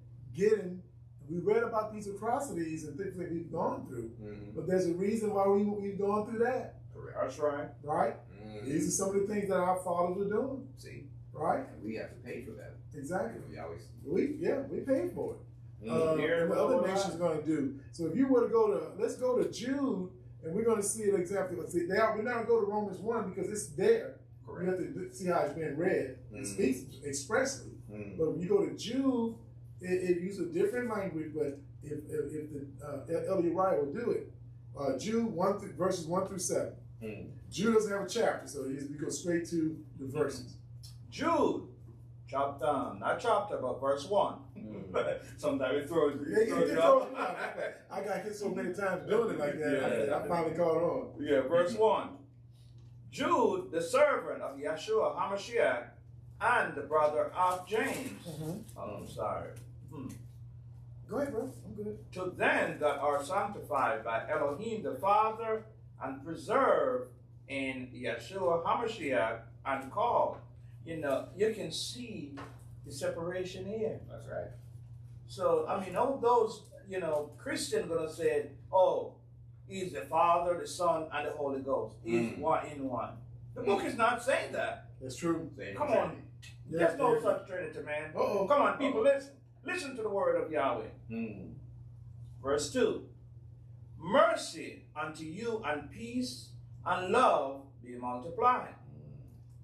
we read about these atrocities and things that we've gone through, but there's a reason why we've gone through that. Correct. That's right. Right? These are some of the things that our fathers are doing. See? Right? And we have to pay for that. Exactly. Yahweh's. We pay for it. And what other nation's going to do. So if you were to let's go to Jude, and we're going to see an example. See, we're not going to go to Romans 1 because it's there. Correct. You have to see how it's being read. It speaks expressly. But when you go to Jude, it uses a different language, but if the Elder Uriah will do it. Jude verses 1 through 7. Jude doesn't have a chapter, so we go straight to the verses. Jude, not chapter, but verse 1. Sometimes it throws you off. I got hit so many times doing it like that. I finally caught on. Yeah, verse 1. Jude, the servant of Yeshua HaMashiach, and the brother of James. I'm sorry. Go ahead, bro. I'm good. To them that are sanctified by Elohim the Father and preserved in Yeshua HaMashiach and called. You can see the separation here. That's right. So, all those, Christians going to say, oh, he's the Father, the Son, and the Holy Ghost. He's one in one. The book is not saying that. That's true. Come on. There's no such Trinity, man. Uh-oh. Come on, people, listen. Listen to the word of Yahweh. Verse 2. Mercy unto you and peace and love be multiplied.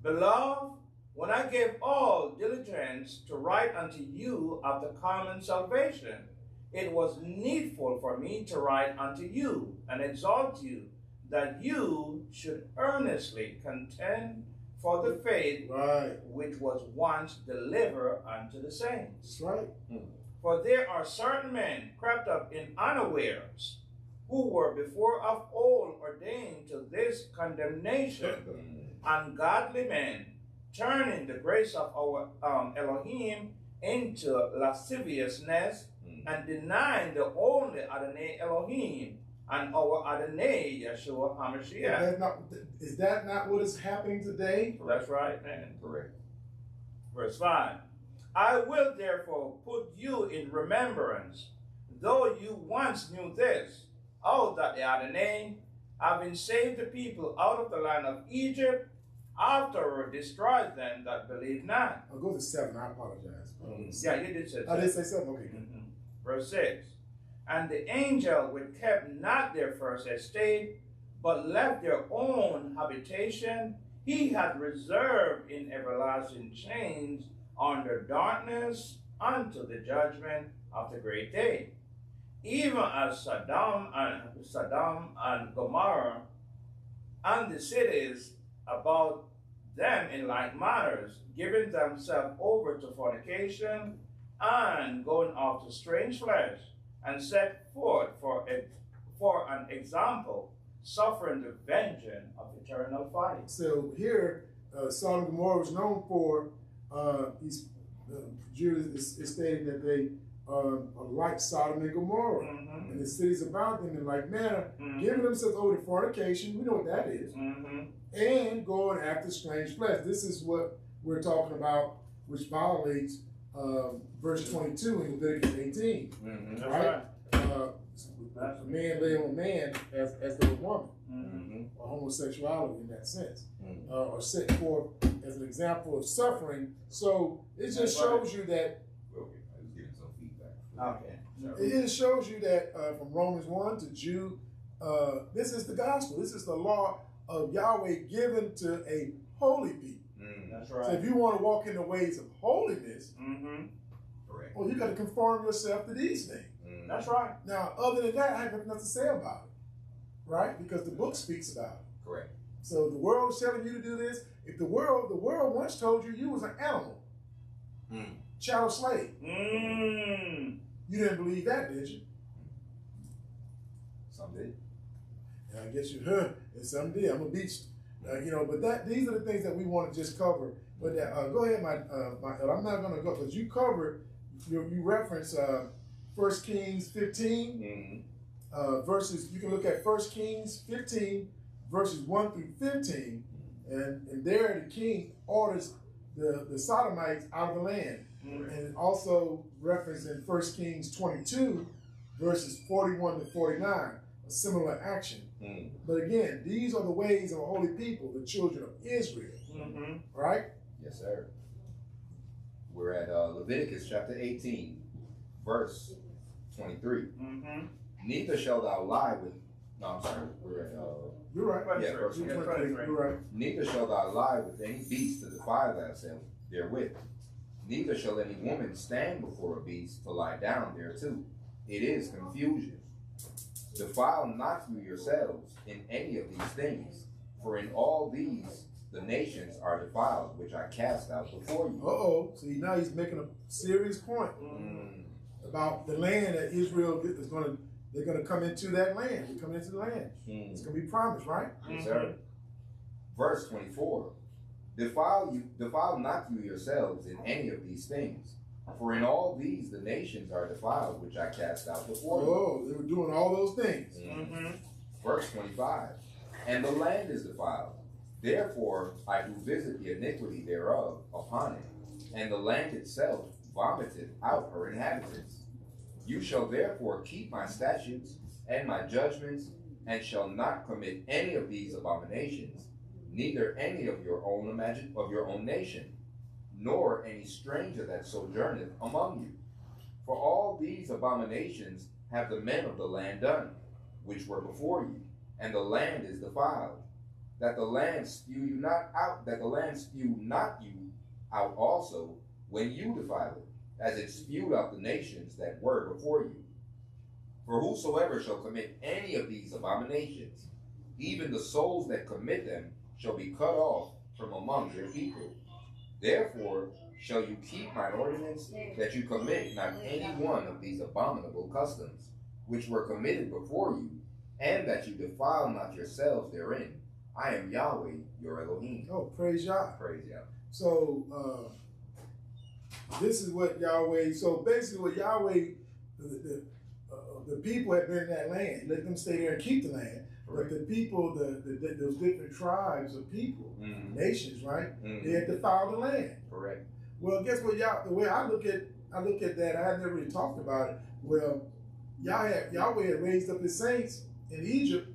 Beloved, when I gave all diligence to write unto you of the common salvation, it was needful for me to write unto you and exhort you that you should earnestly contend for the faith which was once delivered unto the saints. That's right. For there are certain men crept up in unawares, who were before of old ordained to this condemnation, ungodly men, turning the grace of our Elohim into lasciviousness, and denying the only Adonai Elohim and our Adonai Yeshua HaMashiach. Is that not what is happening today? That's right, man. Correct. Verse 5. I will therefore put you in remembrance, though you once knew this, that the Adonai, having saved the people out of the land of Egypt, afterward destroyed them that believe not. I'll go to 7. I apologize. Yeah, you did say I did say 7. Okay. Verse 6. And the angel which kept not their first estate, but left their own habitation, he had reserved in everlasting chains under darkness unto the judgment of the great day. Even as Sodom and Gomorrah and the cities about them in like manners, giving themselves over to fornication and going after strange flesh, and set forth for an example, suffering the vengeance of eternal fire. So here, Sodom and Gomorrah was known for Jews is stating that they are like Sodom and Gomorrah, and the cities about them in like manner, giving themselves over to fornication. We know what that is, and going after strange flesh. This is what we're talking about, which violates verse 22 in Leviticus 18. Right? A man lay on a man as though a woman, or homosexuality in that sense, or set forth as an example of suffering. So it just shows you that. Okay, I was getting some feedback. Okay. It just shows you that from Romans 1 to Jude, this is the gospel. This is the law of Yahweh given to a holy people. That's right. So if you want to walk in the ways of holiness, Correct. well, you got to conform yourself to these things. That's right. Now, other than that, I have nothing to say about it, right? Because the book speaks about it. Correct. So the world is telling you to do this. If the world once told you was an animal, chattel slave. You didn't believe that, did you? Some did. And I guess you heard, and some did. I'm a beast. But these are the things that we want to just cover. But go ahead, I'm not going to go, because you covered, you reference 1 Kings 15 verses. You can look at 1 Kings 15 verses 1 through 15, and there the king orders the Sodomites out of the land, and also referenced in 1 Kings 22 verses 41 to 49, a similar action. But again, these are the ways of a holy people, the children of Israel. Right? Yes, sir. We're at Leviticus chapter 18, verse 23. Neither shalt thou lie with. No, I'm sorry. We're at. You're right. Yeah, verse 23. You're right. Neither shalt thou lie with any beast to defile thyself therewith. Neither shall any woman stand before a beast to lie down thereto. It is confusion. Defile not you yourselves in any of these things, for in all these the nations are defiled, which I cast out before you. See, now he's making a serious point about the land that Israel is they're going to come into that land. They're coming into the land. It's going to be promised, right? Yes, sir. Verse 24. Defile not you yourselves in any of these things, for in all these the nations are defiled, which I cast out before you. They were doing all those things. Verse 25. And the land is defiled. Therefore I do visit the iniquity thereof upon it, and the land itself vomiteth out her inhabitants. You shall therefore keep my statutes and my judgments, and shall not commit any of these abominations, neither any of your own nation, nor any stranger that sojourneth among you. For all these abominations have the men of the land done, which were before you, and the land is defiled, that the land spew not you out also when you defile it, as it spewed out the nations that were before you. For whosoever shall commit any of these abominations, even the souls that commit them shall be cut off from among your people. Therefore shall you keep mine ordinance, that you commit not any one of these abominable customs, which were committed before you, and that you defile not yourselves therein. I am Yahweh, your Elohim. Oh, praise Yah. Praise Yah. So this is what Yahweh. So basically, what Yahweh, the people had been in that land. Let them stay there and keep the land. Correct. But the people, those different tribes of people, nations, right? Mm-hmm. They had defiled the land. Correct. Well, guess what? The way I look at that, I had never really talked about it. Well, Yahweh had raised up his saints in Egypt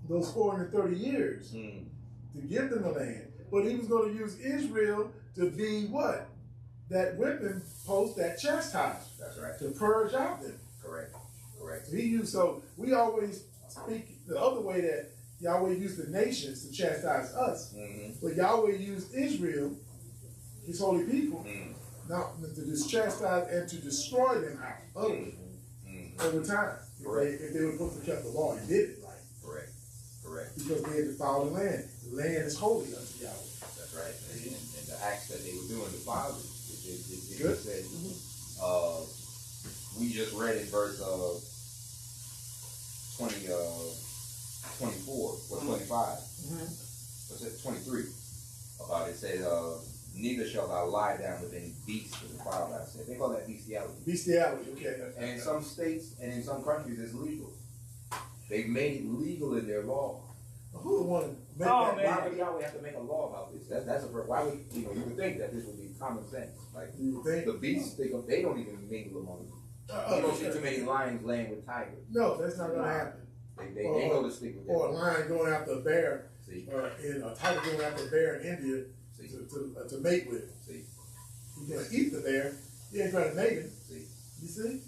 those 430 years to give them the land. But he was going to use Israel to be what? That whipping post, that chastisement. That's right. To purge out them. Correct. Correct. So we always speak the other way, that Yahweh used the nations to chastise us. But Yahweh used Israel, his holy people, now to just chastise and to destroy them out utterly over time. If they were supposed to keep the law and did it right. Correct. Correct. Because they had defiled the land. The land is holy unto Yahweh. That's right. And the acts that they were doing defiled it. Good. Said, we just read in verse 24 or 25. What's it? 23. About it said, neither shall thou lie down with any beast to defile thyself. They call that bestiality. Bestiality, okay. And in some states and in some countries, it's legal. They've made it legal in their law. Who would want to make Why that? would Yahweh have to make a law about this? That's why would you would think that this would be common sense. Like the beasts, they don't even mingle among them. You don't see too many lions laying with tigers. No, that's not going to happen. They go to sleep with them. Or a lion going after a bear, See? or a tiger going after a bear in India See? to mate with. See? He's going to eat the bear. He ain't going to mate him. See? You see?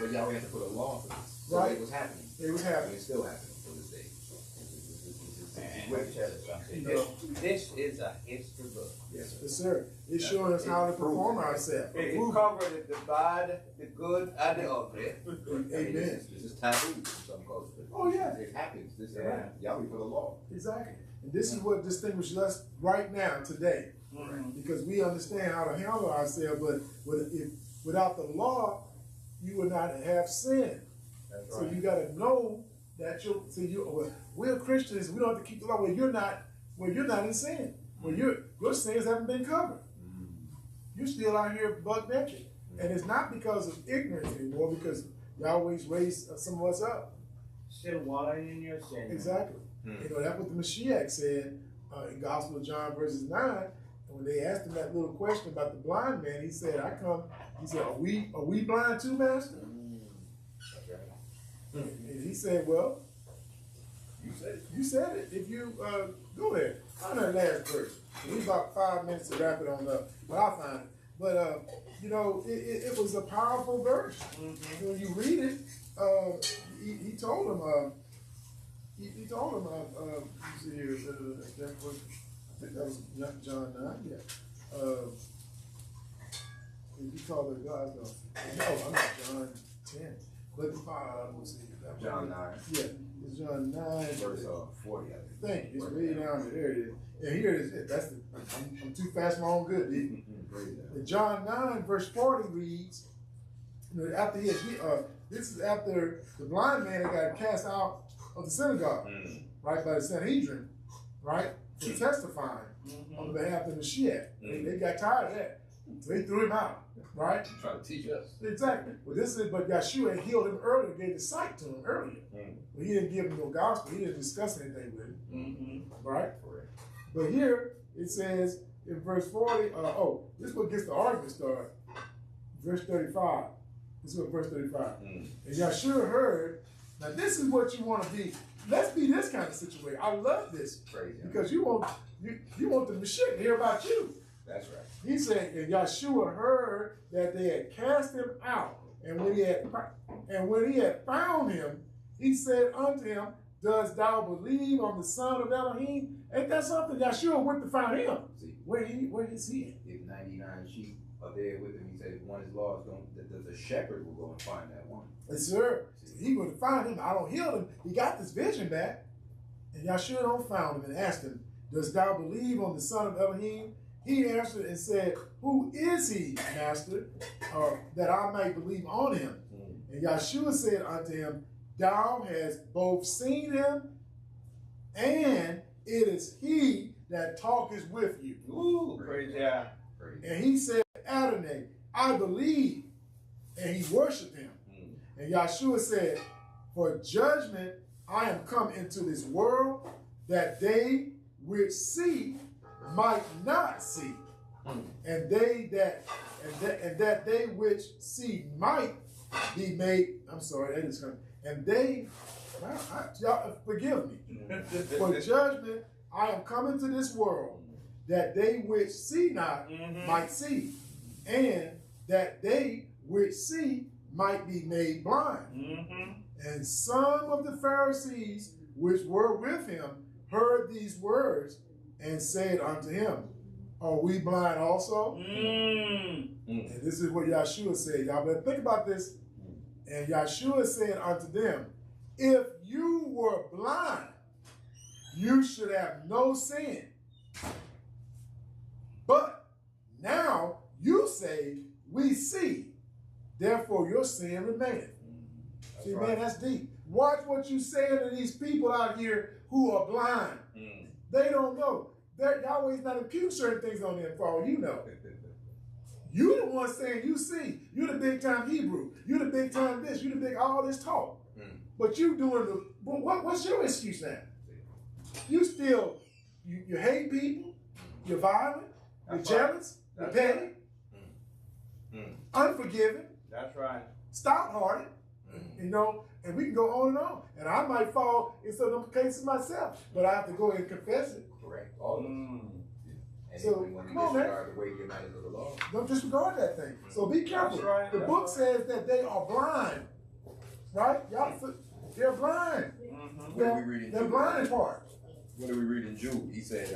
But Yahweh had to put a law for this. So Right. it was happening. It was And happening. it's still happening to this day. This is a history book. Yes, Yes, sir. It's showing us how to perform ourselves. It covered the bad, the good, and the ugly. Amen. This is taboo in some cultures. Oh, yeah. It happens. This Yeah. Yahweh put a law. Exactly. And this is what distinguishes us right now, today. Because we understand how to handle ourselves, but without the law, you would not have sin. That's So you got to know that we're Christians. We don't have to keep the law. You're not in sin. Your sins haven't been covered. You're still out here buck naked, and it's not because of ignorance anymore. Because Yahweh's raised some of us up. Still wallowing in your sin. Exactly. That's what the Mashiach said in Gospel of John verses 9. And when they asked him that little question about the blind man, he said, He said, are we blind too, Master? And he said, well, you said it. If you go there, find that last verse. We about 5 minutes to wrap it on up, but I'll find it. But it was a powerful verse. When you read it, he told him. He told him. You see here, I think that was John 9. Yeah. He called it God. No, I'm not John 10. But let's see. John 9. Yeah, it's John 9. Verse 40, I think. Thank you. It's way down there. There it is. And here it is. I'm too fast for my own good, dude. In John 9, verse 40 reads, after this is after the blind man that got cast out of the synagogue, right, by the Sanhedrin, right, for testifying on behalf of the Mashiach. They got tired of that. So they threw him out, right? Trying to teach us. Exactly. Well, but Yeshua healed him earlier, gave the sight to him earlier. But he didn't give him no gospel. He didn't discuss anything with him, right? Correct. But here it says in verse 40, this is what gets the argument started. Verse 35. This is what verse 35. And Yeshua heard, now this is what you want to be. let's be this kind of situation. I love this. Crazy. Because you want the Mashiach to hear about you. That's right. He said, and Yahshua heard that they had cast him out. And when he had found him, he said unto him, dost thou believe on the Son of Elohim? Ain't that something? Yahshua went to find him. See, where is he? if 99 sheep are there with him, he said, if one is lost, the shepherd will go and find that one. Yes, sir. So he went to find him. I don't heal him. He got this vision back. And Yahshua don't found him and asked him, dost thou believe on the Son of Elohim? He answered and said, who is he, Master, that I might believe on him? And Yahshua said unto him, thou hast both seen him, and it is he that talketh with you. Ooh, praise God. And he said, Adonai, I believe. And he worshiped him. And Yahshua said, for judgment I am come into this world, that they which see might not see, and that they which see might be made. I'm sorry, that is coming. And they, y'all forgive me. For judgment I am coming to this world, that they which see not might see, and that they which see might be made blind. And some of the Pharisees which were with him heard these words and said unto him, are we blind also? And this is what Yahshua said. Y'all better think about this. And Yahshua said unto them, if you were blind, you should have no sin. But now you say, we see, therefore your sin remaineth. See, right, man, that's deep. Watch what you say to these people out here who are blind. They don't know. Yahweh's not impute certain things on them for all you know. You the one saying you see. You the big time Hebrew. You the big time this. You the big all this talk. But you doing the, what's your excuse now? You still, you hate people. You're violent. You're jealous. You're petty. Unforgiving. That's right. Stout-hearted. You know, and we can go on and on. And I might fall in some of them cases myself, but I have to go and confess it. Correct. All of them. And So, when you come on, man. disregard the weight of the law. Don't disregard that thing. So be careful. That's right. The book says that they are blind. Right? Y'all, they're blind. What do we read in They're Jude? blind in part. What do we read in Jude? He said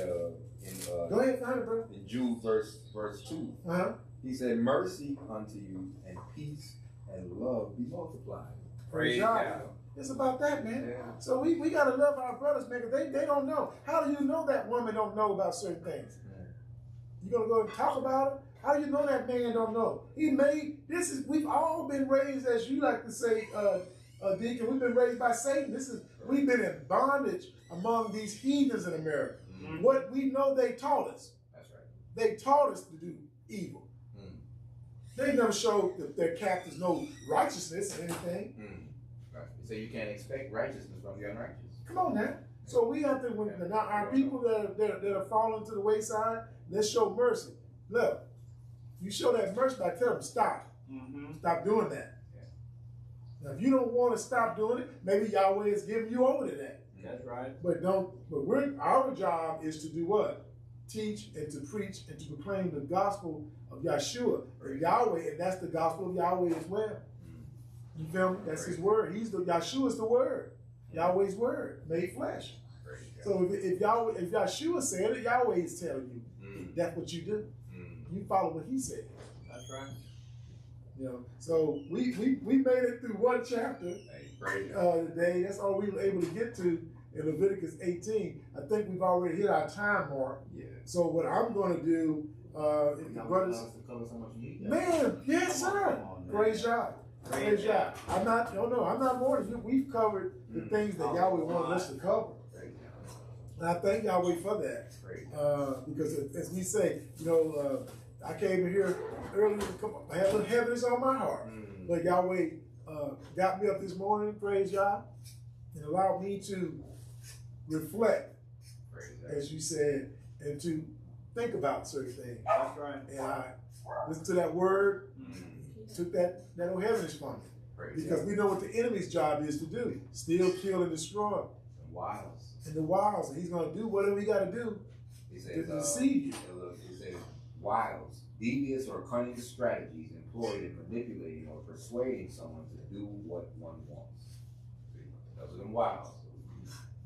Go ahead, find it, bro. in Jude verse 2. He said, mercy unto you and peace and love be multiplied. Praise God. It's about that, man. Yeah. So we gotta love our brothers, man, because they don't know. How do you know that woman don't know about certain things? You gonna go and talk about it? How do you know that man don't know? We've all been raised, as you like to say, Deacon, we've been raised by Satan. We've been in bondage among these heathens in America. What we know they taught us. That's right. They taught us to do evil. They never showed their captors no righteousness or anything. Right. So you can't expect righteousness from the unrighteous. Come on now. So we have to, now our people that are falling to the wayside, let's show mercy. Look, you show that mercy by telling them stop. Stop doing that. Now, if you don't want to stop doing it, maybe Yahweh is giving you over to that. That's right. But our job is to do what? Teach and to preach and to proclaim the gospel of Yahshua or Yahweh, and that's the gospel of Yahweh as well. You feel me? That's his word. Yahshua's the word. Yahweh's word made flesh. So if Yahshua said it, Yahweh is telling you that's what you do. You follow what he said. That's right. You know, so we made it through one chapter today. That's all we were able to get to in Leviticus 18. I think we've already hit our time mark. Yeah. So what I'm going to do, if the brothers, man, yes sir, praise God, praise God. I'm not more than you. We've covered the things that Yahweh wanted us to cover, and I thank Yahweh for that. Because as we say, I came in here earlier. I had a little heaviness on my heart, but Yahweh got me up this morning. Praise Yah, and allowed me to reflect, as you said, and to think about certain things. That's right. And I listened to that word, took that old heaviness from me. Because we know what the enemy's job is to do: steal, kill, and destroy. Wiles. And the wiles. And he's going to do whatever he got to do He to says, deceive you. He says, wiles, devious or cunning strategies employed in manipulating or persuading someone to do what one wants. See, those are them wiles.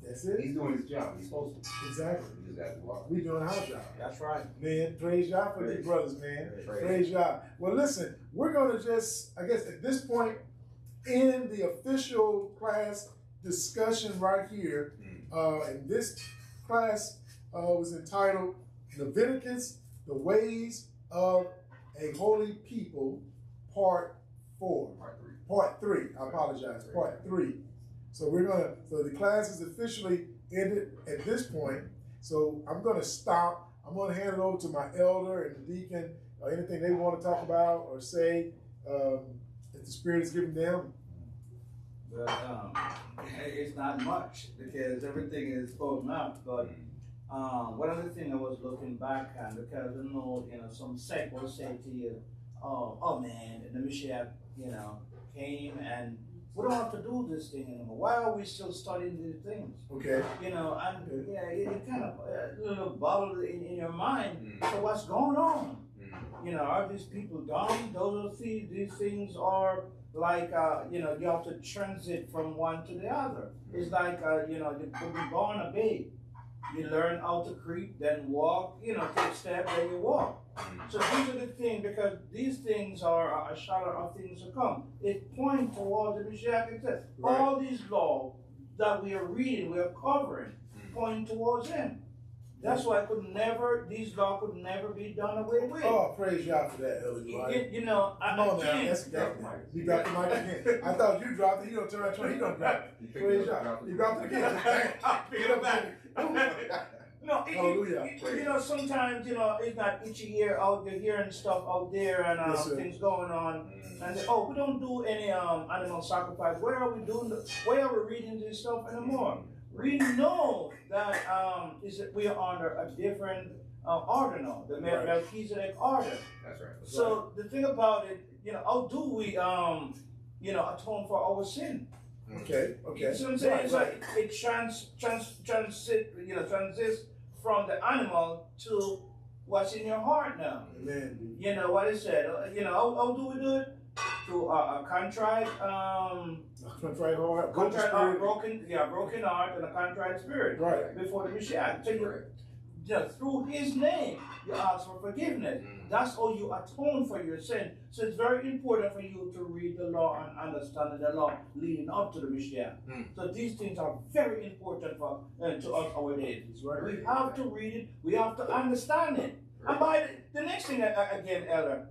That's it. He's doing his job. He's supposed to. Exactly. He just got to walk. We doing our job. That's right. Man, praise God for these Praise. brothers, man. Praise. Praise God. Well, listen, we're going to just, I guess at this point, end the official class discussion right here. And this class was entitled Leviticus, the Ways of a Holy People, Part 4. Part 3. I apologize. Part 3. So so the class is officially ended at this point. So I'm going to stop. I'm going to hand it over to my elder and the deacon, anything they want to talk about or say, if the Spirit is giving them. But it's not much because everything is spoken out. But one other thing I was looking back on, because I know, some sect will say to you, oh man, the Mashiach, came and we don't have to do this thing anymore. Why are we still studying these things? Okay. It kind of a little bubble in your mind. So what's going on? Are these people dumb? These things are like, you have to transit from one to the other. It's like, you could be born a babe. You learn how to creep, then walk, take steps, then you walk. So these are the things, because these things are a shadow of things to come. It points towards the Mashiach. It says, all these laws that we are reading, we are covering, point towards him. That's why these laws could never be done away with. Oh, praise God for that, Elder. Right? Come on now, that's exactly. You dropped the mic again. I thought you dropped it. You don't turn around, he don't drop it. Praise God. You dropped it again. Pick it back. No, Hallelujah. Sometimes, it's not itchy ear out there, hearing stuff out there and things going on. And they, we don't do any animal sacrifice. Where are we reading this stuff anymore? We know that we are under a different order now, the Melchizedek order. That's right. So the thing about it, how do we, atone for our sin? Okay. You see what I'm saying? So it transits from the animal to what's in your heart now. Amen. You know what it said. How do we do it? Through a contrite heart, broken heart and a contrite spirit. Right. Before the Mashiach. So through his name, you ask for forgiveness. That's how you atone for your sin. So it's very important for you to read the law and understand the law leading up to the Mashiach. So these things are very important to us nowadays. Right. We have to read it. We have to understand it. And by the next thing, again, Elder,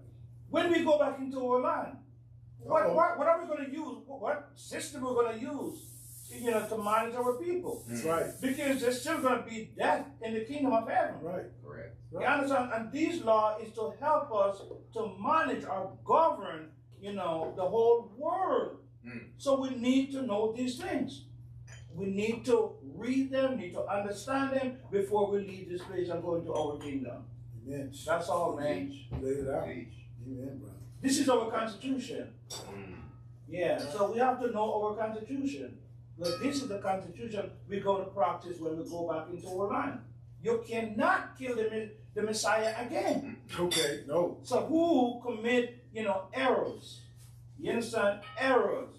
when we go back into our land, what are we going to use? What system we're going to use? To manage our people. That's right. Because there's still going to be death in the kingdom of heaven. Right. Correct. You understand? And these law is to help us to manage or govern, the whole world. So we need to know these things. We need to read them, need to understand them before we leave this place and go into our kingdom. Amen. That's all, man. Lay it out. Amen, brother. This is our constitution. Yeah, so we have to know our constitution. But this is the constitution we're going to practice when we go back into our land. You cannot kill the Messiah again. Okay, no. So who commit, errors? You understand? Errors,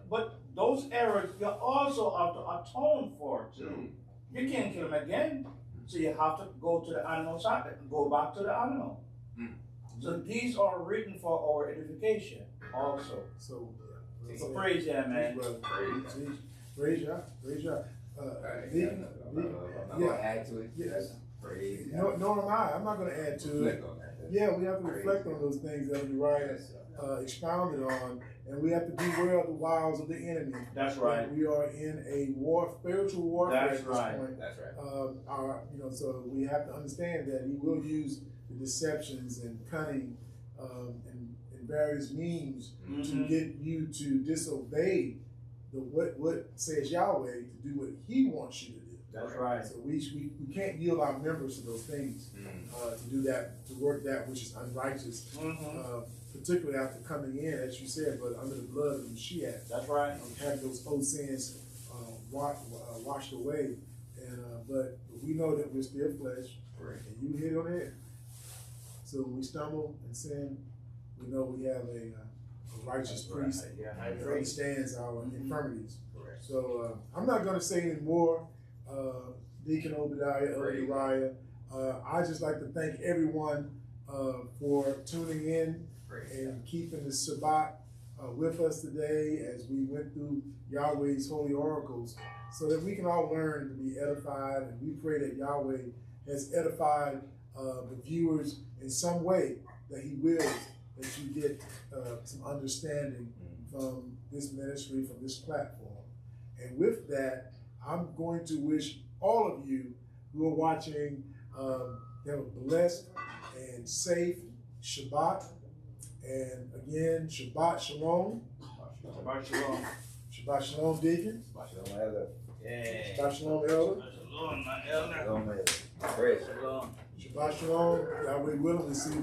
but those errors you also have to atone for too. You can't kill him again. So you have to go to the animal side, go back to the animal. So these are written for our edification also. So praise Him, man. Praise God. Praise God. I'm not going to add to it. Yes. Praise Nor am I. I'm not going to add to it. Yeah, we have to reflect on those things that Uriah expounded on, and we have to beware of the wiles of the enemy. That's right. We are in a spiritual warfare That's at this right. point. That's right. So we have to understand that he will use the deceptions and cunning and various means to get you to disobey what says Yahweh to do what he wants you to do. That's right. So we can't yield our members to those things, to do that, to work that which is unrighteous, particularly after coming in, as you said, but under the blood of the Mashiach. That's right. Having those old sins washed away, and but we know that we're still flesh, and you hit on it. So when we stumble and sin, we know we have a righteous priest who understands our infirmities. Correct. So I'm not going to say any more, Deacon Obadiah, Elder Uriah. I just like to thank everyone for tuning in and keeping the Shabbat with us today as we went through Yahweh's holy oracles, so that we can all learn to be edified, and we pray that Yahweh has edified the viewers in some way, that he wills that you get some understanding from this ministry, from this platform. And with that, I'm going to wish all of you who are watching have a blessed and safe Shabbat. And again, Shabbat Shalom. Shabbat Shalom. Shabbat Shalom, Deacon. Shabbat Shalom, Elder. Yeah. Shabbat Shalom, Elder. Shalom, my elder. Shalom, Elder. Praise. Shalom. Shabbat Shalom. Yahweh willing to see